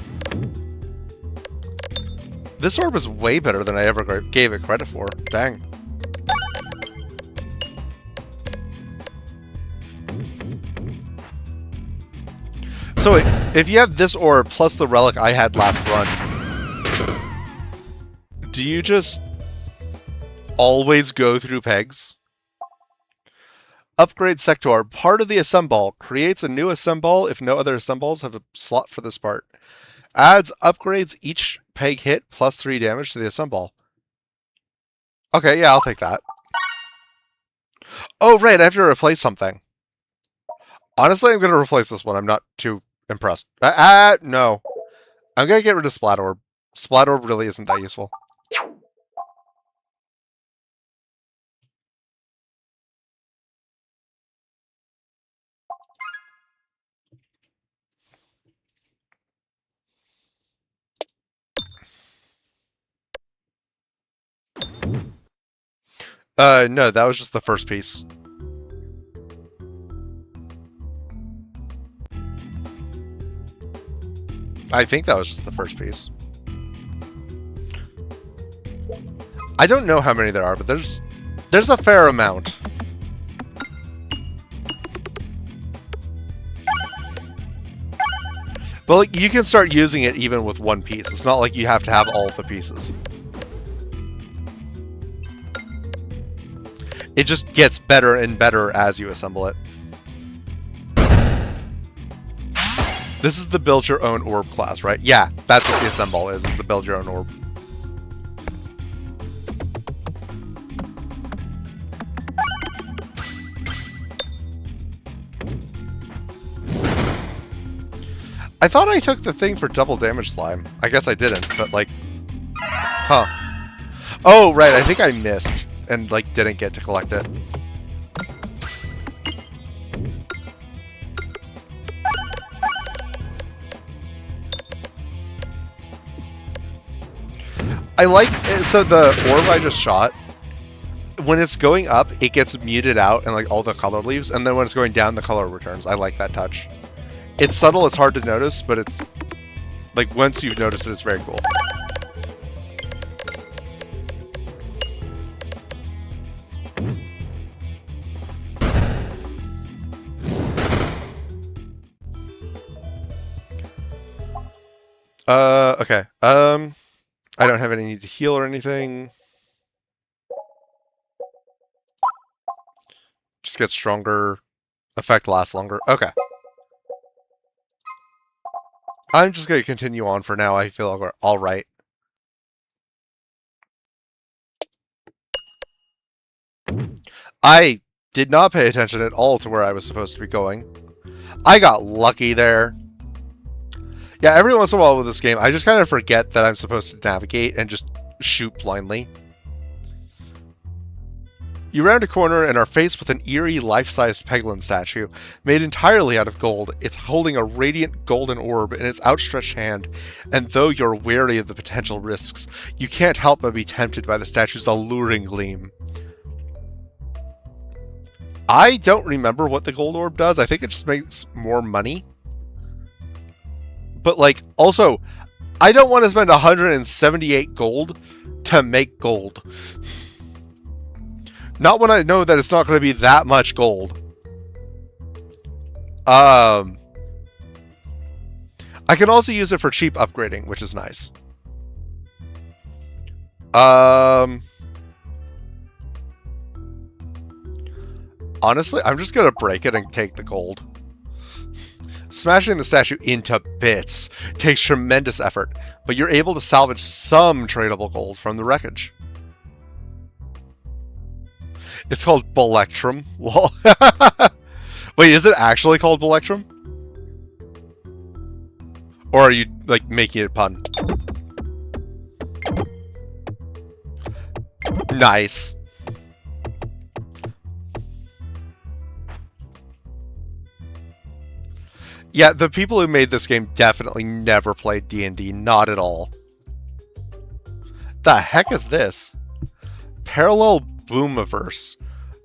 This orb is way better than I ever gave it credit for. Dang. So if you have this orb plus the relic I had last run, do you just always go through pegs? Upgrade sector. Part of the assemble. Creates a new assemble if no other assembles have a slot for this part. Adds upgrades each peg hit plus 3 damage to the assemble. Okay, yeah, I'll take that. Oh, right, I have to replace something. Honestly, I'm going to replace this one. I'm not too impressed. No. I'm going to get rid of Splat Orb. Splat Orb really isn't that useful. No, that was just the first piece. I think that was just the first piece. I don't know how many there are, but there's a fair amount. But like, you can start using it even with one piece. It's not like you have to have all the pieces. It just gets better and better as you assemble it. This is the build your own orb class, right? Yeah, that's what the assemble is the build your own orb. I thought I took the thing for double damage slime. I guess I didn't, but like... Huh. Oh, right, I think I missed and like didn't get to collect it. I like, so the orb I just shot, when it's going up, it gets muted out and like all the color leaves, and then when it's going down, the color returns. I like that touch. It's subtle, it's hard to notice, but it's Like, once you've noticed it, it's very cool. Okay. I don't have any need to heal or anything. Just get stronger. Effect lasts longer. Okay. I'm just going to continue on for now. I feel like we're all right. I did not pay attention at all to where I was supposed to be going. I got lucky there. Yeah, every once in a while with this game, I just kind of forget that I'm supposed to navigate and just shoot blindly. You round a corner and are faced with an eerie, life-sized Peglin statue, made entirely out of gold. It's holding a radiant golden orb in its outstretched hand, and though you're wary of the potential risks, you can't help but be tempted by the statue's alluring gleam. I don't remember what the gold orb does. I think it just makes more money. But, like, also, I don't want to spend 178 gold to make gold. Not when I know that it's not going to be that much gold. I can also use it for cheap upgrading, which is nice. Honestly, I'm just going to break it and take the gold. Smashing the statue into bits takes tremendous effort, but you're able to salvage some tradable gold from the wreckage. It's called Belectrum. Lol. Wait, is it actually called Belectrum? Or are you, like, making it a pun? Nice. Yeah, the people who made this game definitely never played D&D. Not at all. The heck is this? Parallel Boomiverse.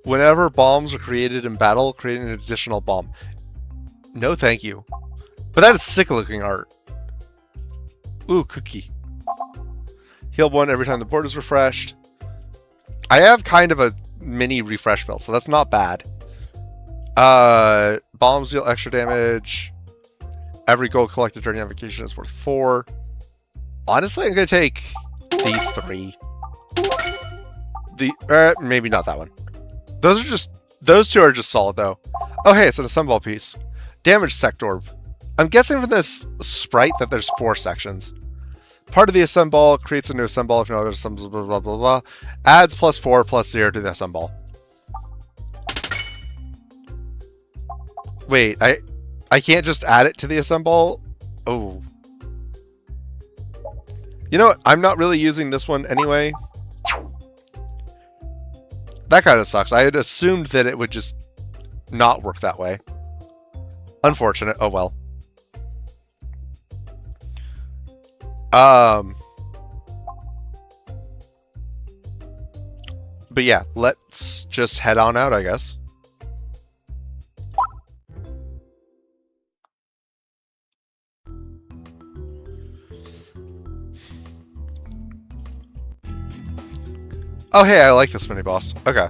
Whenever bombs are created in battle, create an additional bomb. No, thank you. But that is sick-looking art. Ooh, cookie. Heal 1 every time the board is refreshed. I have kind of a mini refresh spell, so that's not bad. Bombs deal extra damage. Every gold collected during navigation is worth 4. Honestly, I'm going to take these 3. Maybe not that one. Those 2 are just solid, though. Oh, hey, it's an assemble piece. Damage sector. I'm guessing from this sprite that there's 4 sections. Part of the assemble creates a new assemble if no other assembles, blah, blah, blah, blah. Adds +4, +0 to the assemble. Wait, I can't just add it to the assemble? Oh. You know what? I'm not really using this one anyway. That kind of sucks. I had assumed that it would just not work that way. Unfortunate. Oh well. But yeah, let's just head on out, I guess. Oh, hey, I like this mini-boss. Okay.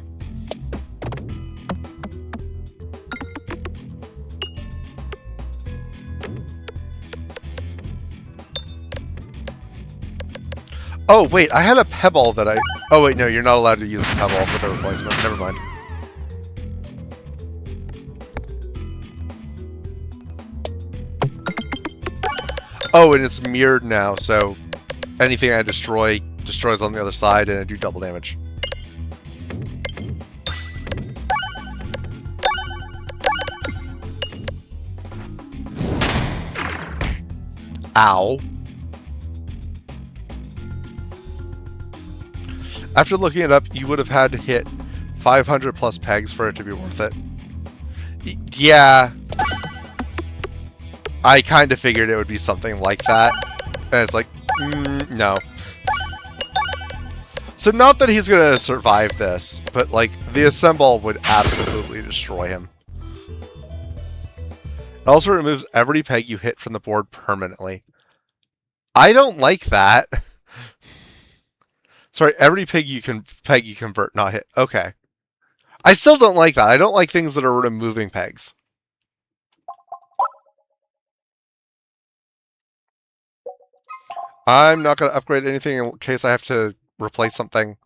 Oh, wait, I had a pebble that I... Oh, wait, no, you're not allowed to use the pebble with a replacement. Never mind. Oh, and it's mirrored now, so anything I destroy destroys on the other side, and I do double damage. Ow. After looking it up, you would have had to hit 500 plus pegs for it to be worth it. Yeah. I kind of figured it would be something like that. And it's like, no. So not that he's going to survive this, but like the assemble would absolutely destroy him. It also removes every peg you hit from the board permanently. I don't like that. Sorry, every peg you convert, not hit. Okay. I still don't like that. I don't like things that are removing pegs. I'm not going to upgrade anything in case I have to replace something.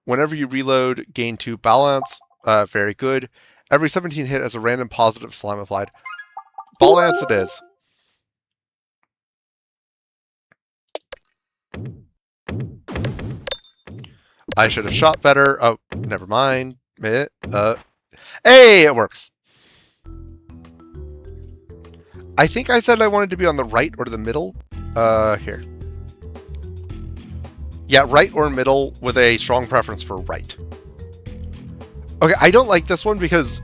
Whenever you reload, gain 2 balance. Very good. Every 17 hit has a random positive slime applied. Balance it is. I should have shot better. Oh, never mind. Hey, it works. I think I said I wanted to be on the right or the middle. Here. Yeah, right or middle with a strong preference for right. Okay, I don't like this one because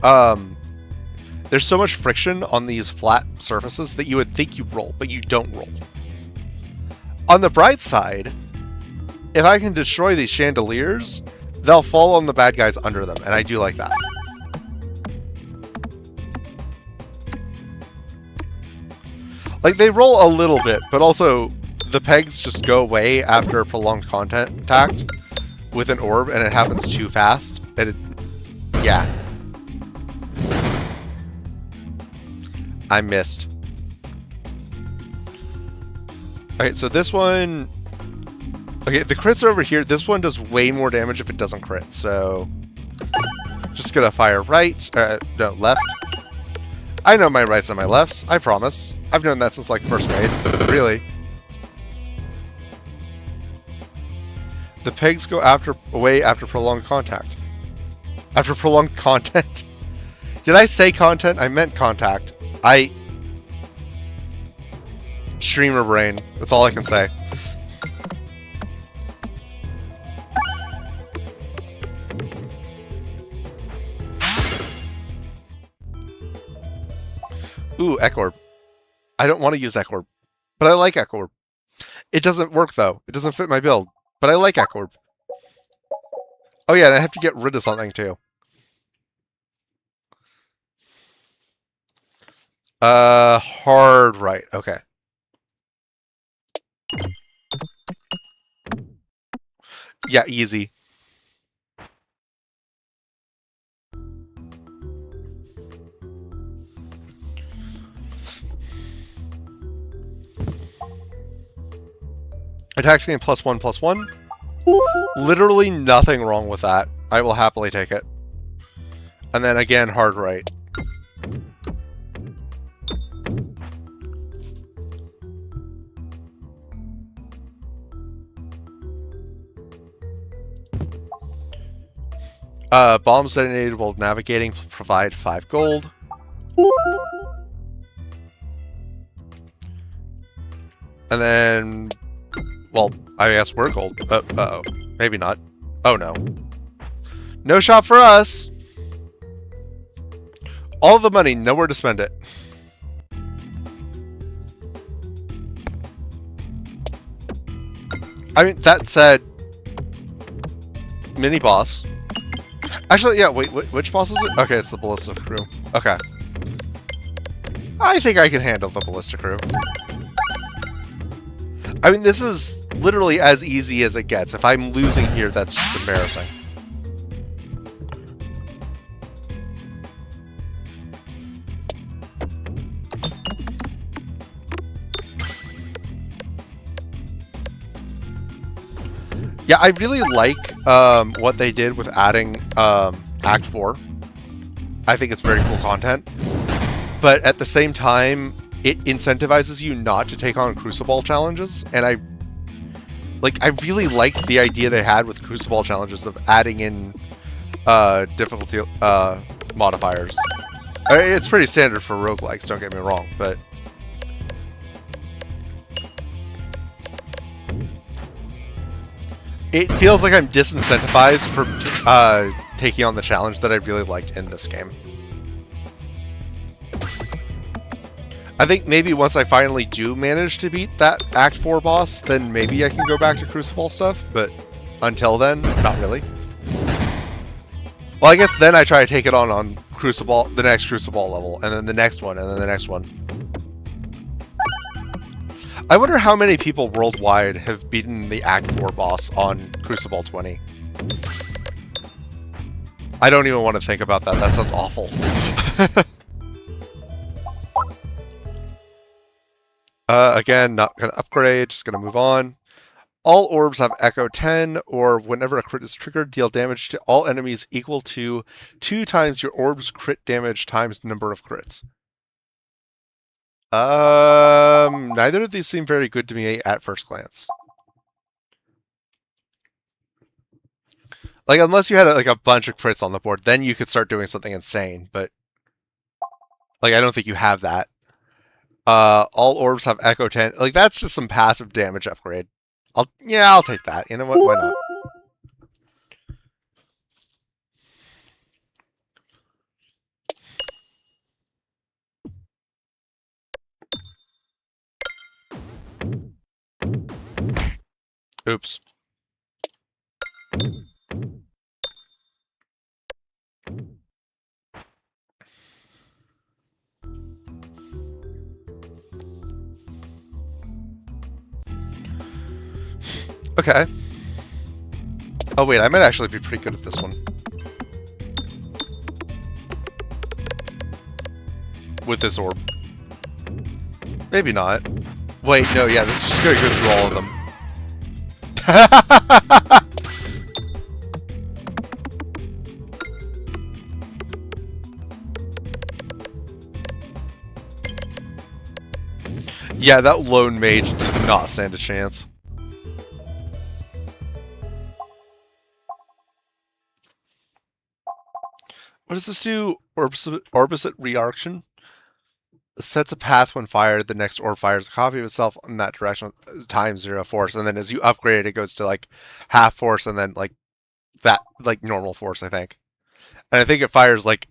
there's so much friction on these flat surfaces that you would think you roll, but you don't roll. On the bright side, if I can destroy these chandeliers, they'll fall on the bad guys under them, and I do like that. Like, they roll a little bit, but also the pegs just go away after prolonged contact with an orb, and it happens too fast. Yeah. I missed. Okay, so this one... Okay, the crits are over here. This one does way more damage if it doesn't crit, so... Just gonna fire right, no, left. I know my rights and my lefts, I promise. I've known that since, like, first grade, really. The pegs go away after prolonged contact. After prolonged content? Did I say content? I meant contact. Streamer brain. That's all I can say. Ooh, Ekorb. I don't want to use Ekorb, but I like Ekorb. It doesn't work, though. It doesn't fit my build, but I like Ekorb. Oh yeah, and I have to get rid of something, too. Hard right. Okay. Yeah, easy. Attacks gain +1/+1. Literally nothing wrong with that. I will happily take it. And then again, hard right. Bombs detonated while navigating provide 5 gold. And then, well, I guess we're gold. Uh-oh. Maybe not. Oh, no. No shop for us! All the money, nowhere to spend it. I mean, that said, mini boss. Actually, yeah, wait, which boss is it? Okay, it's the Ballista Crew. Okay. I think I can handle the Ballista Crew. I mean, this is literally as easy as it gets. If I'm losing here, that's just embarrassing. Yeah, I really like what they did with adding Act 4. I think it's very cool content. But at the same time, it incentivizes you not to take on Crucible challenges. And I really like the idea they had with Crucible challenges of adding in difficulty modifiers. It's pretty standard for roguelikes, don't get me wrong, but... It feels like I'm disincentivized for taking on the challenge that I really liked in this game. I think maybe once I finally do manage to beat that Act 4 boss, then maybe I can go back to Crucible stuff, but until then, not really. Well, I guess then I try to take it on Crucible, the next Crucible level, and then the next one, and then the next one. I wonder how many people worldwide have beaten the Act 4 boss on Crucible 20. I don't even want to think about that. That sounds awful. Again, not going to upgrade, just going to move on. All orbs have Echo 10, or whenever a crit is triggered, deal damage to all enemies equal to 2 times your orb's crit damage times the number of crits. Neither of these seem very good to me at first glance. Like, unless you had like a bunch of crits on the board, then you could start doing something insane, but like, I don't think you have that. All orbs have Echo 10. Like, that's just some passive damage upgrade. I'll take that. You know what? Why not? Oops. Okay. Oh wait, I might actually be pretty good at this one. With this orb. Maybe not. Wait, no, yeah, this is just gonna go through all of them. Yeah, that lone mage does not stand a chance. What does this do? Orbicid reaction? Sets a path when fired. The next orb fires a copy of itself in that direction times 0 force. And then as you upgrade it, it goes to like half force and then like that, like normal force, I think. And I think it fires like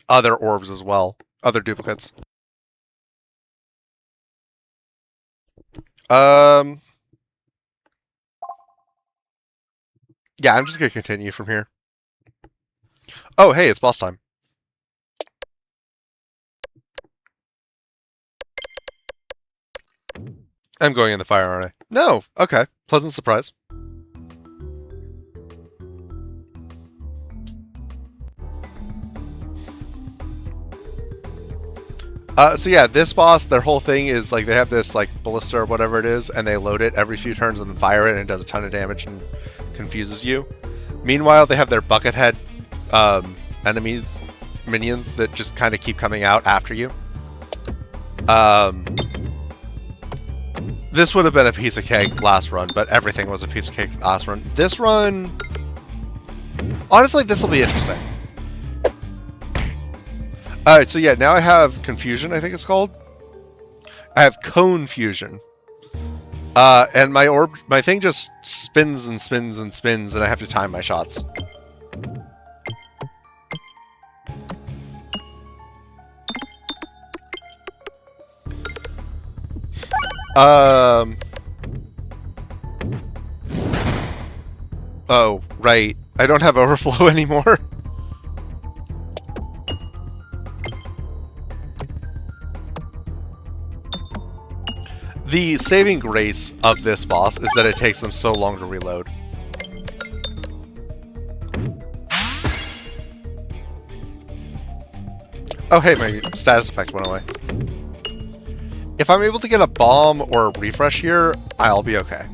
other orbs as well. Other duplicates. Yeah, I'm just gonna continue from here. Oh, hey, it's boss time. I'm going in the fire, aren't I? No! Okay. Pleasant surprise. So yeah, this boss, their whole thing is like they have this like ballista or whatever it is, and they load it every few turns and then fire it, and it does a ton of damage and confuses you. Meanwhile, they have their buckethead enemies, minions that just kind of keep coming out after you. This would have been a piece of cake last run, but everything was a piece of cake last run. This run, honestly, this will be interesting. Alright, so yeah, now I have Confusion, I think it's called. I have Cone Fusion. And my thing just spins and spins and spins, and I have to time my shots. Oh, right. I don't have overflow anymore. The saving grace of this boss is that it takes them so long to reload. Oh hey, my status effect went away. If I'm able to get a bomb or a refresh here, I'll be okay.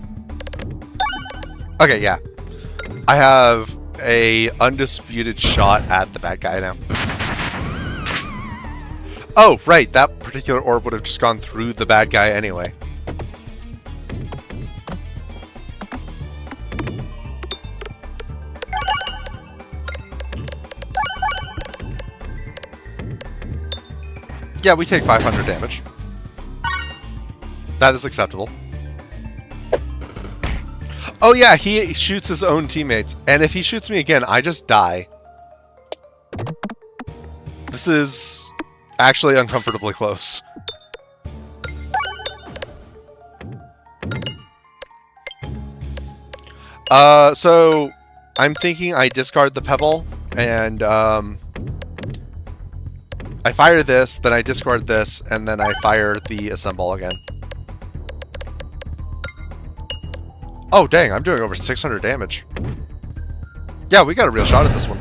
Okay, yeah. I have a undisputed shot at the bad guy now. Oh, right, that particular orb would have just gone through the bad guy anyway. Yeah, we take 500 damage. That is acceptable. Oh yeah, he shoots his own teammates, and if he shoots me again, I just die. This is actually uncomfortably close. So I'm thinking I discard the pebble, and I fire this, then I discard this, and then I fire the assemble again. Oh, dang, I'm doing over 600 damage. Yeah, we got a real shot at this one.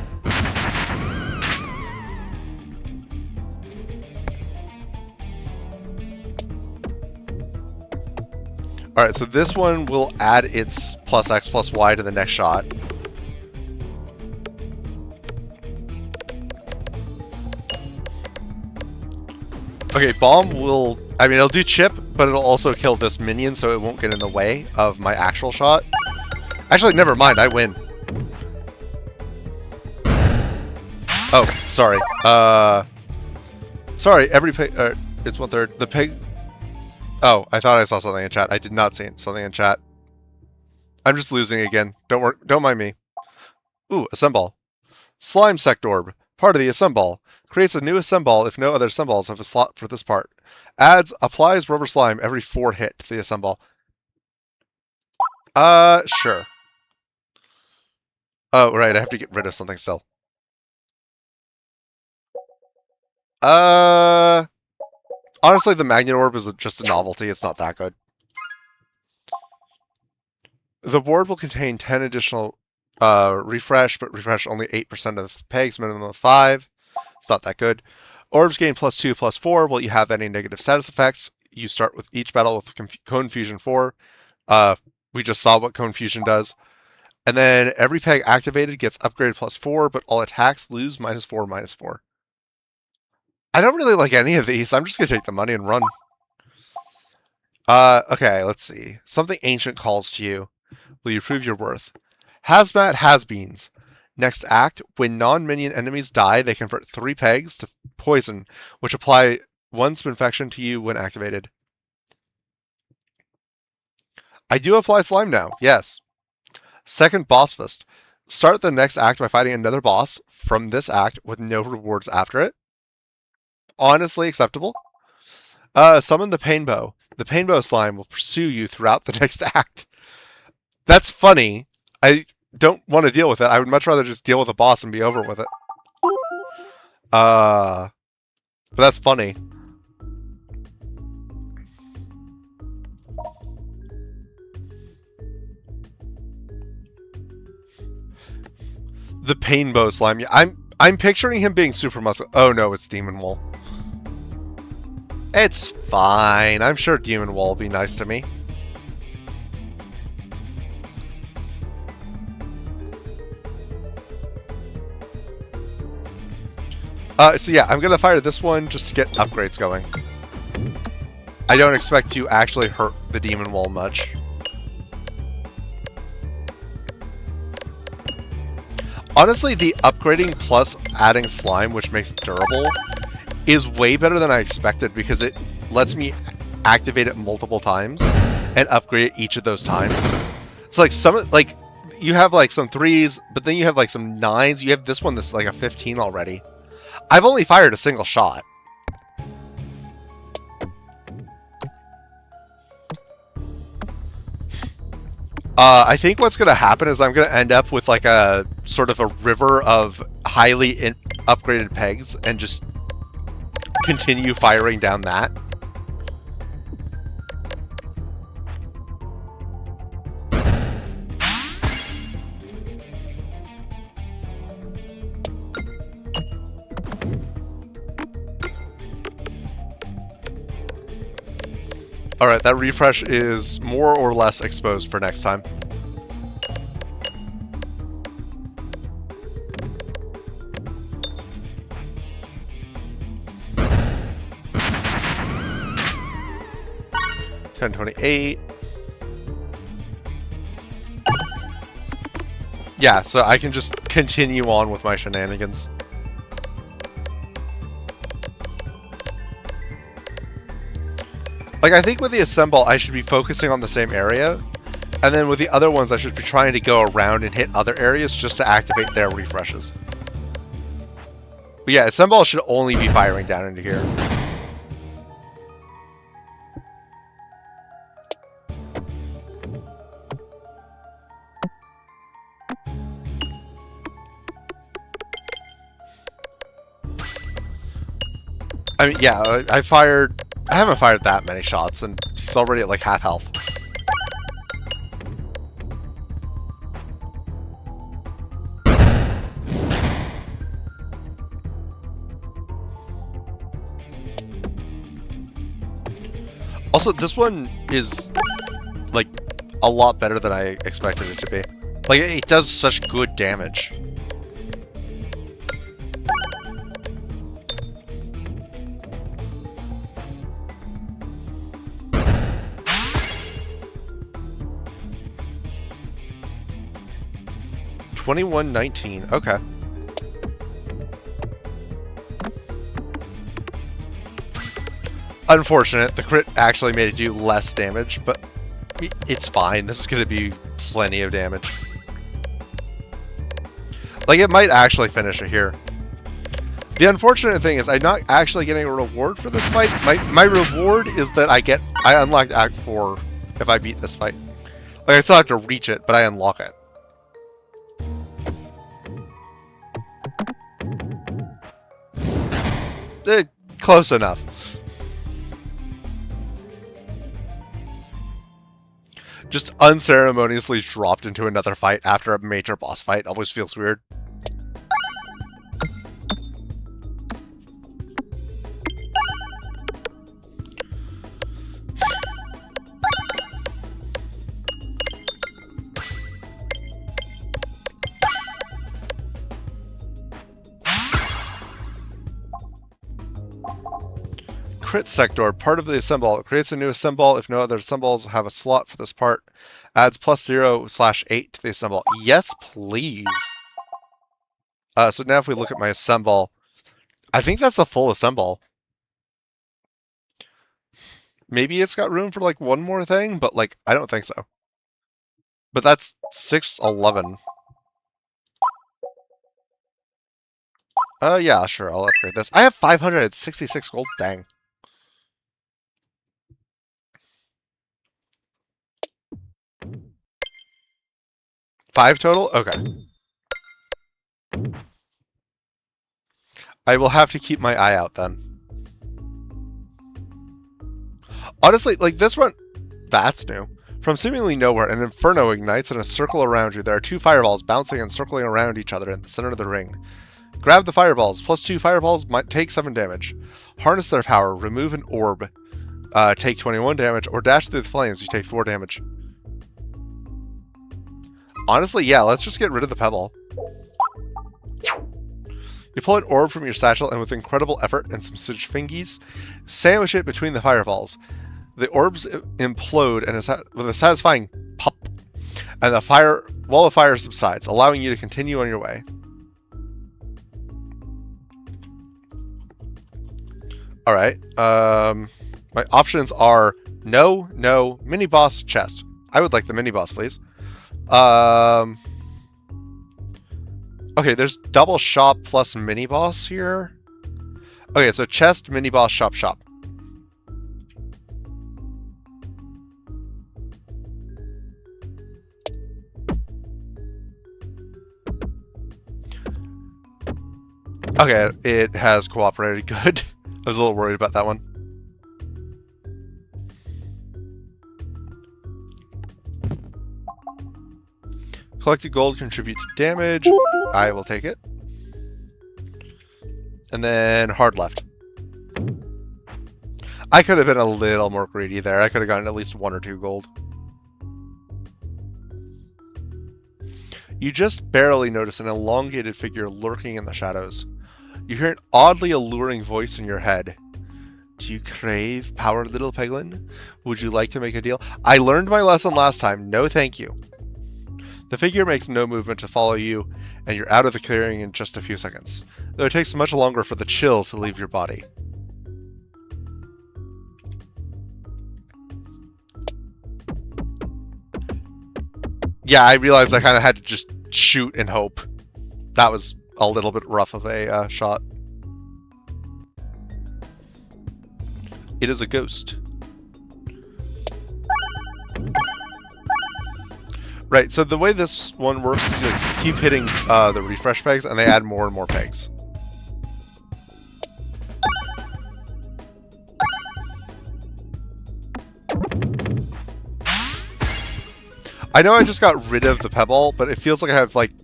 Alright, so this one will add its plus X plus Y to the next shot. Okay, bomb will... I mean, it'll do chip, but it'll also kill this minion, so it won't get in the way of my actual shot. Actually, never mind, I win. Oh, sorry. Sorry, every pig... it's 1/3. The pig... Oh, I thought I saw something in chat. I did not see something in chat. I'm just losing again. Don't mind me. Ooh, assemble. Slime Sectorb. Part of the assemble. Creates a new assemble if no other assembles have a slot for this part. Applies rubber slime every 4 hit to the assemble. Sure. Oh, right, I have to get rid of something still. Honestly, the Magnet Orb is just a novelty. It's not that good. The board will contain 10 additional refresh, but refresh only 8% of pegs, minimum of 5. It's not that good. Orbs gain +2, +4. Will you have any negative status effects? You start with each battle with Cone Fusion 4. We just saw what Cone Fusion does. And then every peg activated gets upgraded +4, but all attacks lose -4, -4. I don't really like any of these. I'm just going to take the money and run. Okay, let's see. Something ancient calls to you. Will you prove your worth? Hazmat Has-Beens. Next act, when non-minion enemies die, they convert 3 pegs to poison, which apply 1 spinfection to you when activated. I do apply slime now, yes. Second Boss Fist. Start the next act by fighting another boss from this act with no rewards after it. Honestly acceptable. Summon the Painbow. The Painbow slime will pursue you throughout the next act. That's funny. I don't want to deal with it. I would much rather just deal with a boss and be over with it. But that's funny. The Painbow slime. I'm picturing him being super muscle. Oh no, it's Demon Wool. It's fine. I'm sure Demon Wool will be nice to me. So yeah, I'm gonna fire this one just to get upgrades going. I don't expect to actually hurt the Demon Wool much. Honestly, the upgrading plus adding slime, which makes it durable, is way better than I expected because it lets me activate it multiple times and upgrade it each of those times. So like you have like some 3s, but then you have like some 9s. You have this one that's like a 15 already. I've only fired a single shot. I think what's going to happen is I'm going to end up with like a sort of a river of highly upgraded pegs and just continue firing down that. Alright, that refresh is more or less exposed for next time. $10.28. Yeah, so I can just continue on with my shenanigans. Like, I think with the assemble, I should be focusing on the same area, and then with the other ones, I should be trying to go around and hit other areas just to activate their refreshes. But yeah, assemble should only be firing down into here. I mean, yeah, I haven't fired that many shots, and he's already at like half health. Also, this one is, like, a lot better than I expected it to be. Like, it does such good damage. $21.19. Okay. Unfortunate. The crit actually made it do less damage, but it's fine. This is going to be plenty of damage. Like, it might actually finish it here. The unfortunate thing is I'm not actually getting a reward for this fight. My reward is that I unlocked Act 4 if I beat this fight. Like, I still have to reach it, but I unlock it. Close enough. Just unceremoniously dropped into another fight after a major boss fight always feels weird. Crit sector, part of the assemble. It creates a new assemble if no other assembles have a slot for this part. Adds +0/8 to the assemble. Yes, please. So now if we look at my assemble, I think that's a full assemble. Maybe it's got room for like one more thing, but like I don't think so. But that's 611. Yeah, sure, I'll upgrade this. I have 566 gold. Dang. 5 total? Okay. I will have to keep my eye out then. Honestly, like this one, that's new. From seemingly nowhere, an inferno ignites in a circle around you. There are 2 fireballs bouncing and circling around each other in the center of the ring. Grab the fireballs. +2 fireballs might take 7 damage. Harness their power. Remove an orb. Take 21 damage. Or dash through the flames. You take 4 damage. Honestly, yeah, let's just get rid of the pebble. You pull an orb from your satchel and with incredible effort and some fingies, sandwich it between the fireballs. The orbs implode and with a satisfying pop, and the wall of fire subsides, allowing you to continue on your way. Alright, my options are no, mini-boss, chest. I would like the mini-boss, please. Okay, there's double shop plus mini-boss here. Okay, so chest, mini-boss, shop. Okay, it has cooperated good. I was a little worried about that one. Collected gold contribute to damage. I will take it. And then hard left. I could have been a little more greedy there. I could have gotten at least 1 or 2 gold. You just barely notice an elongated figure lurking in the shadows. You hear an oddly alluring voice in your head. Do you crave power, little Peglin? Would you like to make a deal? I learned my lesson last time. No thank you. The figure makes no movement to follow you, and you're out of the clearing in just a few seconds, though it takes much longer for the chill to leave your body. Yeah, I realized I kind of had to just shoot and hope. That was a little bit rough of a shot. It is a ghost. Right, so the way this one works is you keep hitting the refresh pegs, and they add more and more pegs. I know I just got rid of the pebble, but it feels like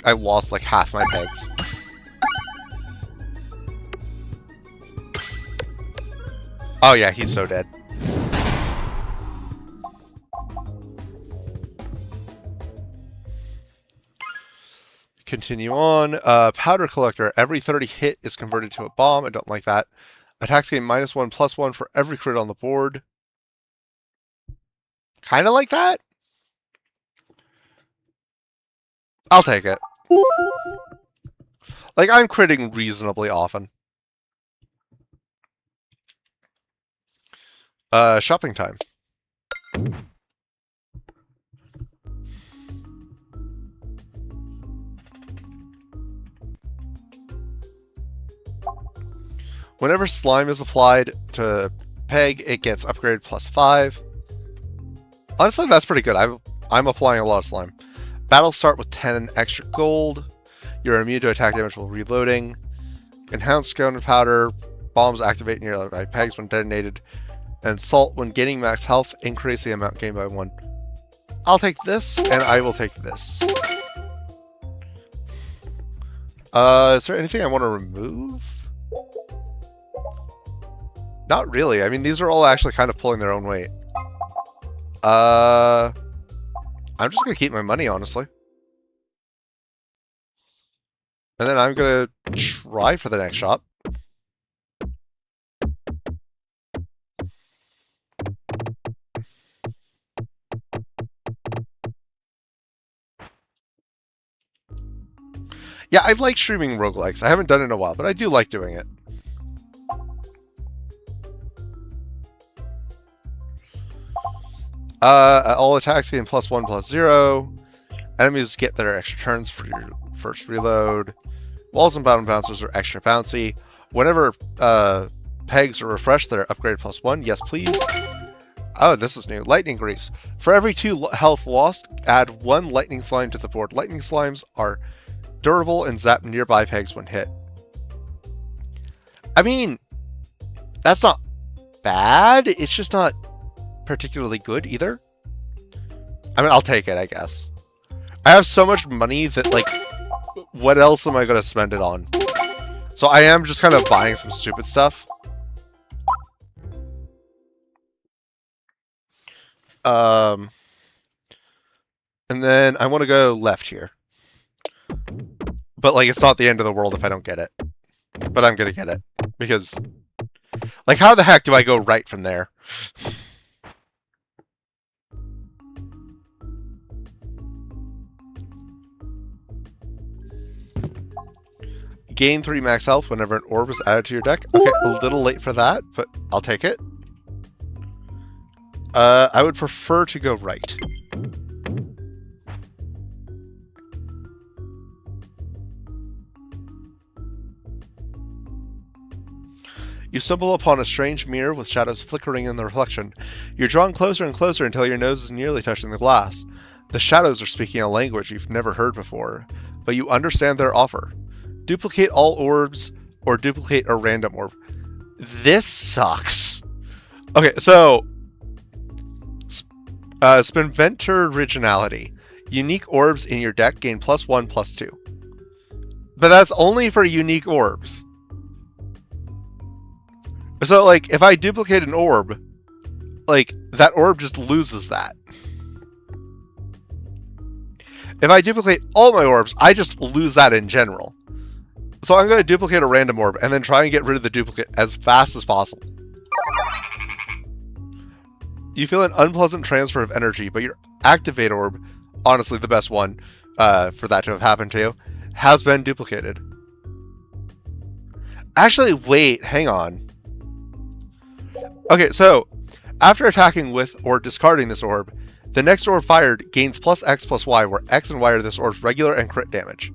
I lost like half my pegs. Oh yeah, he's so dead. continue on. Powder collector. Every 30 hit is converted to a bomb. I don't like that. Attacks gain -1/+1 for every crit on the board. Kind of like that. I'll take it. Like, I'm critting reasonably often. Shopping time. Whenever slime is applied to Peg, it gets upgraded +5. Honestly, that's pretty good. I'm applying a lot of slime. Battles start with 10 extra gold. You're immune to attack damage while reloading. Enhanced gunpowder. Bombs activate nearby pegs when detonated. And salt, when gaining max health, increase the amount gained by 1. I'll take this, and I will take this. Is there anything I want to remove? Not really. I mean, these are all actually kind of pulling their own weight. I'm just going to keep my money, honestly. And then I'm going to try for the next shop. Yeah, I like streaming roguelikes. I haven't done it in a while, but I do like doing it. All attacks gain +1/+0. Enemies get their extra turns for your first reload. Walls and bottom bouncers are extra bouncy. Whenever pegs are refreshed, they're upgraded +1. Yes, please. Oh, this is new. Lightning grease. For every 2 health lost, add 1 lightning slime to the board. Lightning slimes are durable and zap nearby pegs when hit. I mean, that's not bad. It's just not particularly good either. I mean, I'll take it, I guess. I have so much money that, like, what else am I going to spend it on? So I am just kind of buying some stupid stuff. And then I want to go left here. But, like, it's not the end of the world if I don't get it. But I'm going to get it. Because, like, how the heck do I go right from there? Gain 3 max health whenever an orb is added to your deck. Okay, a little late for that, but I'll take it. I would prefer to go right. You stumble upon a strange mirror with shadows flickering in the reflection. You're drawn closer and closer until your nose is nearly touching the glass. The shadows are speaking a language you've never heard before, but you understand their offer. Duplicate all orbs, or duplicate a random orb. This sucks. Okay, so Spinventor Originality. Unique orbs in your deck gain +1/+2. But that's only for unique orbs. So, like, if I duplicate an orb, like, that orb just loses that. If I duplicate all my orbs, I just lose that in general. So I'm going to duplicate a random orb and then try and get rid of the duplicate as fast as possible. You feel an unpleasant transfer of energy, but your activate orb, honestly the best one for that to have happened to you, has been duplicated. Actually, wait, hang on. Okay, so after attacking with or discarding this orb, the next orb fired gains +X/+Y, where X and Y are this orb's regular and crit damage.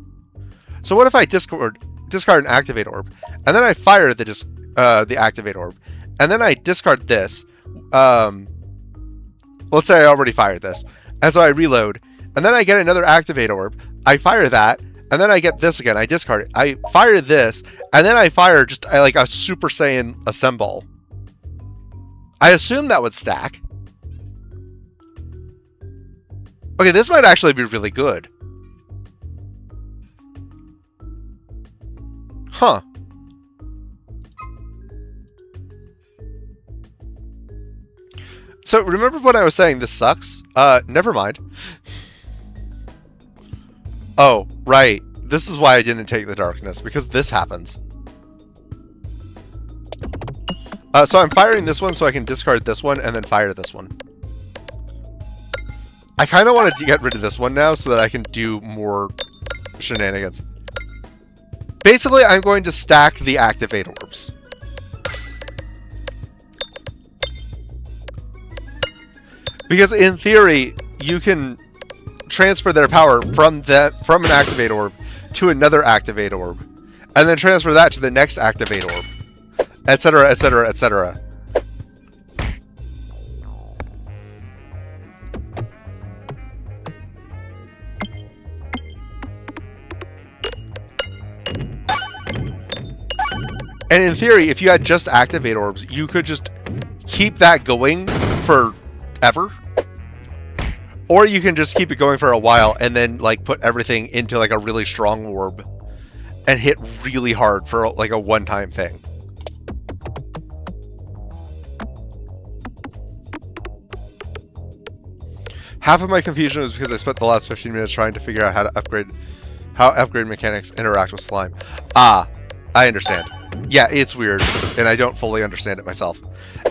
So what if I discard an activate orb, and then I fire the activate orb, and then I discard this. Let's say I already fired this, and so I reload, and then I get another activate orb. I fire that, and then I get this again. I discard it. I fire this, and then I fire just like a Super Saiyan Assemble. I assume that would stack. Okay, this might actually be really good. Huh. So remember when I was saying this sucks? Never mind. Oh, right. This is why I didn't take the darkness, because this happens. So I'm firing this one so I can discard this one and then fire this one. I kind of wanted to get rid of this one now so that I can do more shenanigans. Basically, I'm going to stack the activate orbs. Because in theory, you can transfer their power from an activate orb to another activate orb, and then transfer that to the next activate orb, etc., etc., etc. And in theory, if you had just activate orbs, you could just keep that going forever. Or you can just keep it going for a while and then like put everything into like a really strong orb and hit really hard for like a one-time thing. Half of my confusion was because I spent the last 15 minutes trying to figure out how upgrade mechanics interact with slime. Ah, I understand. Yeah, it's weird, and I don't fully understand it myself.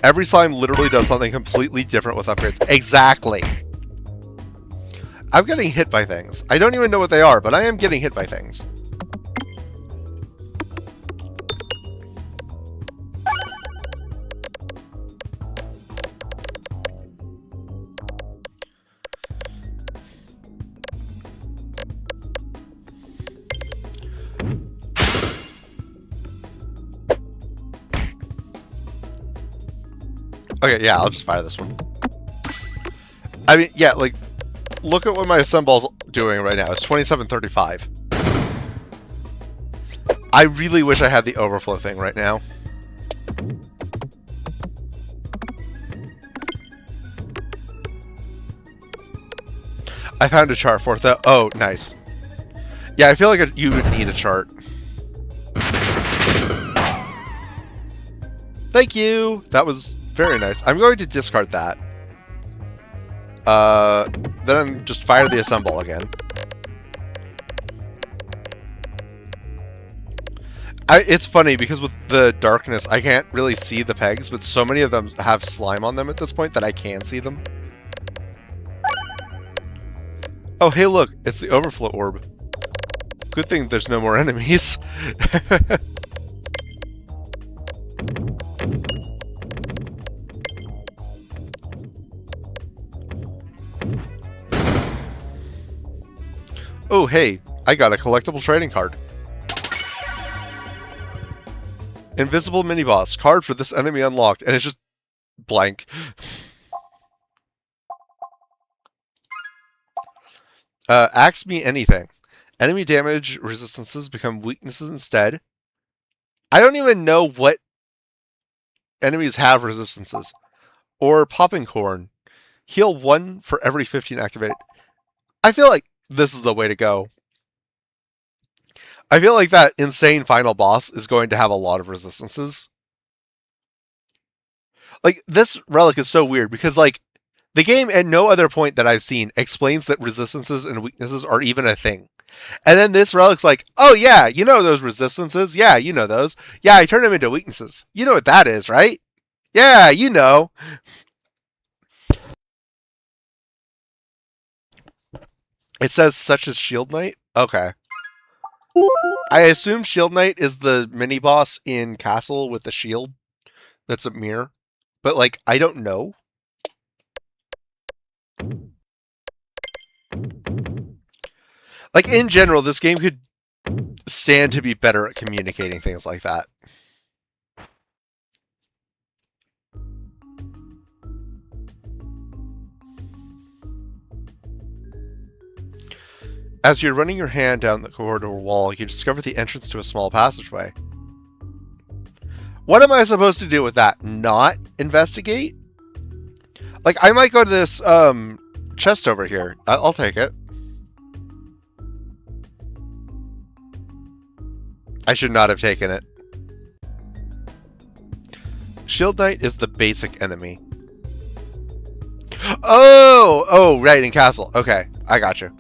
Every slime literally does something completely different with upgrades. Exactly. I'm getting hit by things. I don't even know what they are, but I am getting hit by things. Okay, yeah, I'll just fire this one. I mean, yeah, like, look at what my assemble's doing right now. It's 2735. I really wish I had the overflow thing right now. I found a chart for it, though. Oh, nice. Yeah, I feel like you would need a chart. Thank you! That was very nice. I'm going to discard that. Then just fire the assemble again. It's funny because with the darkness, I can't really see the pegs, but so many of them have slime on them at this point that I can see them. Oh, hey, look, it's the overflow orb. Good thing there's no more enemies. Oh, hey, I got a collectible trading card. Invisible mini-boss. Card for this enemy unlocked. And it's just blank. Ask me anything. Enemy damage resistances become weaknesses instead. I don't even know what enemies have resistances. Or popping corn. Heal 1 for every 15 activated. I feel like this is the way to go. I feel like that insane final boss is going to have a lot of resistances. Like, this relic is so weird because, like, the game at no other point that I've seen explains that resistances and weaknesses are even a thing. And then this relic's like, oh yeah, you know those resistances? Yeah, you know those. Yeah, I turn them into weaknesses. You know what that is, right? Yeah, you know. It says such as Shield Knight? Okay. I assume Shield Knight is the mini-boss in Castle with the shield that's a mirror. But, like, I don't know. Like, in general, this game could stand to be better at communicating things like that. As you're running your hand down the corridor wall, you discover the entrance to a small passageway. What am I supposed to do with that? Not investigate? Like, I might go to this chest over here. I'll take it. I should not have taken it. Shield Knight is the basic enemy. Oh, right, in Castle. Okay, I got you.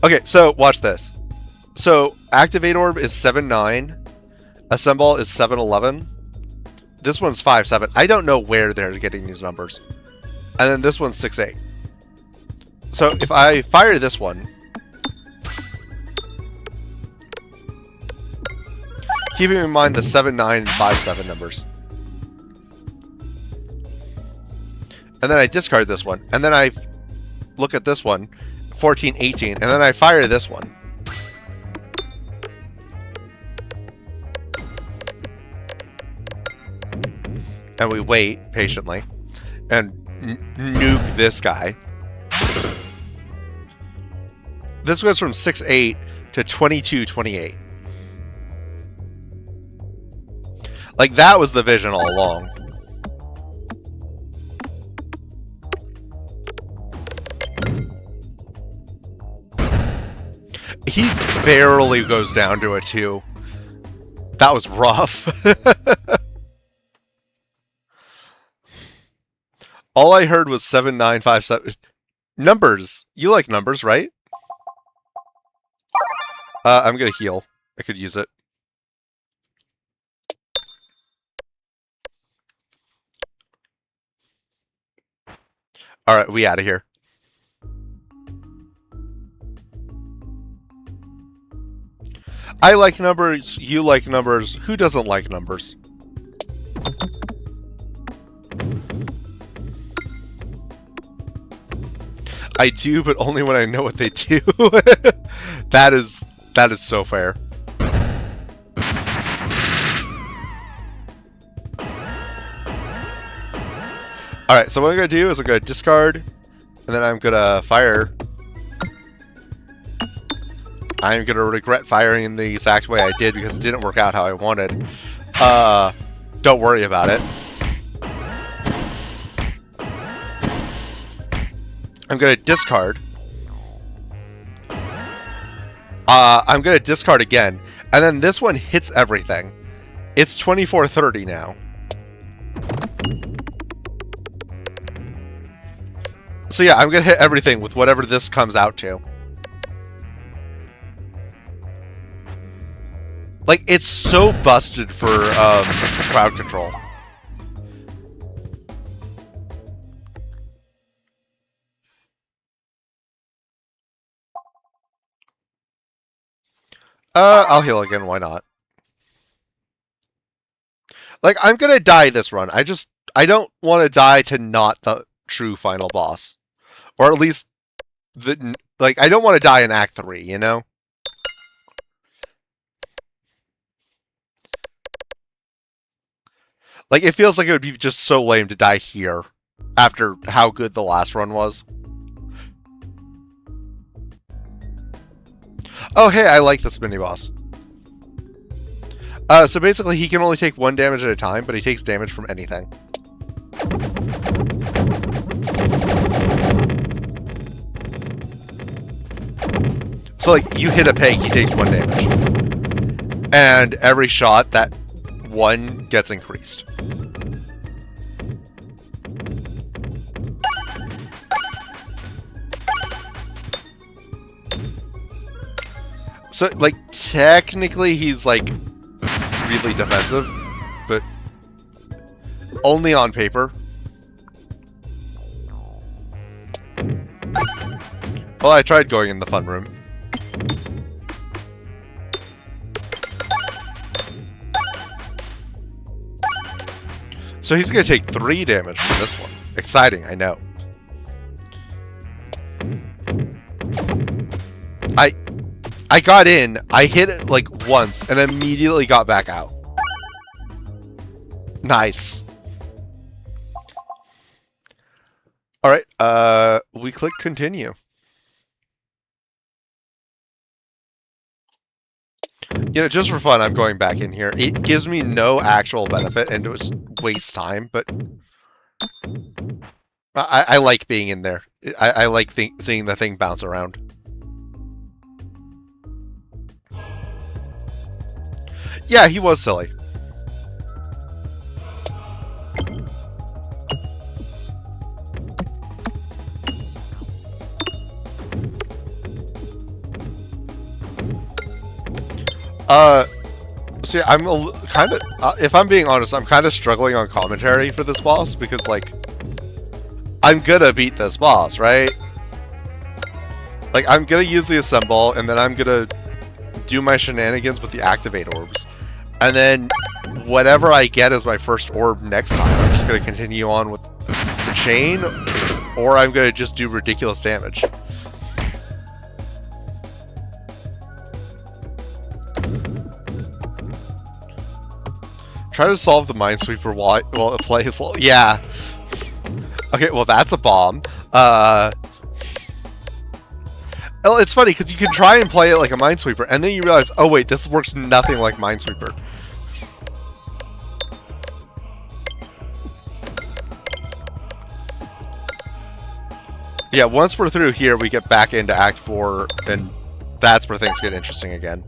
Okay, so watch this. So activate orb is 7-9. Assemble is 7-11. This one's 5-7. I don't know where they're getting these numbers. And then this one's 6-8. So if I fire this one, keeping in mind the 7-9 and 5-7 numbers. And then I discard this one. And then I look at this one, 14-18. And then I fire this one. And we wait patiently. And nuke this guy. This goes from 6-8 to 22-28. Like, that was the vision all along. He barely goes down to a 2. That was rough. All I heard was 7, 9, 5, 7. Numbers. You like numbers, right? I'm gonna heal. I could use it. Alright, we out of here. I like numbers, you like numbers. Who doesn't like numbers? I do, but only when I know what they do. That is so fair. Alright, so what I'm going to do is I'm going to discard, and then I'm going to fire. I'm going to regret firing the exact way I did because it didn't work out how I wanted. Don't worry about it. I'm going to discard. I'm going to discard again. And then this one hits everything. It's 24-30 now. So yeah, I'm going to hit everything with whatever this comes out to. Like, it's so busted for crowd control. I'll heal again, why not? Like, I'm gonna die this run. I don't want to die to not the true final boss. Or at least, I don't want to die in Act 3, you know? Like, it feels like it would be just so lame to die here, after how good the last run was. Oh, hey, I like this mini-boss. So basically, he can only take 1 damage at a time, but he takes damage from anything. So, like, you hit a peg, he takes 1 damage. And every shot, that 1 gets increased. So, like, technically he's, like, really defensive, but only on paper. Well, I tried going in the fun room. So he's going to take 3 damage from this one. Exciting, I know. I got in, I hit it like once, and immediately got back out. Nice. Alright, we click continue. You know, just for fun, I'm going back in here. It gives me no actual benefit, and it was waste time, but I like being in there. I like seeing the thing bounce around. Yeah, he was silly. See, I'm kind of, if I'm being honest, I'm kind of struggling on commentary for this boss because, like, I'm gonna beat this boss, right? Like, I'm gonna use the assemble, and then I'm gonna do my shenanigans with the activate orbs. And then, whatever I get as my first orb next time, I'm just gonna continue on with the chain, or I'm gonna just do ridiculous damage. Try to solve the Minesweeper while it plays. Yeah. Okay, well that's a bomb. Well, it's funny because you can try and play it like a Minesweeper, and then you realize, oh wait, this works nothing like Minesweeper. Yeah, once we're through here, we get back into Act 4, and that's where things get interesting again.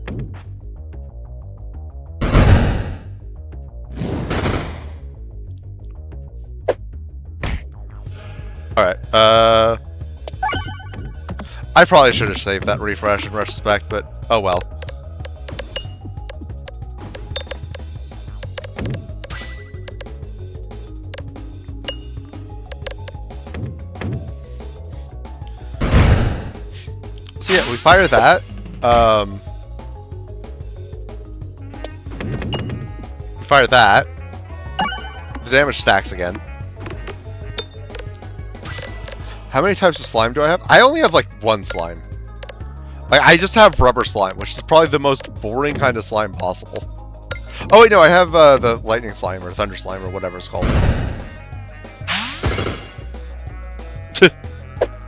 Alright, I probably should have saved that refresh in retrospect, but oh well. So yeah, we fire that. We fire that. The damage stacks again. How many types of slime do I have? I only have like one slime. Like, I just have rubber slime, which is probably the most boring kind of slime possible. Oh wait, no, I have the lightning slime or thunder slime or whatever it's called.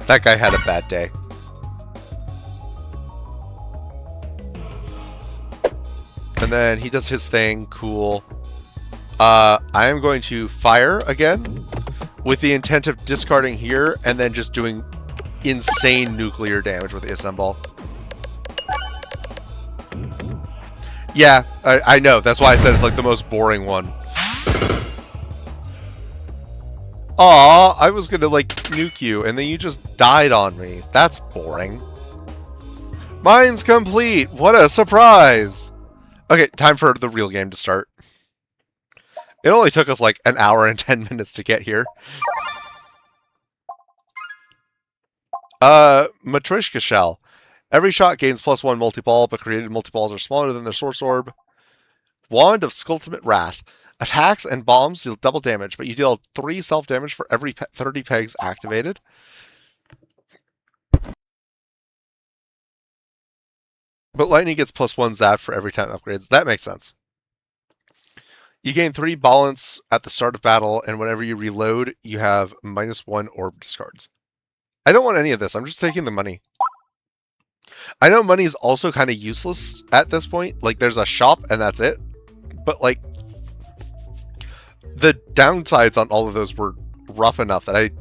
That guy had a bad day. And then he does his thing, cool. I am going to fire again, with the intent of discarding here, and then just doing insane nuclear damage with the assemble. Yeah, I know, that's why I said it's like the most boring one. Aw, I was gonna like nuke you, and then you just died on me. That's boring. Mine's complete! What a surprise! Okay, time for the real game to start. It only took us like an hour and 10 minutes to get here. Matryoshka Shell. Every shot gains +1 multi-ball, but created multi-balls are smaller than their source orb. Wand of Skultimate Wrath. Attacks and bombs deal double damage, but you deal 3 self-damage for every 30 pegs activated. But lightning gets +1 zap for every 10 upgrades. That makes sense. You gain 3 balance at the start of battle, and whenever you reload, you have -1 orb discards. I don't want any of this. I'm just taking the money. I know money is also kind of useless at this point. Like, there's a shop, and that's it. But, like, the downsides on all of those were rough enough that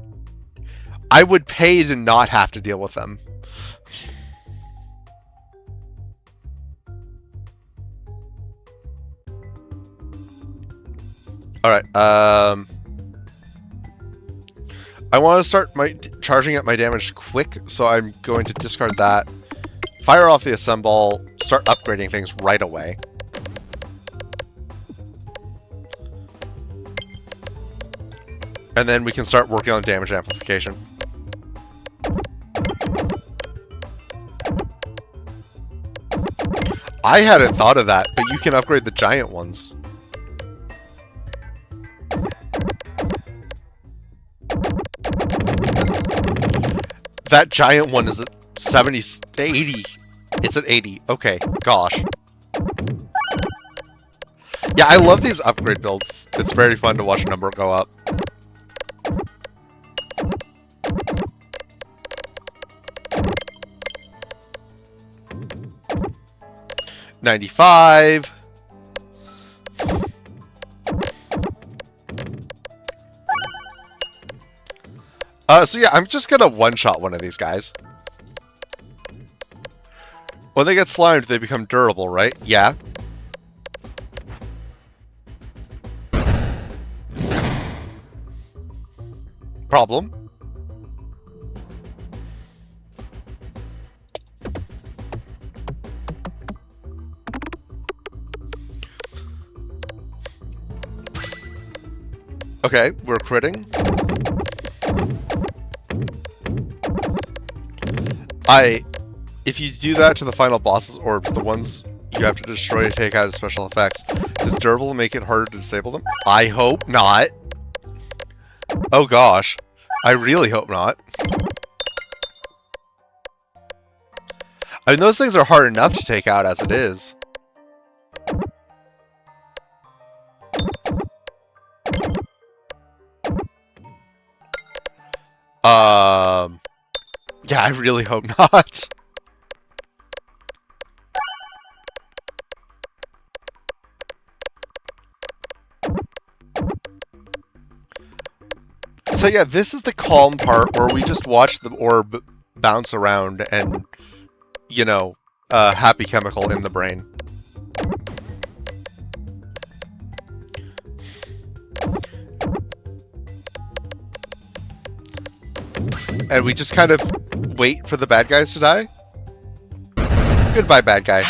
I would pay to not have to deal with them. Alright, I want to start charging up my damage quick, so I'm going to discard that, fire off the assemble, start upgrading things right away. And then we can start working on damage amplification. I hadn't thought of that, but you can upgrade the giant ones. That giant one is at 70, 80. It's at 80. Okay, gosh. Yeah, I love these upgrade builds. It's very fun to watch a number go up. $95. So yeah, I'm just gonna one-shot one of these guys. When they get slimed, they become durable, right? Yeah. Problem. Okay, we're critting. If you do that to the final boss's orbs, the ones you have to destroy to take out its special effects, does durable make it harder to disable them? I hope not. Oh gosh. I really hope not. I mean, those things are hard enough to take out as it is. Yeah, I really hope not. So yeah, this is the calm part where we just watch the orb bounce around and, you know, happy chemical in the brain. And we just kind of wait for the bad guys to die. Goodbye, bad guy.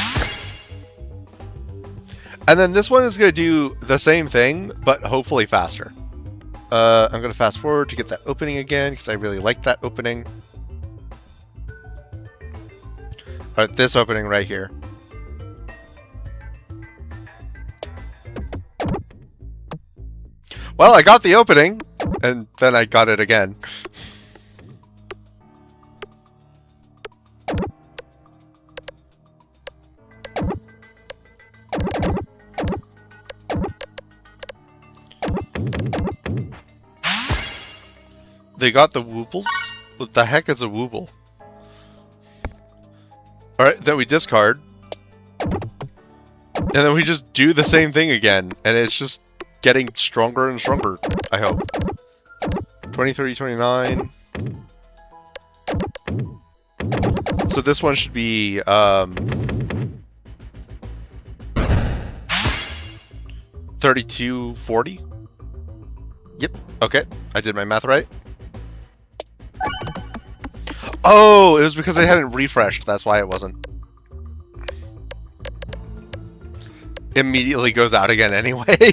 And then this one is going to do the same thing, but hopefully faster. I'm going to fast forward to get that opening again, because I really like that opening. Alright, this opening right here. Well, I got the opening, and then I got it again. They got the woobles? What the heck is a wooble? Alright, then we discard. And then we just do the same thing again. And it's just getting stronger and stronger, I hope. 20, 30, 29. So this one should be, 32, 40? Yep, okay. I did my math right. Oh, it was because I hadn't refreshed. That's why it wasn't. Immediately goes out again anyway.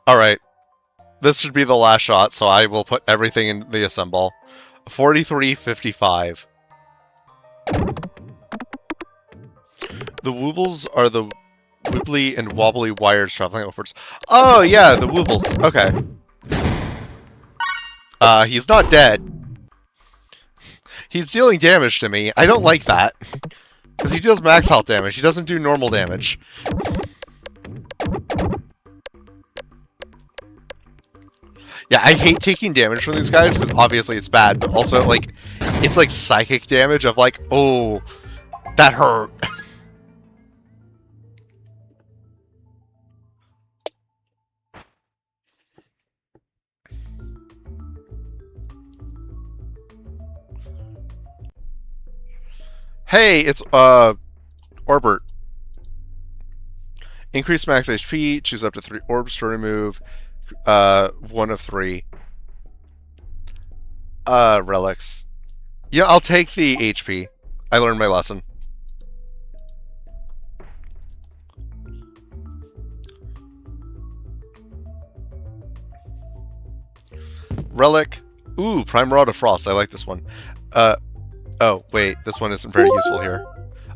Alright. This should be the last shot, so I will put everything in the assemble. 43.55. The woobles are the wibbly and wobbly wires traveling upwards. Oh, yeah, the woobles. Okay. He's not dead. He's dealing damage to me. I don't like that. Because he deals max health damage. He doesn't do normal damage. Yeah, I hate taking damage from these guys, because obviously it's bad, but also, like, it's like psychic damage of like, oh, that hurt. Hey, it's, Orbert. Increase max HP, choose up to 3 orbs to remove. 1 of 3. Relics. Yeah, I'll take the HP. I learned my lesson. Relic. Ooh, Prime Rod of Frost. I like this one. Oh, wait. This one isn't very useful here.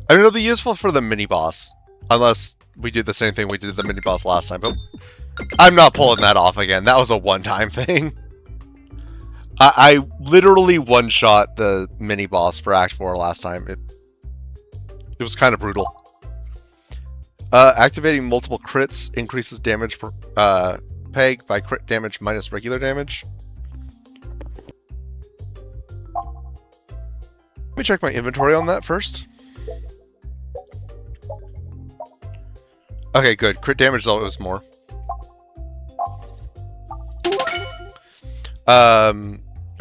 I mean, it'll be useful for the mini-boss. Unless we did the same thing we did to the mini-boss last time, but I'm not pulling that off again. That was a one-time thing. I literally one-shot the mini-boss for Act 4 last time. It was kind of brutal. Activating multiple crits increases damage per peg by crit damage minus regular damage. Let me check my inventory on that first. Okay, good. Crit damage is always more.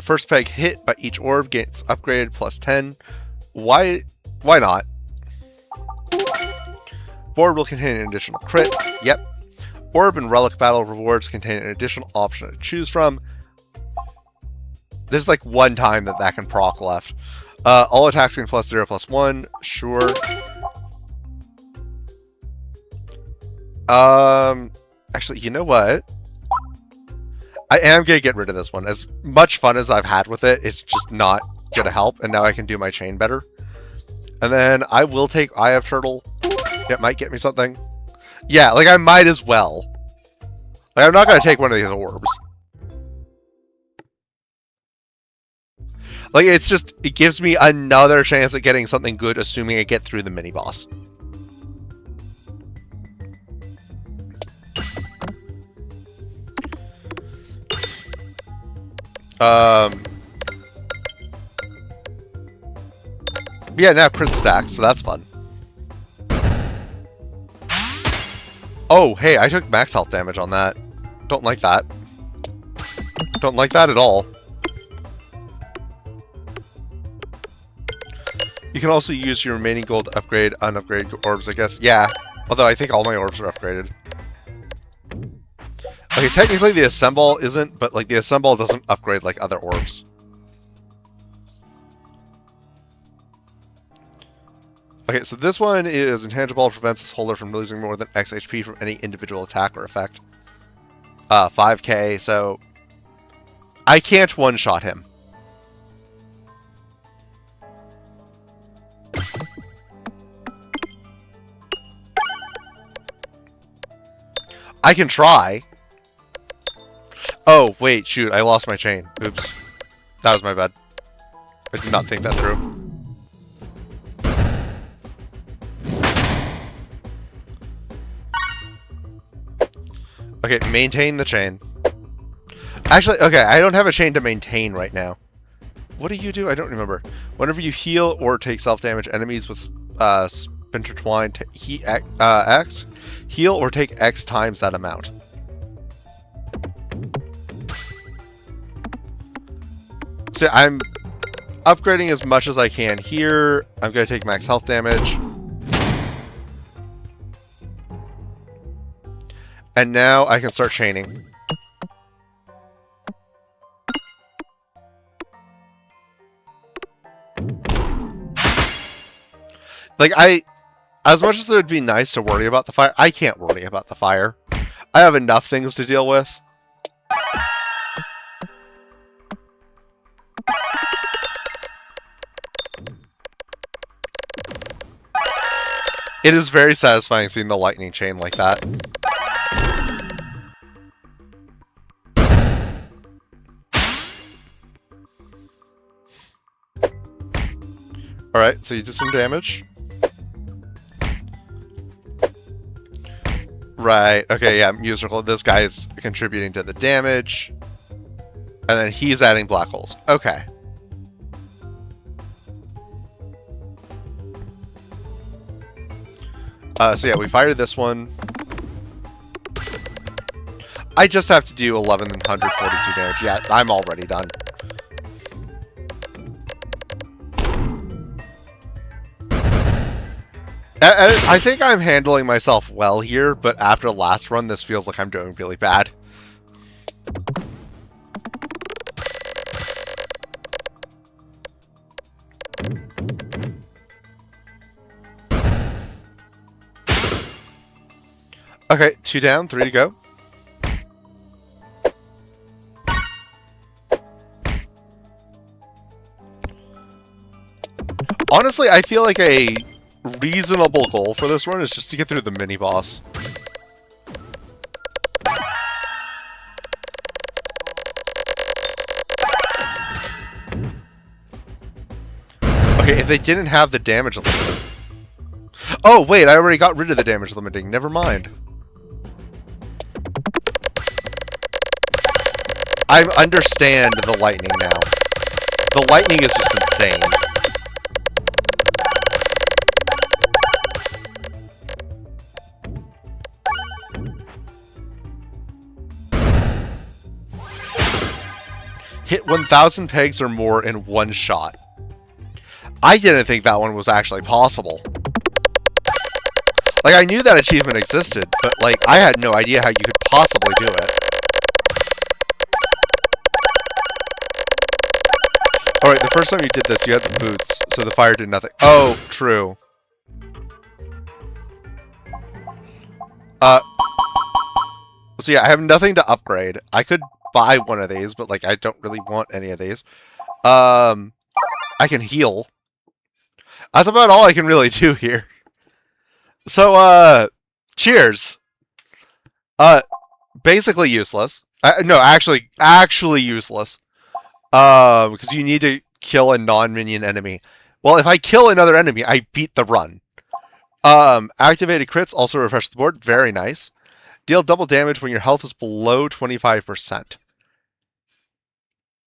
First peg hit by each orb gets upgraded plus 10. Why not? Board will contain an additional crit. Yep. Orb and Relic Battle rewards contain an additional option to choose from. There's like one time that can proc left. All attacks can +0/+1. Sure. Actually, you know what? I am going to get rid of this one. As much fun as I've had with it, it's just not going to help. And now I can do my chain better. And then I will take Eye of Turtle. It might get me something. Yeah, like I might as well. Like I'm not going to take one of these orbs. Like it's just, it gives me another chance at getting something good, assuming I get through the mini-boss. Yeah, now crit stack, so that's fun. Oh, hey, I took max health damage on that. Don't like that. Don't like that at all. You can also use your remaining gold to upgrade unupgraded orbs, I guess. Yeah, although I think all my orbs are upgraded. Okay, technically the assemble isn't, but like the assemble doesn't upgrade like other orbs. Okay, so this one is intangible, prevents its holder from losing more than X HP from any individual attack or effect. 5k, so I can't one-shot him. I can try. Oh, wait, shoot, I lost my chain. Oops. That was my bad. I did not think that through. Okay, maintain the chain. Actually, okay, I don't have a chain to maintain right now. What do you do? I don't remember. Whenever you heal or take self-damage, enemies with intertwined X, heal or take X times that amount. So I'm upgrading as much as I can here. I'm going to take max health damage. And now I can start chaining. Like, as much as it would be nice to worry about the fire, I can't worry about the fire. I have enough things to deal with. It is very satisfying seeing the lightning chain like that. Alright, so you did some damage. Right, okay, yeah, musical. This guy's contributing to the damage. And then he's adding black holes. Okay. So yeah, we fired this one. I just have to do 1142 damage. Yeah, I'm already done. I think I'm handling myself well here, but after the last run, this feels like I'm doing really bad. Okay, 2 down, 3 to go. Honestly, I feel like a reasonable goal for this run is just to get through the mini-boss. Okay, if they didn't have the damage limiting... Oh, wait, I already got rid of the damage limiting. Never mind. I understand the lightning now. The lightning is just insane. Hit 1,000 pegs or more in one shot. I didn't think that one was actually possible. Like, I knew that achievement existed, but, like, I had no idea how you could possibly do it. Alright, the first time you did this, you had the boots, so the fire did nothing. Oh, true. So yeah, I have nothing to upgrade. I could buy one of these, but, like, I don't really want any of these. I can heal. That's about all I can really do here. So, cheers. Basically useless. No, actually useless. Because you need to kill a non-minion enemy. Well, if I kill another enemy, I beat the run. Activated crits also refresh the board. Very nice. Deal double damage when your health is below 25%.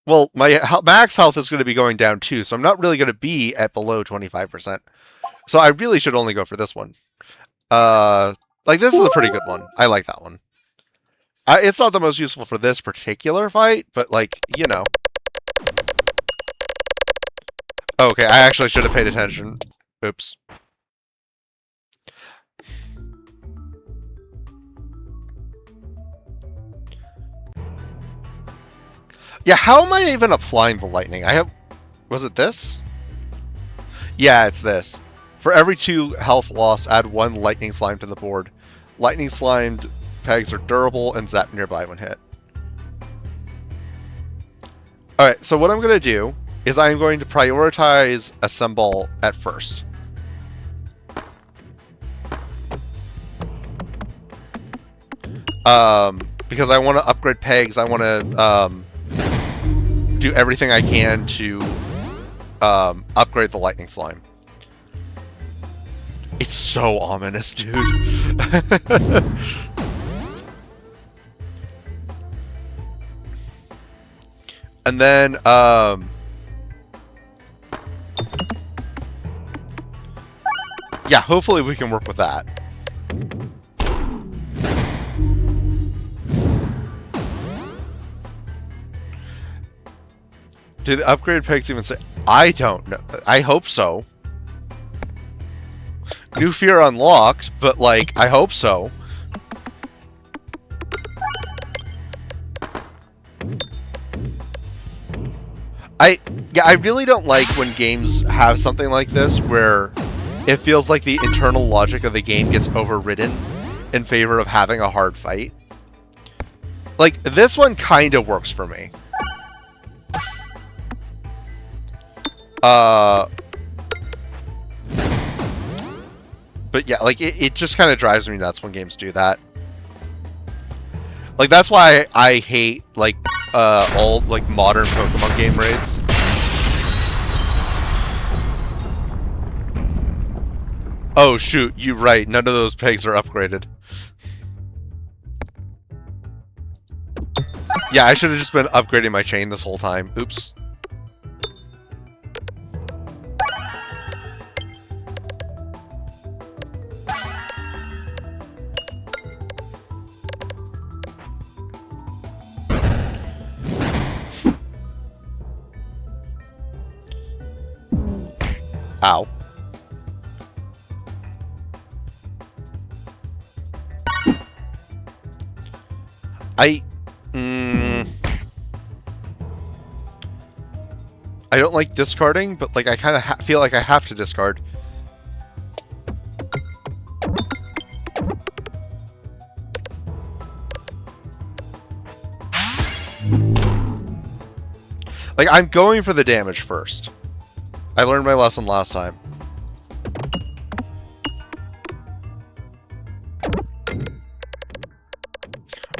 Well, my max health is going to be going down too, so I'm not really going to be at below 25%. So I really should only go for this one. Like, this is a pretty good one. I like that one. It's not the most useful for this particular fight, but, like, you know. Okay, I actually should have paid attention. Oops. Yeah, how am I even applying the lightning? Was it this? Yeah, it's this. For every 2 health loss, add 1 lightning slime to the board. Lightning slimed pegs are durable and zap nearby when hit. Alright, so what I'm going to do is I'm going to prioritize Assemble at first. Because I want to upgrade pegs, I want to do everything I can to upgrade the lightning slime. It's so ominous, dude. And then, yeah, hopefully we can work with that. Do the upgraded pegs even say? I don't know. I hope so. New fear unlocked, but, like, I hope so. I really don't like when games have something like this where it feels like the internal logic of the game gets overridden in favor of having a hard fight. Like, this one kind of works for me. But yeah, like, it just kind of drives me nuts when games do that. Like, that's why I hate, like, all, like, modern Pokemon game raids. Oh, shoot, you're right. None of those pegs are upgraded. Yeah, I should have just been upgrading my chain this whole time. Oops. Ow. I don't like discarding, but, like, I kind of feel like I have to discard. Like, I'm going for the damage first. I learned my lesson last time.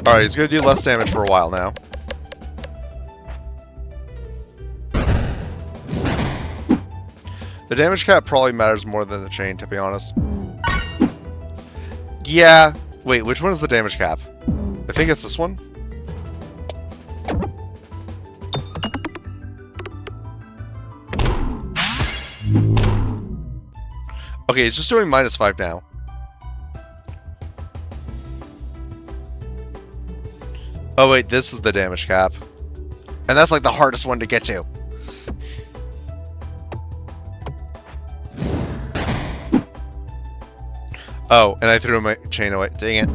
Alright, he's gonna do less damage for a while now. The damage cap probably matters more than the chain, to be honest. Yeah. Wait, which one is the damage cap? I think it's this one. Okay, he's just doing -5 now. Oh wait, this is the damage cap. And that's like the hardest one to get to. Oh, and I threw my chain away. Dang it.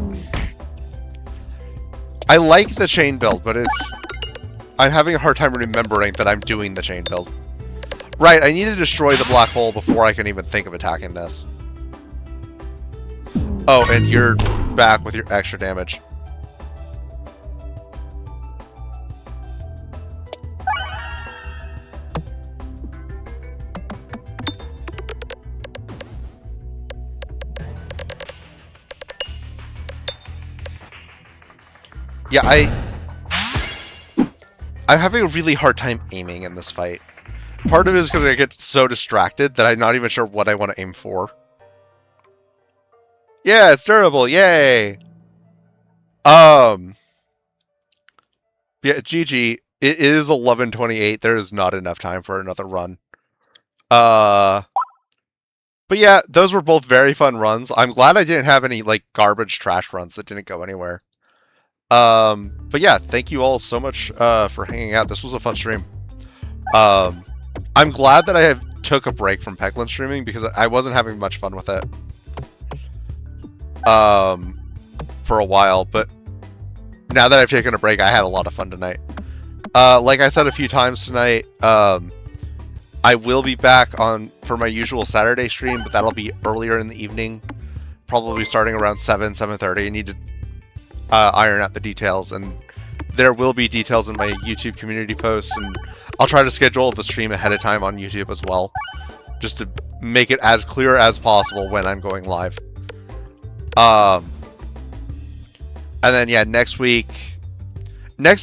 I like the chain build, but I'm having a hard time remembering that I'm doing the chain build. Right, I need to destroy the black hole before I can even think of attacking this. Oh, and you're back with your extra damage. Yeah, I'm having a really hard time aiming in this fight. Part of it is because I get so distracted that I'm not even sure what I want to aim for. Yeah, it's durable. Yay. Yeah, GG. It is 11:28. There is not enough time for another run. But yeah, those were both very fun runs. I'm glad I didn't have any like garbage trash runs that didn't go anywhere. But yeah, thank you all so much for hanging out. This was a fun stream. I'm glad that I took a break from Peglin streaming because I wasn't having much fun with it. For a while, but now that I've taken a break, I had a lot of fun tonight. Like I said a few times tonight, I will be back for my usual Saturday stream, but that'll be earlier in the evening, probably starting around 7:30. I need to iron out the details, and there will be details in my YouTube community posts, and I'll try to schedule the stream ahead of time on YouTube as well, just to make it as clear as possible when I'm going live. And then yeah, next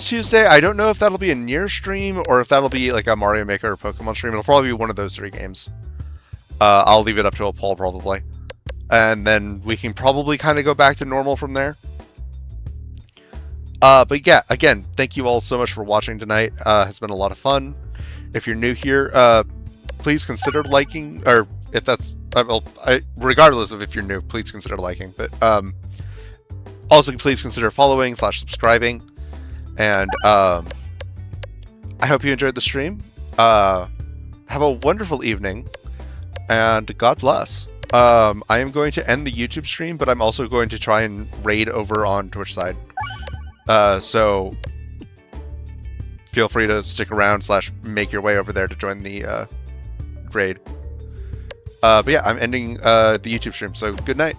Tuesday, I don't know if that'll be a Nier stream or if that'll be like a Mario Maker or Pokemon stream. It'll probably be one of those 3 games. I'll leave it up to a poll probably, and then we can probably kind of go back to normal from there. But yeah, again, thank you all so much for watching tonight. It's been a lot of fun. If you're new here, please consider liking, or if that's, regardless of if you're new, please consider liking. But also, please consider following / subscribing. And I hope you enjoyed the stream. Have a wonderful evening, and God bless. I am going to end the YouTube stream, but I'm also going to try and raid over on Twitch side. So feel free to stick around / make your way over there to join the raid. But yeah, I'm ending the YouTube stream, so good night.